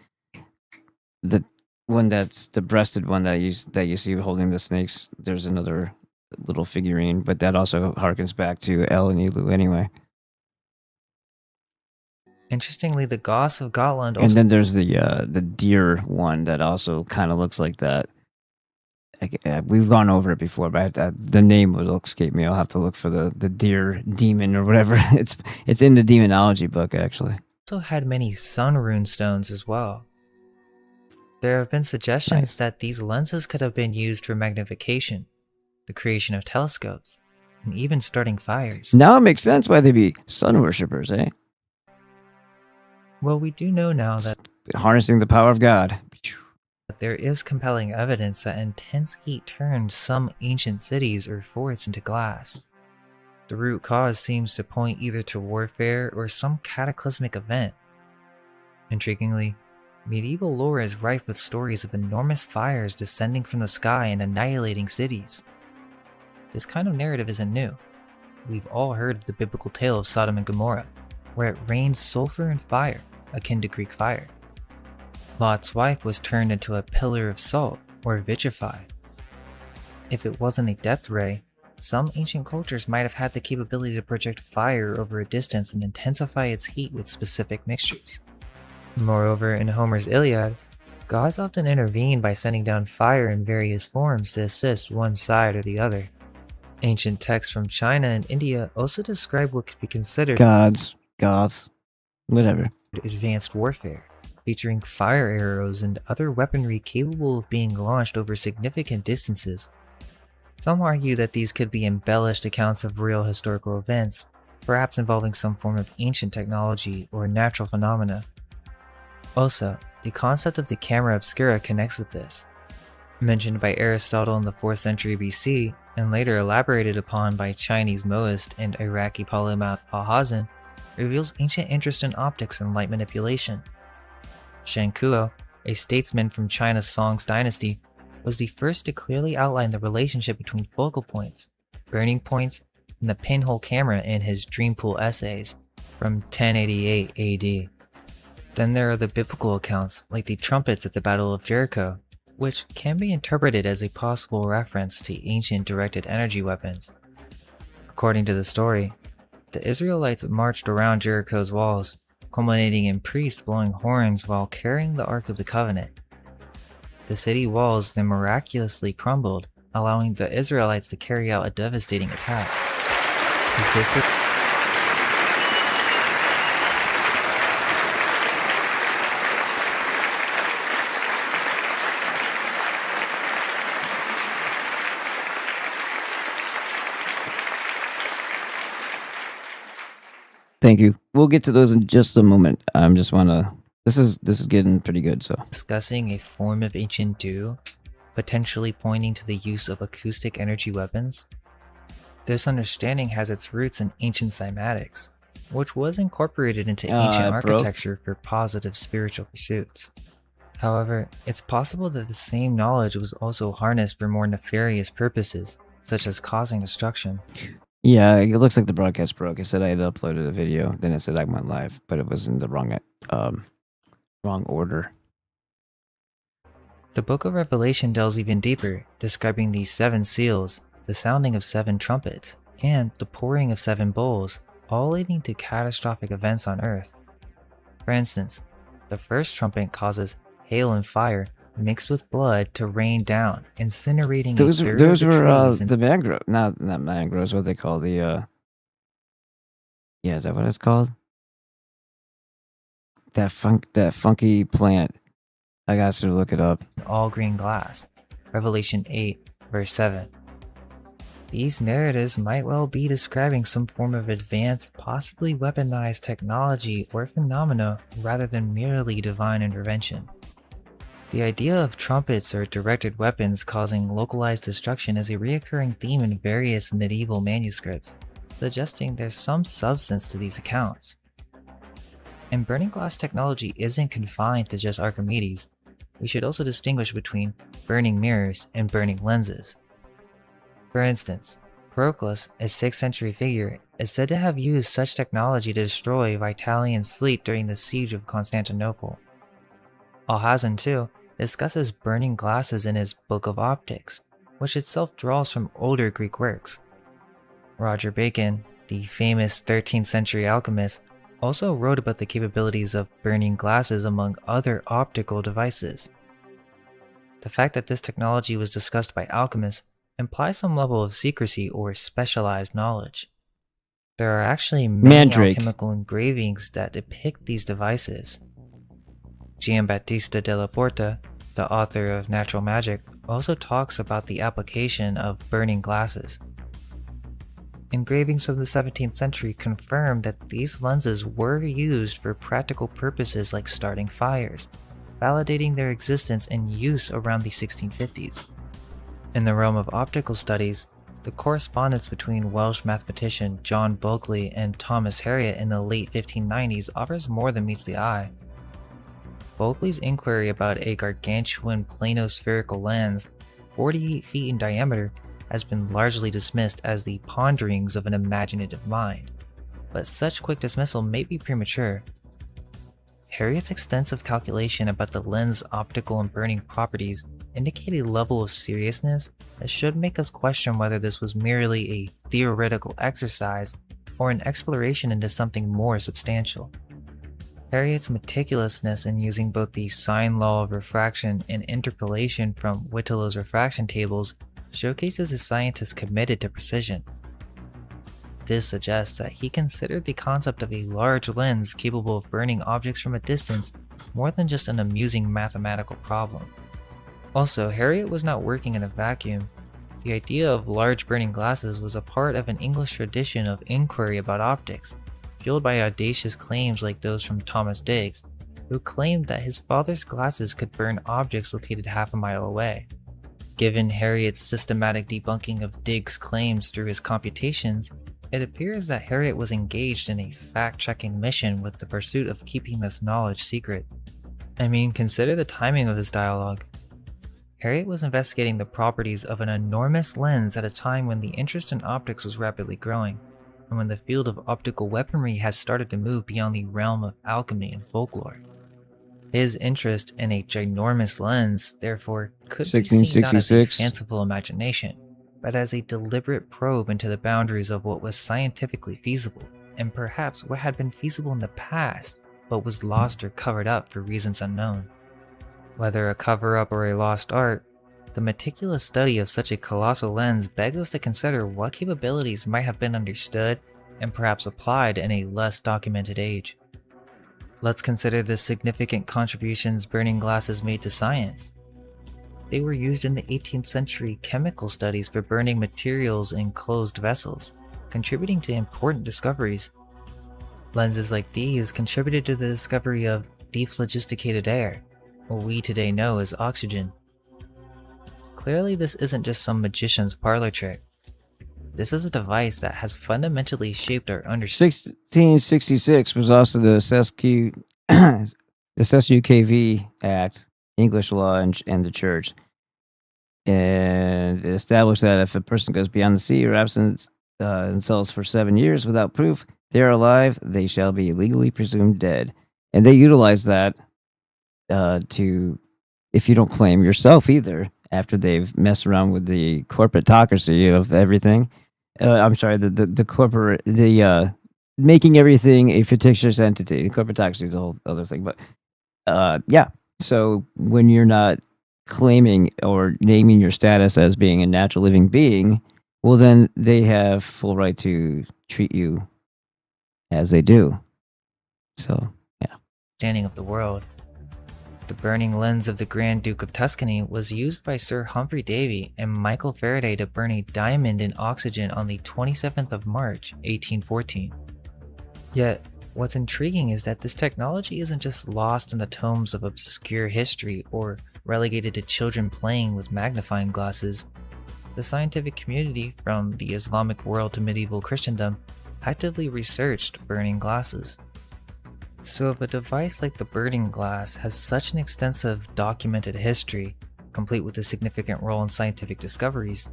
S1: the one that's the breasted one that you see holding the snakes. There's another little figurine, but that also harkens back to El and Elu anyway.
S14: Interestingly, the Goths of Gotland also...
S1: And then there's the deer one that also kind of looks like that. We've gone over it before, but the name will escape me. I'll have to look for the deer demon or whatever. It's in the demonology book, actually.
S14: Also had many sun rune stones as well. There have been suggestions that these lenses could have been used for magnification, the creation of telescopes, and even starting fires.
S1: Now it makes sense why they be sun worshippers, eh?
S14: Well, we do know now that
S1: harnessing the power of God.
S14: There is compelling evidence that intense heat turned some ancient cities or forts into glass. The root cause seems to point either to warfare or some cataclysmic event. Intriguingly, medieval lore is rife with stories of enormous fires descending from the sky and annihilating cities. This kind of narrative isn't new. We've all heard of the biblical tale of Sodom and Gomorrah, where it rained sulfur and fire, akin to Greek fire. Lot's wife was turned into a pillar of salt, or vitrified. If it wasn't a death ray, some ancient cultures might have had the capability to project fire over a distance and intensify its heat with specific mixtures. Moreover, in Homer's Iliad, gods often intervene by sending down fire in various forms to assist one side or the other. Ancient texts from China and India also describe what could be considered
S1: gods, whatever.
S14: Advanced warfare, featuring fire arrows and other weaponry capable of being launched over significant distances. Some argue that these could be embellished accounts of real historical events, perhaps involving some form of ancient technology or natural phenomena. Also, the concept of the camera obscura connects with this. Mentioned by Aristotle in the 4th century BC, and later elaborated upon by Chinese Moist and Iraqi polymath Alhazen, reveals ancient interest in optics and light manipulation. Shen Kuo, a statesman from China's Song's dynasty, was the first to clearly outline the relationship between focal points, burning points, and the pinhole camera in his Dreampool essays from 1088 AD. Then there are the biblical accounts, like the trumpets at the Battle of Jericho, which can be interpreted as a possible reference to ancient directed energy weapons. According to the story, the Israelites marched around Jericho's walls, culminating in priests blowing horns while carrying the Ark of the Covenant. The city walls then miraculously crumbled, allowing the Israelites to carry out a devastating attack. Is this
S1: Thank you. We'll get to those in just a moment. Just wanna. This is getting pretty good. So
S14: discussing a form of ancient dew, potentially pointing to the use of acoustic energy weapons? This understanding has its roots in ancient cymatics, which was incorporated into ancient architecture for positive spiritual pursuits. However, it's possible that the same knowledge was also harnessed for more nefarious purposes, such as causing destruction.
S1: Yeah, it looks like the broadcast broke. It said I had uploaded a video, then it said I went live, but it was in the wrong order.
S14: The Book of Revelation delves even deeper, describing these 7 seals, the sounding of 7 trumpets, and the pouring of 7 bowls, all leading to catastrophic events on Earth. For instance, the first trumpet causes hail and fire mixed with blood to rain down, incinerating
S1: those
S14: a third
S1: were
S14: of the
S1: the mangrove, not mangroves. What they call the yeah, is that what it's called? That funky plant. I got to look it up.
S14: All green glass. Revelation 8, verse 7. These narratives might well be describing some form of advanced, possibly weaponized technology or phenomena rather than merely divine intervention. The idea of trumpets or directed weapons causing localized destruction is a recurring theme in various medieval manuscripts, suggesting there's some substance to these accounts. And burning glass technology isn't confined to just Archimedes. We should also distinguish between burning mirrors and burning lenses. For instance, Proclus, a 6th century figure, is said to have used such technology to destroy Vitalian's fleet during the siege of Constantinople. Alhazen, too, discusses burning glasses in his Book of Optics, which itself draws from older Greek works. Roger Bacon, the famous 13th century alchemist, also wrote about the capabilities of burning glasses among other optical devices. The fact that this technology was discussed by alchemists implies some level of secrecy or specialized knowledge. There are actually many alchemical engravings that depict these devices. Giambattista della Porta, the author of Natural Magic, also talks about the application of burning glasses. Engravings from the 17th century confirm that these lenses were used for practical purposes like starting fires, validating their existence and use around the 1650s. In the realm of optical studies, the correspondence between Welsh mathematician John Bulkley and Thomas Harriot in the late 1590s offers more than meets the eye. Bulkley's inquiry about a gargantuan planospherical lens, 48 feet in diameter, has been largely dismissed as the ponderings of an imaginative mind, but such quick dismissal may be premature. Harriot's extensive calculation about the lens' optical and burning properties indicate a level of seriousness that should make us question whether this was merely a theoretical exercise or an exploration into something more substantial. Harriot's meticulousness in using both the sine law of refraction and interpolation from Whittelow's refraction tables showcases a scientist committed to precision. This suggests that he considered the concept of a large lens capable of burning objects from a distance more than just an amusing mathematical problem. Also, Harriot was not working in a vacuum. The idea of large burning glasses was a part of an English tradition of inquiry about optics, fueled by audacious claims like those from Thomas Digges, who claimed that his father's glasses could burn objects located half a mile away. Given Harriot's systematic debunking of Digges' claims through his computations, it appears that Harriot was engaged in a fact-checking mission with the pursuit of keeping this knowledge secret. I mean, consider the timing of this dialogue. Harriot was investigating the properties of an enormous lens at a time when the interest in optics was rapidly growing, and when the field of optical weaponry has started to move beyond the realm of alchemy and folklore. His interest in a ginormous lens, therefore, could be seen not as a fanciful imagination, but as a deliberate probe into the boundaries of what was scientifically feasible, and perhaps what had been feasible in the past, but was lost or covered up for reasons unknown. Whether a cover-up or a lost art, the meticulous study of such a colossal lens begs us to consider what capabilities might have been understood and perhaps applied in a less documented age. Let's consider the significant contributions burning glasses made to science. They were used in the 18th century chemical studies for burning materials in closed vessels, contributing to important discoveries. Lenses like these contributed to the discovery of dephlogisticated air, what we today know as oxygen. Clearly, this isn't just some magician's parlor trick. This is a device that has fundamentally shaped our understanding.
S1: 1666 was also the SUKV Act, English law, and the church. And it established that if a person goes beyond the sea or absent themselves for 7 years without proof they are alive, they shall be legally presumed dead. And they utilize that to, if you don't claim yourself either, after they've messed around with the corporatocracy of everything. The corporate, making everything a fictitious entity. The corporatocracy is a whole other thing, but yeah. So when you're not claiming or naming your status as being a natural living being, well, then they have full right to treat you as they do. So, yeah.
S14: Understanding of the world. The burning lens of the Grand Duke of Tuscany was used by Sir Humphrey Davy and Michael Faraday to burn a diamond in oxygen on the 27th of March, 1814. Yet, what's intriguing is that this technology isn't just lost in the tomes of obscure history or relegated to children playing with magnifying glasses. The scientific community, from the Islamic world to medieval Christendom, actively researched burning glasses. So if a device like the burning glass has such an extensive documented history, complete with a significant role in scientific discoveries,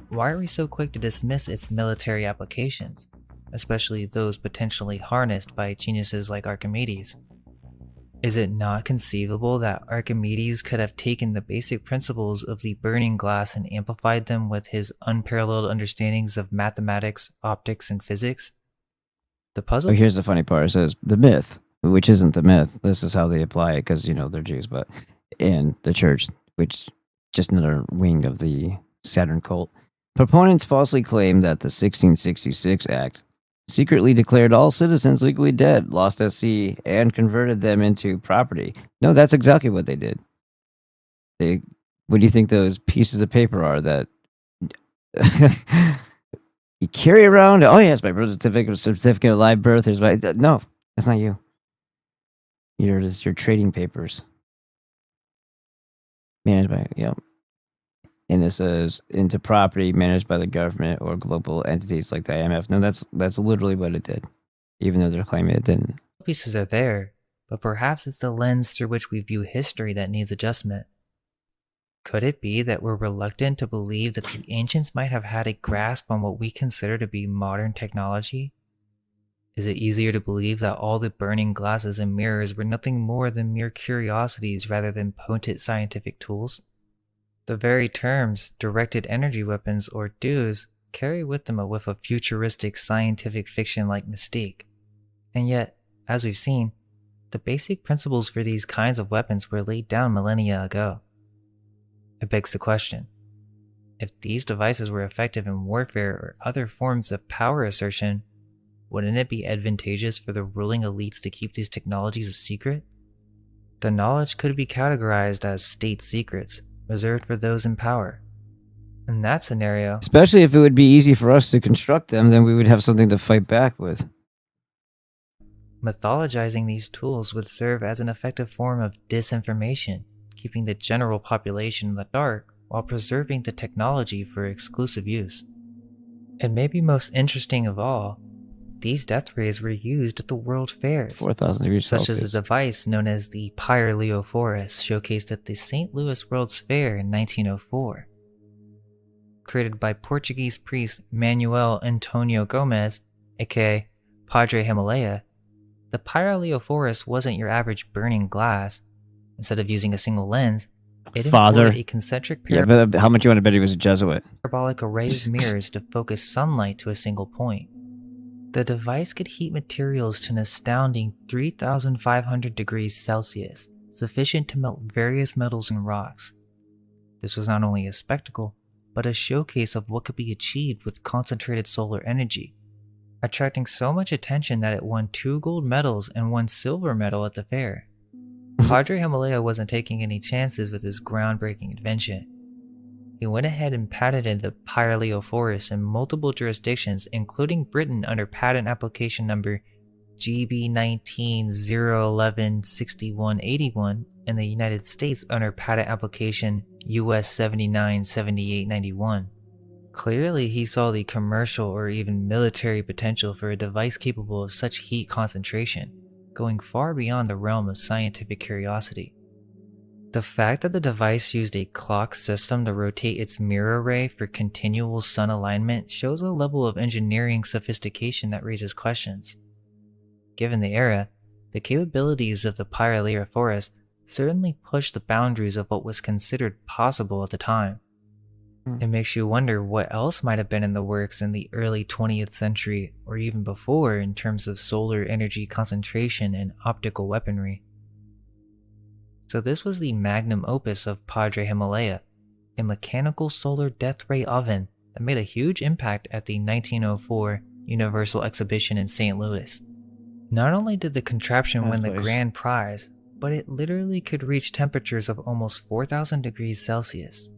S14: why are we so quick to dismiss its military applications, especially those potentially harnessed by geniuses like Archimedes? Is it not conceivable that Archimedes could have taken the basic principles of the burning glass and amplified them with his unparalleled understandings of mathematics, optics, and physics? The puzzle.
S1: Oh, here's the funny part. It says the myth, which isn't the myth. This is how they apply it because, they're Jews, but in the church, which just another wing of the Saturn cult. Proponents falsely claim that the 1666 Act secretly declared all citizens legally dead, lost at sea, and converted them into property. No, that's exactly what they did. What do you think those pieces of paper are that you carry around? Oh, yes, my birth certificate of live birth. Here's no, that's not you. Your trading papers. Managed by, and this is into property managed by the government or global entities like the IMF. No, that's literally what it did, even though they're claiming it didn't.
S14: Pieces are there, but perhaps it's the lens through which we view history that needs adjustment. Could it be that we're reluctant to believe that the ancients might have had a grasp on what we consider to be modern technology? Is it easier to believe that all the burning glasses and mirrors were nothing more than mere curiosities rather than potent scientific tools? The very terms directed energy weapons or DEWs carry with them a whiff of futuristic scientific fiction-like mystique. And yet, as we've seen, the basic principles for these kinds of weapons were laid down millennia ago. It begs the question, if these devices were effective in warfare or other forms of power assertion, wouldn't it be advantageous for the ruling elites to keep these technologies a secret? The knowledge could be categorized as state secrets, reserved for those in power. In that scenario,
S1: especially if it would be easy for us to construct them, then we would have something to fight back with.
S14: Mythologizing these tools would serve as an effective form of disinformation, keeping the general population in the dark while preserving the technology for exclusive use. And maybe most interesting of all, these death rays were used at the World Fairs,
S1: 4,000 degrees
S14: such
S1: Celsius.
S14: as a device known as the Pyraleophorus, showcased at the St. Louis World's Fair in 1904. Created by Portuguese priest Manuel Antonio Gomes, aka Padre Himalaya, the Pyraleophorus wasn't your average burning glass. Instead of using a single lens, it employed a concentric
S1: but how much you want to bet he was a Jesuit?
S14: Parabolic array of mirrors to focus sunlight to a single point. The device could heat materials to an astounding 3,500 degrees Celsius, sufficient to melt various metals and rocks. This was not only a spectacle, but a showcase of what could be achieved with concentrated solar energy, attracting so much attention that it won 2 gold medals and 1 silver medal at the fair. Padre Himalaya wasn't taking any chances with his groundbreaking invention. He went ahead and patented the Pyraleophorus in multiple jurisdictions, including Britain under patent application number GB19-011-6181 and the United States under patent application US 797891. Clearly, he saw the commercial or even military potential for a device capable of such heat concentration, going far beyond the realm of scientific curiosity. The fact that the device used a clock system to rotate its mirror array for continual sun alignment shows a level of engineering sophistication that raises questions. Given the era, the capabilities of the Pyraleophorus certainly pushed the boundaries of what was considered possible at the time. It makes you wonder what else might have been in the works in the early 20th century or even before in terms of solar energy concentration and optical weaponry. So this was the magnum opus of Padre Himalaya, a mechanical solar death ray oven that made a huge impact at the 1904 Universal Exhibition in St. Louis. Not only did the contraption win the grand prize, but it literally could reach temperatures of almost 4,000 degrees Celsius.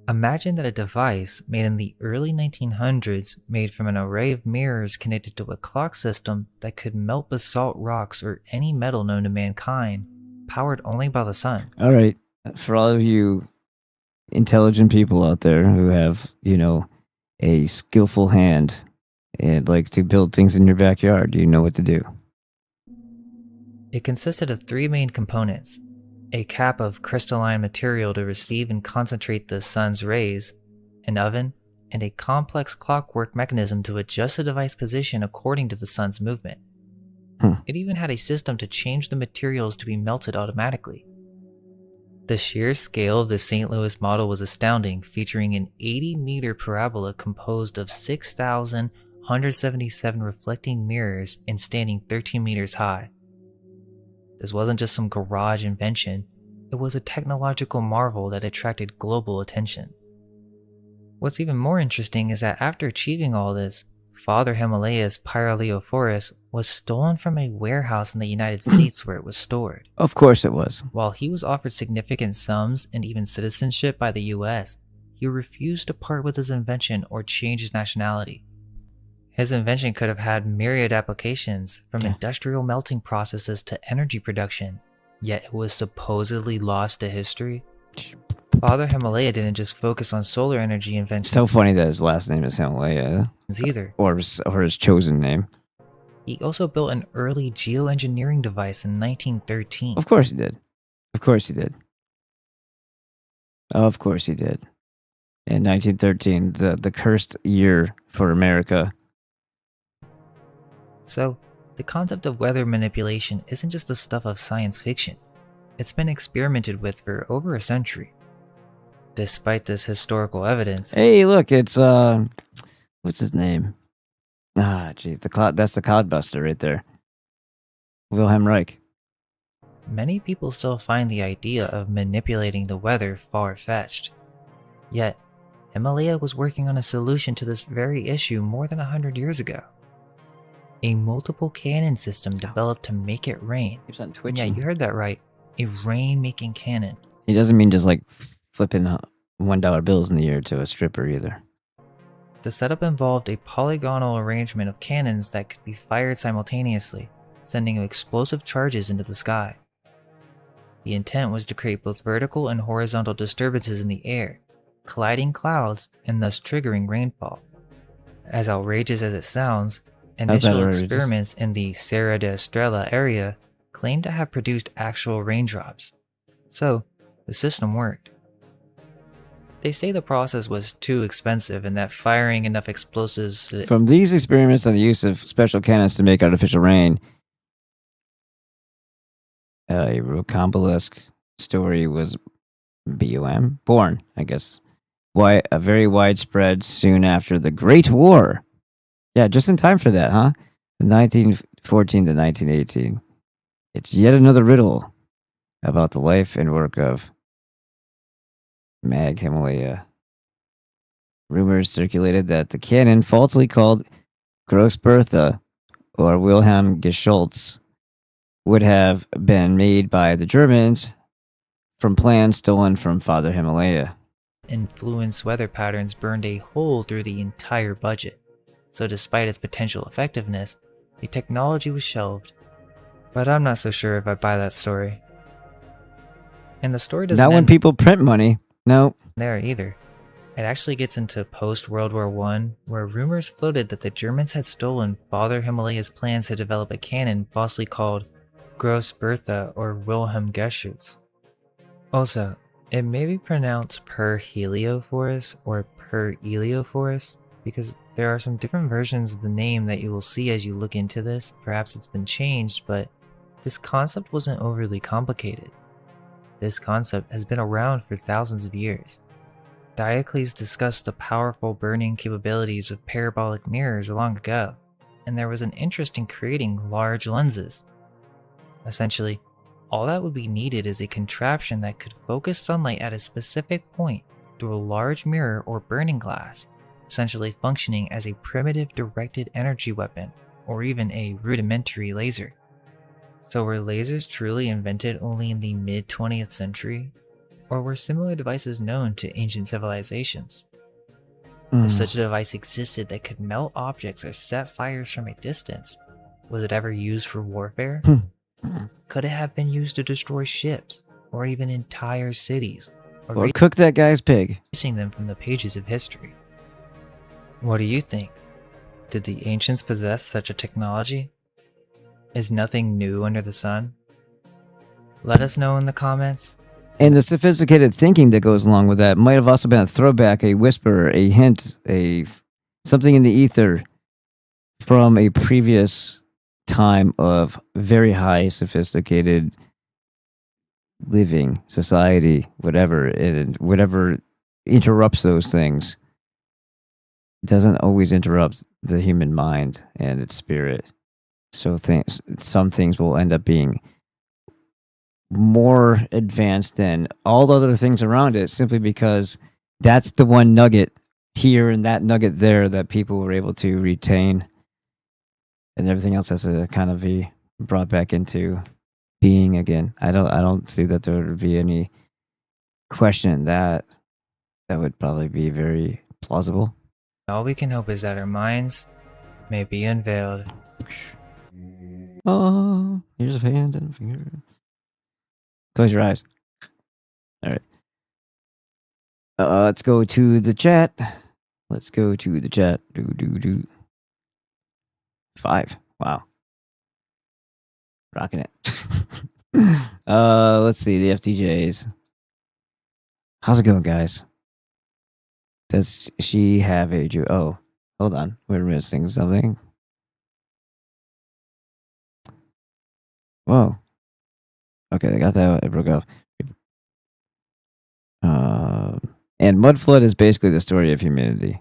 S14: Imagine that a device made in the early 1900s, made from an array of mirrors connected to a clock system that could melt basalt rocks or any metal known to mankind, powered only by the sun.
S1: All right. For all of you intelligent people out there who have, a skillful hand and like to build things in your backyard, you know what to do.
S14: It consisted of 3 main components: a cap of crystalline material to receive and concentrate the sun's rays, an oven, and a complex clockwork mechanism to adjust the device position according to the sun's movement. It even had a system to change the materials to be melted automatically. The sheer scale of the St. Louis model was astounding, featuring an 80-meter parabola composed of 6,177 reflecting mirrors and standing 13 meters high. This wasn't just some garage invention, it was a technological marvel that attracted global attention. What's even more interesting is that after achieving all this, Father Himalaya's Pyraleophorus was stolen from a warehouse in the United States where it was stored.
S1: Of course it was.
S14: While he was offered significant sums and even citizenship by the US, he refused to part with his invention or change his nationality. His invention could have had myriad applications, from industrial melting processes to energy production, yet it was supposedly lost to history. Father Himalaya didn't just focus on solar energy inventions.
S1: So funny that his last name is Himalaya.
S14: Either.
S1: Or his chosen name.
S14: He also built an early geoengineering device in 1913.
S1: Of course he did. Of course he did. Of course he did. In 1913, the cursed year for America.
S14: So, the concept of weather manipulation isn't just the stuff of science fiction. It's been experimented with for over a century. Despite this historical evidence...
S1: Hey, look, it's, what's his name? Ah, jeez, that's the Cloudbuster right there. Wilhelm Reich.
S14: Many people still find the idea of manipulating the weather far-fetched. Yet, Himalaya was working on a solution to this very issue more than 100 years ago. A multiple cannon system developed to make it rain.
S1: Keeps on twitching.
S14: Yeah, you heard that right. A rain-making cannon.
S1: He doesn't mean just like flipping $1 bills in the air to a stripper either.
S14: The setup involved a polygonal arrangement of cannons that could be fired simultaneously, sending explosive charges into the sky. The intent was to create both vertical and horizontal disturbances in the air, colliding clouds and thus triggering rainfall. As outrageous as it sounds, initial experiments in the Serra da Estrela area claimed to have produced actual raindrops. So, the system worked. They say the process was too expensive and that firing enough explosives...
S1: From these experiments on the use of special cannons to make artificial rain, a rocambolesque story was born, I guess. Why a very widespread soon after the Great War. Yeah, just in time for that, huh? 1914 to 1918. It's yet another riddle about the life and work of Mag Himalaya. Rumors circulated that the cannon, falsely called Gross Bertha or Wilhelm Geschultz, would have been made by the Germans from plans stolen from Father Himalaya.
S14: Influence weather patterns burned a hole through the entire budget, so despite its potential effectiveness, the technology was shelved. But I'm not so sure if I buy that story. And the story doesn't
S1: Not when people print money. No.
S14: There either. It actually gets into post-World War I, where rumors floated that the Germans had stolen Father Himalaya's plans to develop a cannon falsely called Gross Bertha or Wilhelm Geschütz. Also, it may be pronounced per Heliophorus or per Eliophorus, because there are some different versions of the name that you will see as you look into this. Perhaps it's been changed, but this concept wasn't overly complicated. This concept has been around for thousands of years. Diocles discussed the powerful burning capabilities of parabolic mirrors long ago, and there was an interest in creating large lenses. Essentially, all that would be needed is a contraption that could focus sunlight at a specific point through a large mirror or burning glass, essentially functioning as a primitive directed energy weapon or even a rudimentary laser. So were lasers truly invented only in the mid-20th century? Or were similar devices known to ancient civilizations? If such a device existed that could melt objects or set fires from a distance, was it ever used for warfare? Could it have been used to destroy ships, or even entire cities?
S1: Or cook that guy's pig.
S14: Erasing them from the pages of history. What do you think? Did the ancients possess such a technology? Is nothing new under the sun? Let us know in the comments,
S1: And the sophisticated thinking that goes along with that might have also been a throwback, a whisper, a hint, something in the ether from a previous time of very high sophisticated living society, whatever interrupts those things doesn't always interrupt the human mind and its spirit. So some things will end up being more advanced than all the other things around it, simply because that's the one nugget here and that nugget there that people were able to retain, and everything else has to kind of be brought back into being again. I don't see that there would be any question that would probably be very plausible.
S14: All we can hope is that our minds may be unveiled.
S1: Oh, here's a hand and a finger. Close your eyes. All right. Let's go to the chat. Let's go to the chat. 5. Wow. Rocking it. Let's see the FTJs. How's it going, guys? Does she have a Jew? Oh, hold on. We're missing something. Whoa. Okay, I got that. It broke off. And Mud Flood is basically the story of humanity.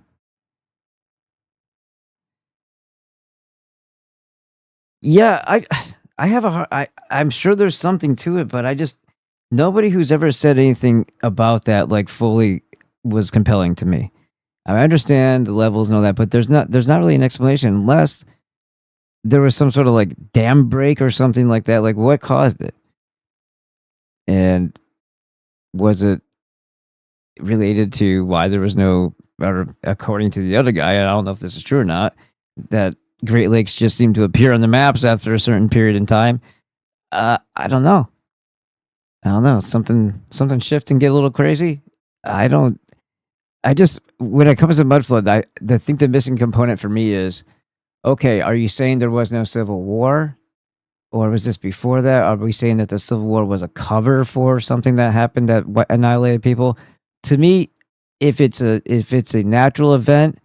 S1: Yeah, I have a hard, I'm sure there's something to it, but I just, nobody who's ever said anything about that like fully was compelling to me. I understand the levels and all that, but there's not really an explanation unless there was some sort of like dam break or something like that. Like what caused it? And was it related to why there was no, or according to the other guy, I don't know if this is true or not, that Great Lakes just seemed to appear on the maps after a certain period in time. I don't know. Something shift and get a little crazy. I just, when it comes to Mud Flood, I think the missing component for me is, okay, are you saying there was no Civil War? Or was this before that? Are we saying that the Civil War was a cover for something that happened that annihilated people? To me, if it's a natural event,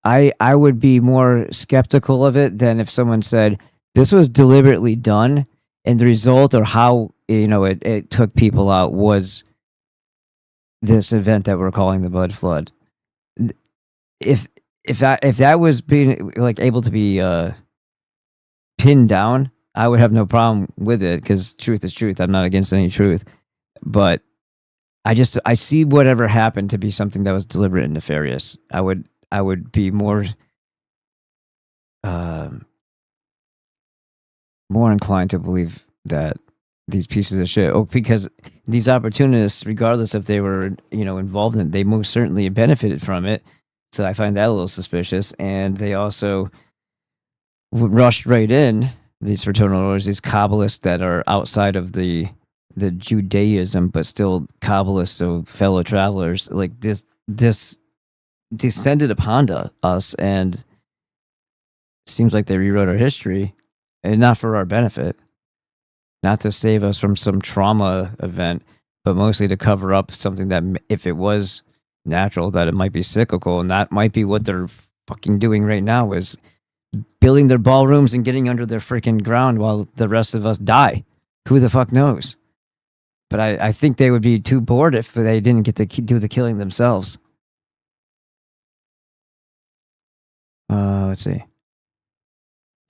S1: I would be more skeptical of it than if someone said this was deliberately done and the result or how it took people out was this event that we're calling the Mud Flood. If that was being like able to be pinned down, I would have no problem with it because truth is truth. I'm not against any truth, but I see whatever happened to be something that was deliberate and nefarious. I would be more inclined to believe that these pieces of shit, because these opportunists, regardless if they were, involved in it, they most certainly benefited from it. So I find that a little suspicious. And they also rushed right in, these fraternal orders, these Kabbalists that are outside of the Judaism, but still Kabbalists, so fellow travelers, like this descended upon us, and seems like they rewrote our history, and not for our benefit, not to save us from some trauma event, but mostly to cover up something that, if it was natural, that it might be cyclical, and that might be what they're fucking doing right now, is building their ballrooms and getting under their freaking ground while the rest of us die. Who the fuck knows? But I think they would be too bored if they didn't get to do the killing themselves. Let's see.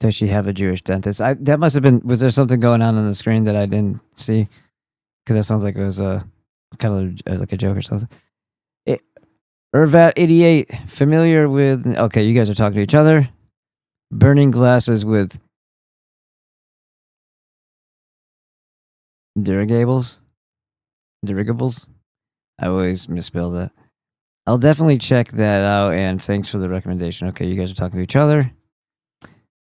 S1: Does she have a Jewish dentist? That must have been. Was there something going on the screen that I didn't see? Because that sounds like it was kind of like a joke or something. Irvat88, familiar with? Okay, you guys are talking to each other. Burning glasses with dirigibles. I always misspell that. I'll definitely check that out, and thanks for the recommendation. Okay, you guys are talking to each other.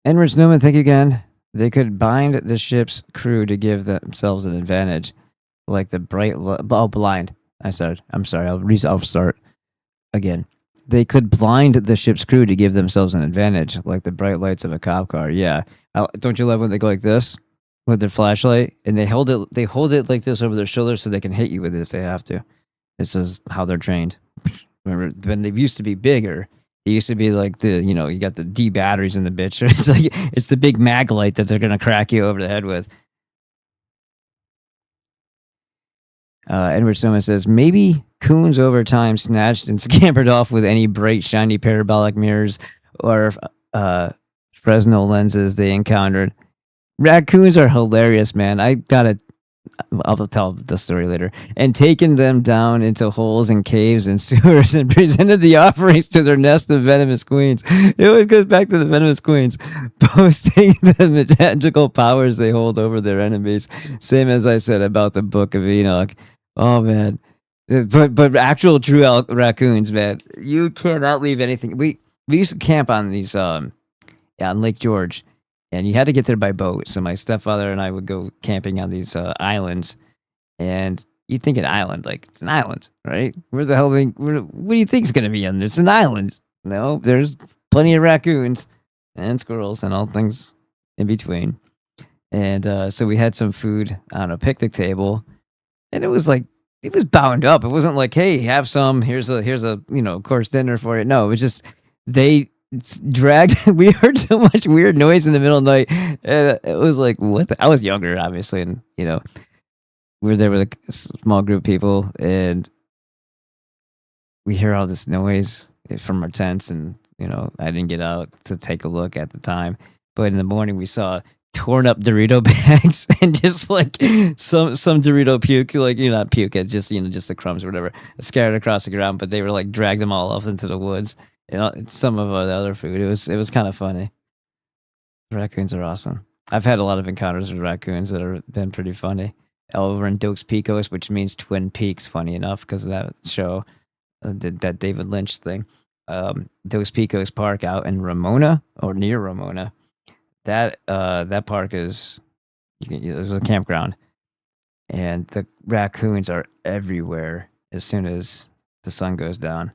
S1: Edwards Newman, thank you again. They could bind the ship's crew to give themselves an advantage, like the blind. I'm sorry. I'll start again. They could blind the ship's crew to give themselves an advantage, like the bright lights of a cop car. Yeah. Don't you love when they go like this? with their flashlight, and they hold it like this over their shoulder so they can hit you with it if they have to. This is how they're trained. Remember, when they used to be bigger, it used to be like you got the D batteries in the bitch. It's the big mag light that they're gonna crack you over the head with. Edward Stillman says, maybe coons over time snatched and scampered off with any bright, shiny parabolic mirrors or Fresnel lenses they encountered. Raccoons are hilarious, man. I'll tell the story later. And taken them down into holes and caves and sewers and presented the offerings to their nest of venomous queens. It always goes back to the venomous queens, boasting the magical powers they hold over their enemies. Same as I said about the Book of Enoch. Oh man, but actual true raccoons, man. You cannot leave anything. We used to camp on these on Lake George. And you had to get there by boat. So my stepfather and I would go camping on these islands. And you think an island, like it's an island, right? Where the hell what do you think is going to be on there? It's an island. No, there's plenty of raccoons and squirrels and all things in between. And so we had some food on a picnic table. And it was bound up. It wasn't like, hey, have some. Here's a course dinner for it. No, it was just they dragged. We heard so much weird noise in the middle of the night, and it was like, what I was younger, obviously, and we were there with a small group of people, and we hear all this noise from our tents, and I didn't get out to take a look at the time, but in the morning we saw torn up Dorito bags and just like some Dorito puke, like not puke, it's just just the crumbs or whatever scattered across the ground, but they were like dragged them all off into the woods. Some of the other food. It was kind of funny. Raccoons are awesome. I've had a lot of encounters with raccoons that have been pretty funny. Over in Dos Picos, which means Twin Peaks, funny enough, because of that show, that David Lynch thing. Dos Picos Park out in Ramona or near Ramona. That park is there's a campground, and the raccoons are everywhere as soon as the sun goes down.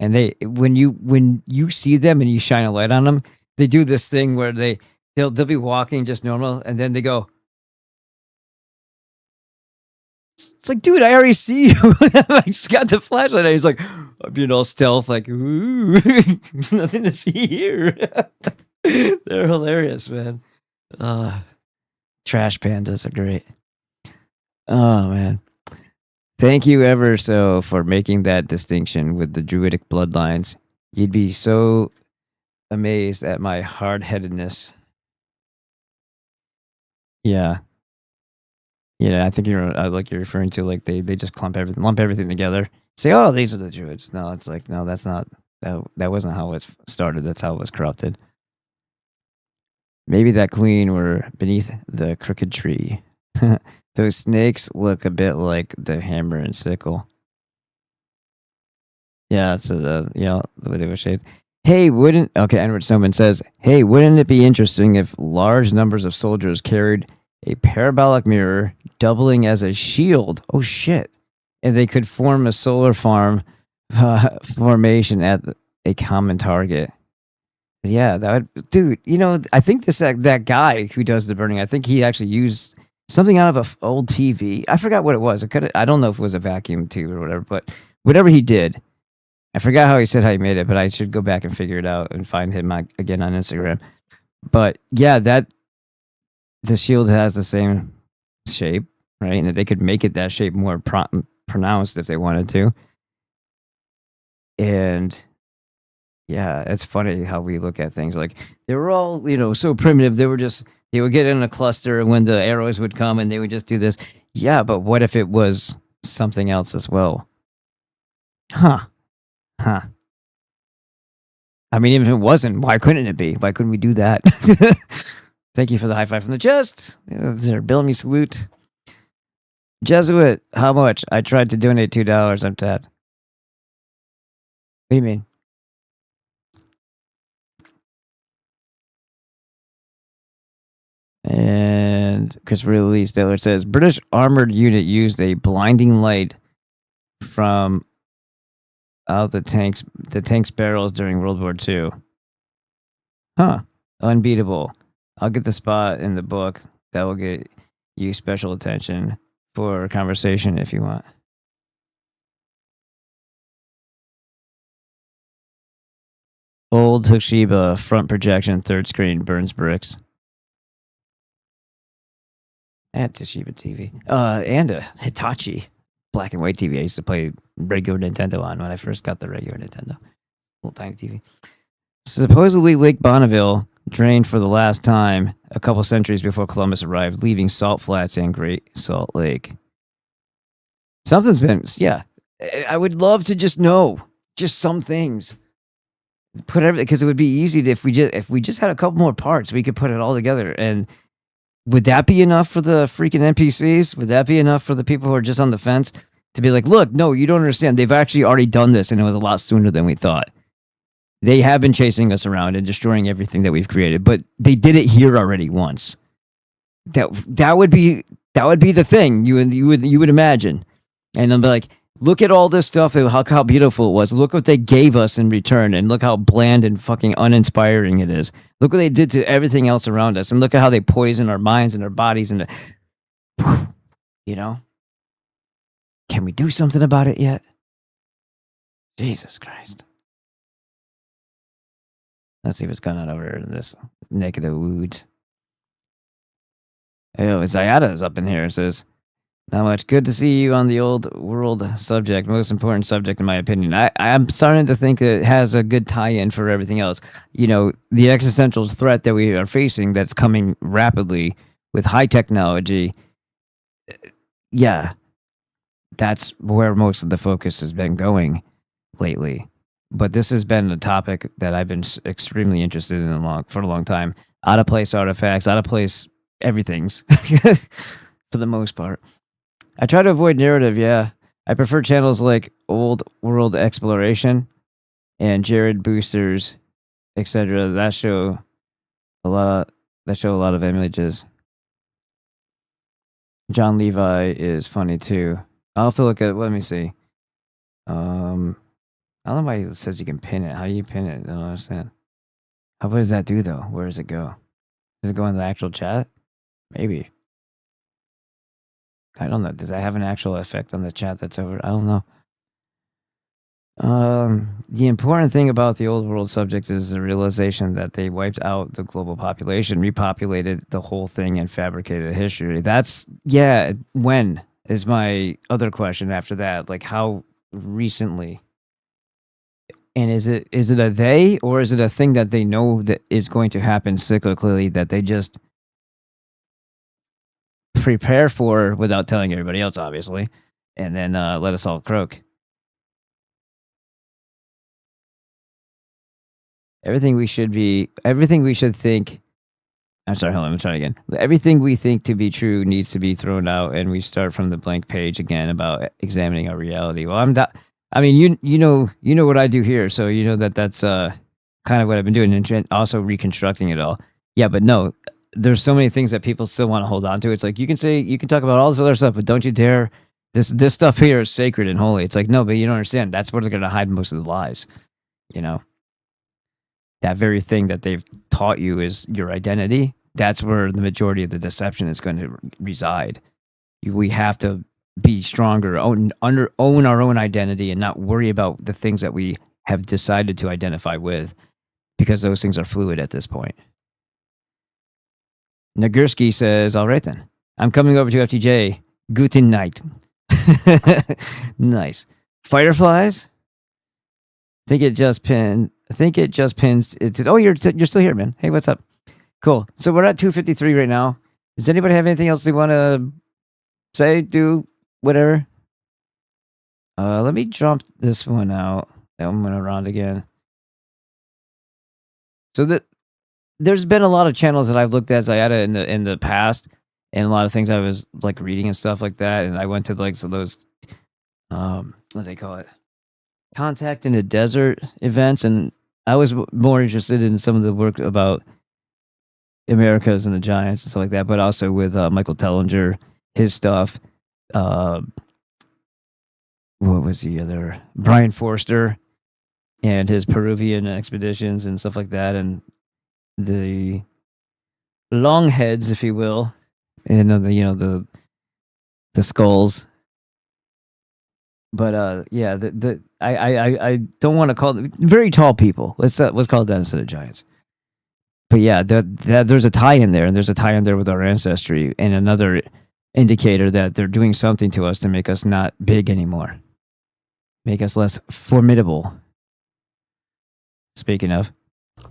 S1: And when you see them and you shine a light on them, they do this thing where they'll be walking just normal, and then they go. It's like, dude, I already see you. I just got the flashlight. He's like, I'm being all stealth, like, ooh, there's nothing to see here. They're hilarious, man. Trash pandas are great. Oh man. Thank you ever so for making that distinction with the druidic bloodlines. You'd be so amazed at my hard-headedness. Yeah. I think you're referring to like they just lump everything together. Say, oh, these are the druids. No, it's like, no, that's not that wasn't how it started. That's how it was corrupted. Maybe that queen were beneath the crooked tree. Those snakes look a bit like the hammer and sickle. Yeah, it's the way they were shaped. Hey, Edward Snowman says, hey, wouldn't it be interesting if large numbers of soldiers carried a parabolic mirror doubling as a shield? Oh, shit. And they could form a solar farm formation at a common target. Yeah, dude, I think that guy who does the burning, I think he actually used something out of an old TV. I forgot what it was. I don't know if it was a vacuum tube or whatever, but whatever he did, I forgot how he made it, but I should go back and figure it out and find him again on Instagram. But yeah, the shield has the same shape, right? And they could make it that shape more pronounced if they wanted to. And yeah, it's funny how we look at things. Like, they were all, so primitive. They would get in a cluster, and when the arrows would come and they would just do this. Yeah, but what if it was something else as well? Huh. I mean, even if it wasn't, why couldn't it be? Why couldn't we do that? Thank you for the high five from the chest. They're billing me salute. Jesuit, how much? I tried to donate $2. I'm tapped. What do you mean? And Christopher Lee Taylor says, British armored unit used a blinding light from out the tank's barrels during World War II. Huh. Unbeatable. I'll get the spot in the book That will get you special attention for a conversation if you want. Old Toshiba front projection, third screen, burns bricks. And Toshiba TV. And a Hitachi black and white TV I used to play regular Nintendo on when I first got the regular Nintendo. Little tiny TV. Supposedly Lake Bonneville drained for the last time a couple centuries before Columbus arrived, leaving salt flats and Great Salt Lake. Something's been, yeah. I would love to just know just some things. Put everything, because it would be easy to, if we just had a couple more parts, we could put it all together. And would that be enough for the freaking NPCs? Would that be enough for the people who are just on the fence to be like, look, no, you don't understand. They've actually already done this, and it was a lot sooner than we thought. They have been chasing us around and destroying everything that we've created, but they did it here already once. That would be the thing you would imagine, and they'll be like, look at all this stuff and how beautiful it was. Look what they gave us in return, and look how bland and fucking uninspiring it is. Look what they did to everything else around us, and look at how they poison our minds and our bodies. And you know, can we do something about it yet? Jesus Christ. Let's see what's going on over in this neck of the woods. Oh, Zayada is up in here. It says, not much. Good to see you on the old world subject. Most important subject, in my opinion. I'm starting to think that it has a good tie-in for everything else. You know, the existential threat that we are facing that's coming rapidly with high technology. Yeah, that's where most of the focus has been going lately. But this has been a topic that I've been extremely interested in for a long time. Out of place artifacts, out of place everything's, for the most part. I try to avoid narrative, yeah. I prefer channels like Old World Exploration and Jared Boosters, etc. That show a lot of images. John Levi is funny too. I'll have to look at, let me see. I don't know why it says you can pin it. How do you pin it? I don't understand. What does that do though? Where does it go? Does it go in the actual chat? Maybe. I don't know. Does that have an actual effect on the chat that's over? I don't know. The important thing about the old world subject is the realization that they wiped out the global population, repopulated the whole thing, and fabricated a history. That's, yeah, when is my other question after that? Like, how recently? And is it a they, or is it a thing that they know that is going to happen cyclically that they just prepare for without telling everybody else, obviously, and then let us all croak? Everything we should think. I'm sorry, hold on, I'm trying again. Everything we think to be true needs to be thrown out, and we start from the blank page again about examining our reality. Well, I mean, you know what I do here, so you know that's kind of what I've been doing, and also reconstructing it all. Yeah, but no, there's so many things that people still want to hold on to. It's like you can talk about all this other stuff, but don't you dare. This stuff here is sacred and holy. It's like, no, but you don't understand. That's where they're going to hide most of the lies. You know, that very thing that they've taught you is your identity. That's where the majority of the deception is going to reside. We have to be stronger, own our own identity, and not worry about the things that we have decided to identify with, because those things are fluid at this point. Nagurski says, all right then, I'm coming over to FTJ. Guten Night. Nice. Fireflies? I think it just pins it. Oh, you're still here, man. Hey, what's up? Cool. So we're at 253 right now. Does anybody have anything else they want to say, do, whatever? Let me jump this one out. I'm going around again. So there's been a lot of channels that I've looked at Zayada in the past, and a lot of things I was like reading and stuff like that. And I went to like those what do they call it? Contact in the Desert events, and I was more interested in some of the work about Americas and the Giants and stuff like that, but also with Michael Tellinger, his stuff. What was the other? Brian Forster and his Peruvian expeditions and stuff like that, and the Longheads, if you will, and the skulls. But yeah, I don't want to call them very tall people. Let's call it that instead of giants. But yeah, there's a tie in there, and there's a tie in there with our ancestry, and another indicator that they're doing something to us to make us not big anymore, make us less formidable. Speaking of,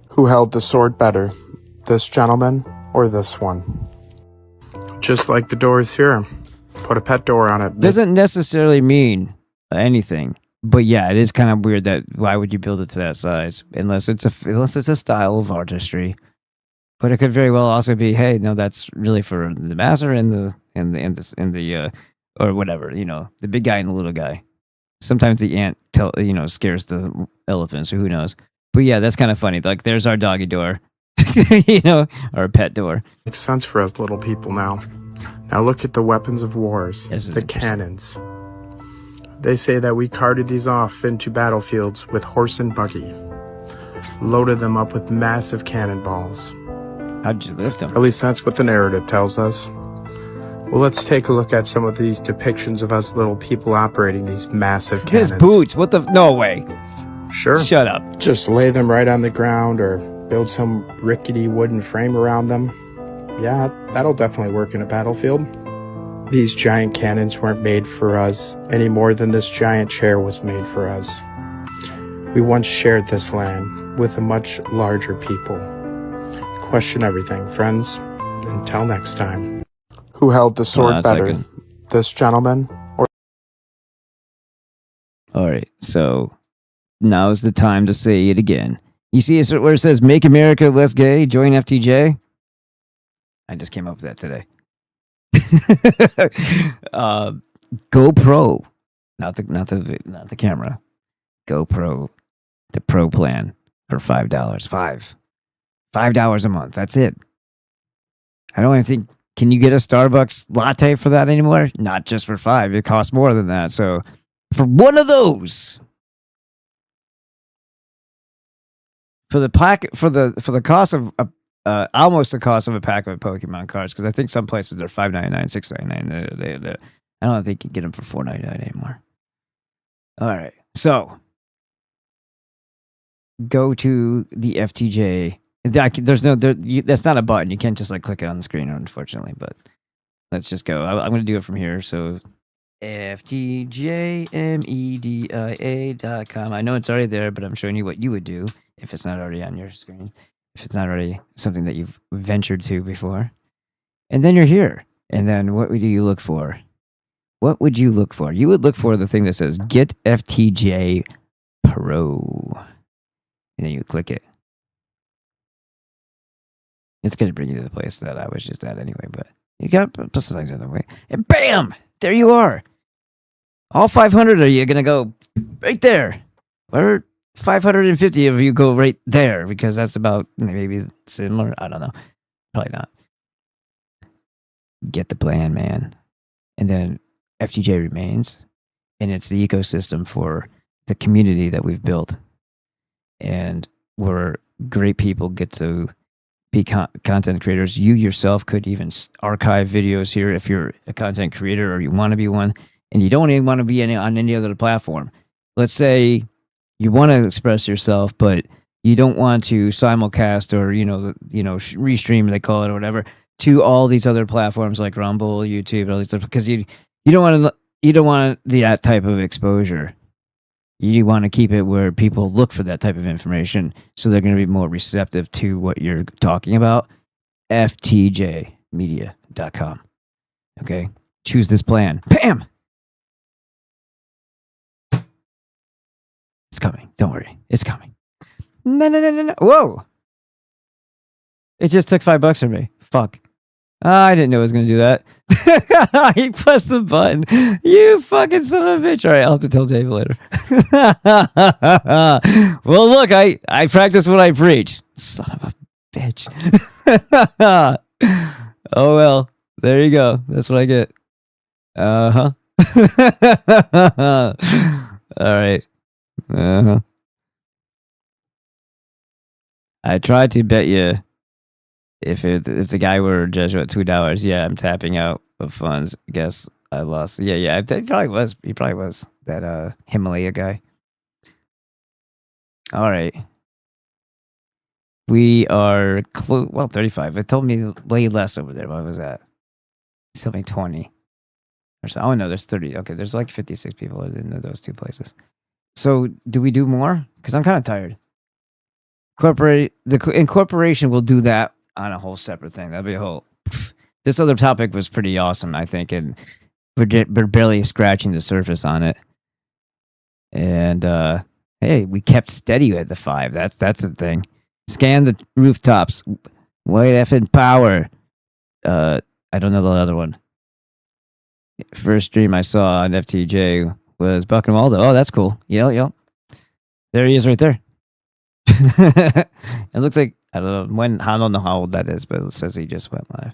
S10: Who held the sword better, this gentleman or this one? Just like the doors here. Put a pet door on it.
S1: Doesn't necessarily mean anything, but yeah, it is kind of weird that why would you build it to that size unless it's a style of artistry. But it could very well also be, hey, no, that's really for the master and the or whatever, the big guy and the little guy. Sometimes the ant scares the elephants, or who knows. But yeah, that's kind of funny. Like, there's our doggy door, our pet door.
S10: Makes sense for us little people now. Now look at the weapons of wars, the cannons. They say that we carted these off into battlefields with horse and buggy, loaded them up with massive cannonballs.
S1: How'd you lift them?
S10: At least that's what the narrative tells us. Well, let's take a look at some of these depictions of us little people operating these massive cannons.
S1: His boots, what the? No way.
S10: Sure.
S1: Shut up.
S10: Just lay them right on the ground or build some rickety wooden frame around them. Yeah, that'll definitely work in a battlefield. These giant cannons weren't made for us any more than this giant chair was made for us. We once shared this land with a much larger people. Question everything, friends. Until next time. Who held the sword better, this gentleman or...
S1: All right, so now's the time to say it again. You see where it says "Make America Less Gay"? Join FTJ. I just came up with that today. GoPro, not the camera. GoPro, the Pro plan for $5. $5 a month. That's it. I don't even think. Can you get a Starbucks latte for that anymore? Not just for $5. It costs more than that. So for one of those, for the cost of almost the cost of a pack of Pokemon cards, because I think some places they're $5.99, $6.99. I don't think you can get them for $4.99 anymore. All right, so go to the FTJ. There's no that's not a button. You can't just like click it on the screen, unfortunately. But let's just go. I'm going to do it from here. So ftjmedia.com. I know it's already there, but I'm showing you what you would do if it's not already on your screen. If it's not already something that you've ventured to before. And then you're here. And then what do you look for? What would you look for? You would look for the thing that says Get FTJ Pro. And then you click it. It's going to bring you to the place that I was just at anyway, but you got plus the other way. And bam! There you are. All 500 of you are going to go right there. Or 550 of you go right there, because that's about maybe similar. I don't know. Probably not. Get the plan, man. And then FTJ remains. And it's the ecosystem for the community that we've built. And where great people get to be content creators. You yourself could even archive videos here if you're a content creator or you want to be one, and you don't even want to be on any other platform. Let's say you want to express yourself, but you don't want to simulcast or restream, they call it, or whatever, to all these other platforms like Rumble, YouTube, all these stuff, because you don't want that type of exposure. You want to keep it where people look for that type of information, so they're going to be more receptive to what you're talking about. ftjmedia.com. Okay? Choose this plan. Bam! It's coming. Don't worry. It's coming. No. Whoa! It just took $5 from me. Fuck. I didn't know it was going to do that. He pressed the button. You fucking son of a bitch. All right, I'll have to tell Dave later. Well, look, I practice what I preach. Son of a bitch. Oh, well, there you go. That's what I get. Uh-huh. All right. Uh-huh. I tried to bet you if the guy were Jesuit $2, yeah, I'm tapping out of funds. Guess I lost. Yeah. He probably was. He probably was that Himalaya guy. All right. We are close. Well, 35. It told me way less over there. What was that? It's telling me 20. Or so. Oh no, there's 30. Okay, there's like 56 people in those two places. So do we do more? Because I'm kind of tired. The Incorporation will do that on a whole separate thing. That'll be a whole. This other topic was pretty awesome, I think, and we're barely scratching the surface on it. And hey, we kept steady at the 5. That's the thing. Scan the rooftops. White effing power. I don't know the other one. First stream I saw on FTJ was Buck and Waldo. Oh, that's cool. Yep. There he is right there. It looks like I don't know how old that is, but it says he just went live.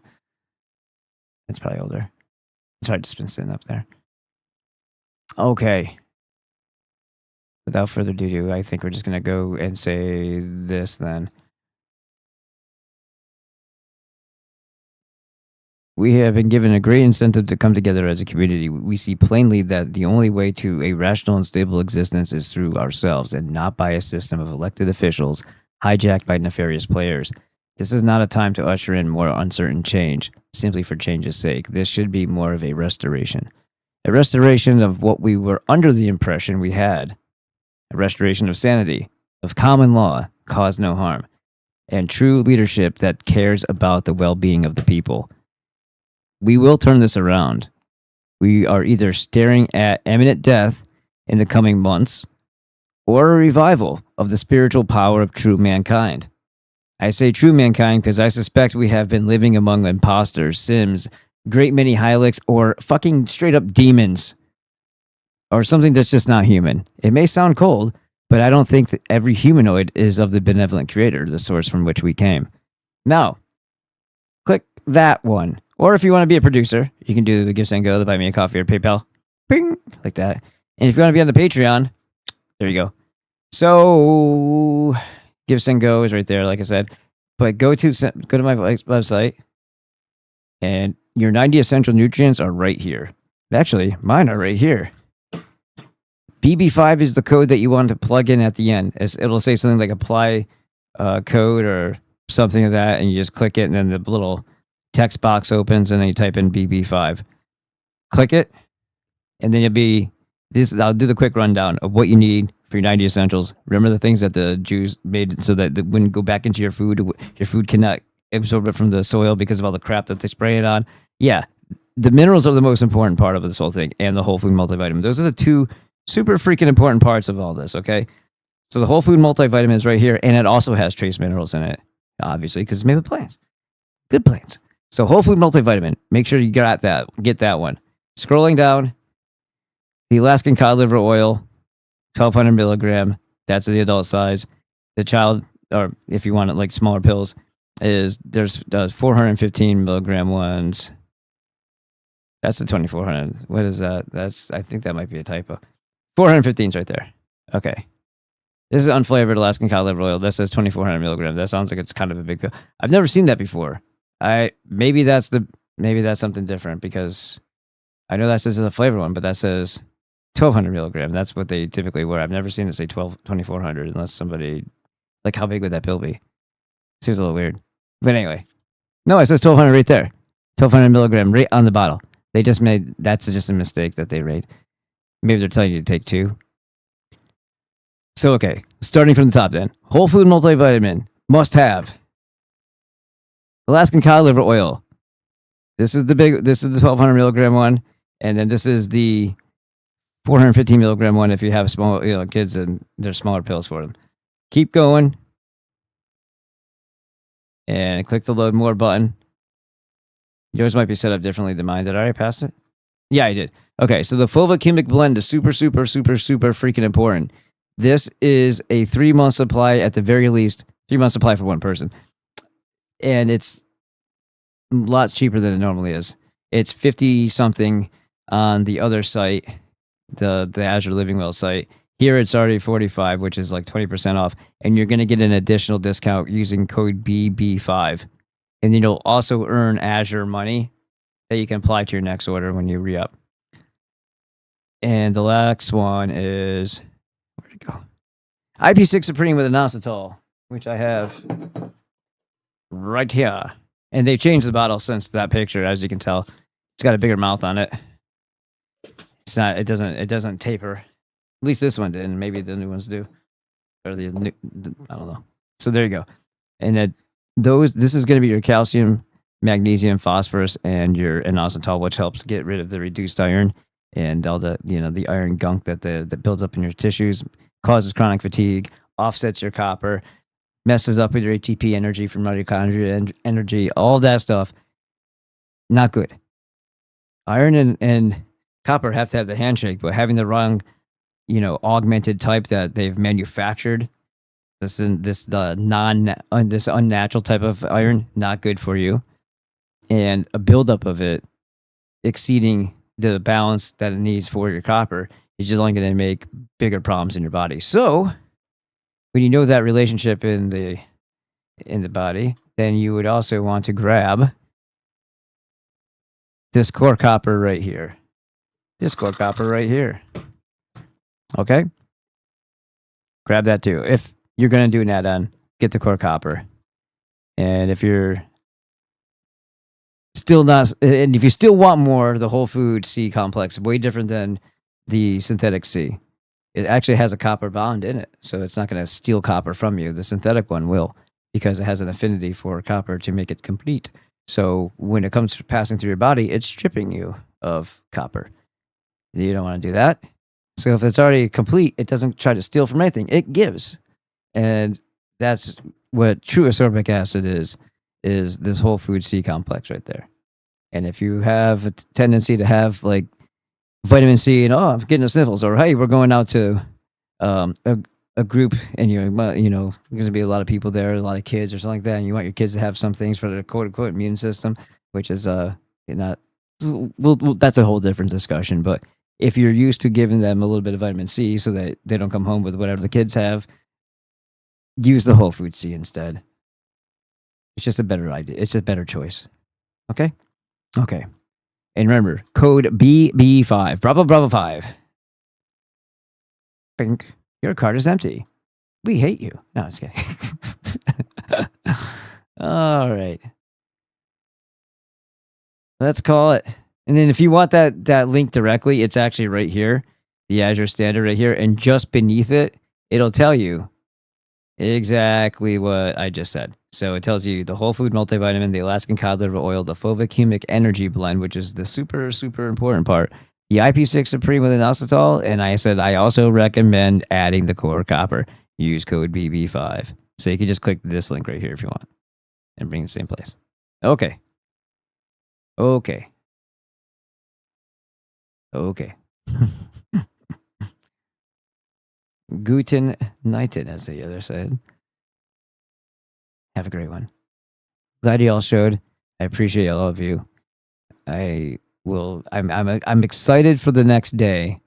S1: It's probably older. It's probably just been sitting up there. Okay. Without further ado, I think we're just gonna go and say this then. We have been given a great incentive to come together as a community. We see plainly that the only way to a rational and stable existence is through ourselves and not by a system of elected officials hijacked by nefarious players. This is not a time to usher in more uncertain change, simply for change's sake. This should be more of a restoration. A restoration of what we were under the impression we had. A restoration of sanity, of common law, cause no harm, and true leadership that cares about the well-being of the people. We will turn this around. We are either staring at imminent death in the coming months or a revival of the spiritual power of true mankind. I say true mankind because I suspect we have been living among imposters, Sims, great many Hylics, or fucking straight up demons. Or something that's just not human. It may sound cold, but I don't think that every humanoid is of the Benevolent Creator, the source from which we came. Now, click that one. Or if you want to be a producer, you can do the Gifts and Go, the Buy Me a Coffee or PayPal. Bing! Like that. And if you want to be on the Patreon, there you go. So, Gifts and Go is right there, like I said. But go to my website, and your 90 essential nutrients are right here. Actually, mine are right here. BB5 is the code that you want to plug in at the end. It'll say something like apply code or something like that, and you just click it, and then the little text box opens, and then you type in BB5. Click it, and then you'll be this. I'll do the quick rundown of what you need for your 90 essentials. Remember the things that the Jews made so that when you go back into your food cannot absorb it from the soil because of all the crap that they spray it on. Yeah, the minerals are the most important part of this whole thing, and the whole food multivitamin. Those are the two super freaking important parts of all this, okay? So the whole food multivitamin is right here, and it also has trace minerals in it, obviously, because it's made with plants. Good plants. So whole food multivitamin, make sure you get that one. Scrolling down, the Alaskan cod liver oil, 1,200 milligram. That's the adult size. The child, or if you want it like smaller pills, there's 415 milligram ones. That's the 2,400. What is that? I think that might be a typo. 415 is right there. Okay. This is unflavored Alaskan cod liver oil. That says 2,400 milligrams. That sounds like it's kind of a big pill. I've never seen that before. Maybe that's something different because I know that says it's a flavored one, but that says 1,200 milligram. That's what they typically wear. I've never seen it say 2,400 unless somebody, like, how big would that pill be? Seems a little weird. But anyway, no, it says 1,200 right there. 1,200 milligram right on the bottle. That's just a mistake that they rate. Maybe they're telling you to take 2. So, okay, starting from the top then. Whole food multivitamin, must have. Alaskan cod liver oil. This is the 1,200 milligram one. And then this is the 415 milligram one if you have small kids and there's smaller pills for them. Keep going. And click the load more button. Yours might be set up differently than mine. Did I already pass it? Yeah, I did. Okay, so the fulvic blend is super, super, super, super freaking important. This is a 3-month supply at the very least. 3-month supply for one person. And it's a lot cheaper than it normally is. It's 50-something on the other site, the Azure Living Well site. Here it's already 45, which is like 20% off. And you're going to get an additional discount using code BB5. And then you'll also earn Azure money that you can apply to your next order when you re-up. And the next one is, where'd it go? IP6 Supreme with inositol, which I have right here. And they've changed the bottle since that picture, as you can tell. It's got a bigger mouth on it. It's not, it doesn't taper. At least this one did, and maybe the new ones do. Or I don't know. So there you go. And this is going to be your calcium, magnesium, phosphorus, and your inositol, which helps get rid of the reduced iron and all the the iron gunk that builds up in your tissues, causes chronic fatigue, offsets your copper, messes up with your ATP energy from mitochondria energy, all that stuff. Not good. Iron and copper have to have the handshake, but having the wrong, augmented type that they've manufactured, this unnatural type of iron, not good for you. And a buildup of it exceeding the balance that it needs for your copper is just only going to make bigger problems in your body. So when you know that relationship in the body, then you would also want to grab this core copper right here. This core copper right here. Okay? Grab that too. If you're going to do an add-on, get the core copper. And if you're still not, and if you still want more, the whole food C complex, way different than the synthetic C. It actually has a copper bond in it, so it's not going to steal copper from you. The synthetic one will, because it has an affinity for copper to make it complete. So when it comes to passing through your body, it's stripping you of copper. You don't want to do that. So if it's already complete, it doesn't try to steal from anything. It gives. And that's what true ascorbic acid is this whole food C complex right there. And if you have a tendency to have like vitamin C and I'm getting the sniffles, or hey, we're going out to a group and there's going to be a lot of people there, a lot of kids or something like that, and you want your kids to have some things for their quote unquote immune system, which is not that's a whole different discussion. But if you're used to giving them a little bit of vitamin C so that they don't come home with whatever the kids have, use the whole food C instead. It's just a better idea. It's a better choice. Okay? Okay. And remember, code BB5, Bravo 5. Bink. Your card is empty. We hate you. No, I'm just kidding. All right. Let's call it. And then if you want that link directly, it's actually right here, the Azure Standard right here. And just beneath it, it'll tell you exactly what I just said. So it tells you the whole food multivitamin, the Alaskan cod liver oil, the fulvic humic energy blend, which is the super, super important part, the IP6 Supreme with inositol, and I said I also recommend adding the core copper. Use code BB5. So you can just click this link right here if you want and bring it to the same place. Okay. Guten Nighten, as the other said. Have a great one. Glad you all showed. I appreciate all of you. I'm excited for the next day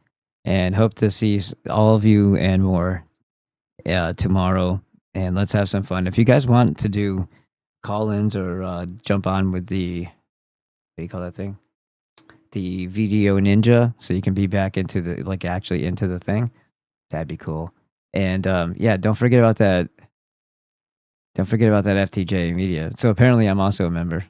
S1: and hope to see all of you and more tomorrow. And let's have some fun. If you guys want to do call-ins or jump on with the, what do you call that thing? The video ninja, so you can be back into the, actually into the thing. That'd be cool. And don't forget about that. Don't forget about that FTJ media. So apparently I'm also a member.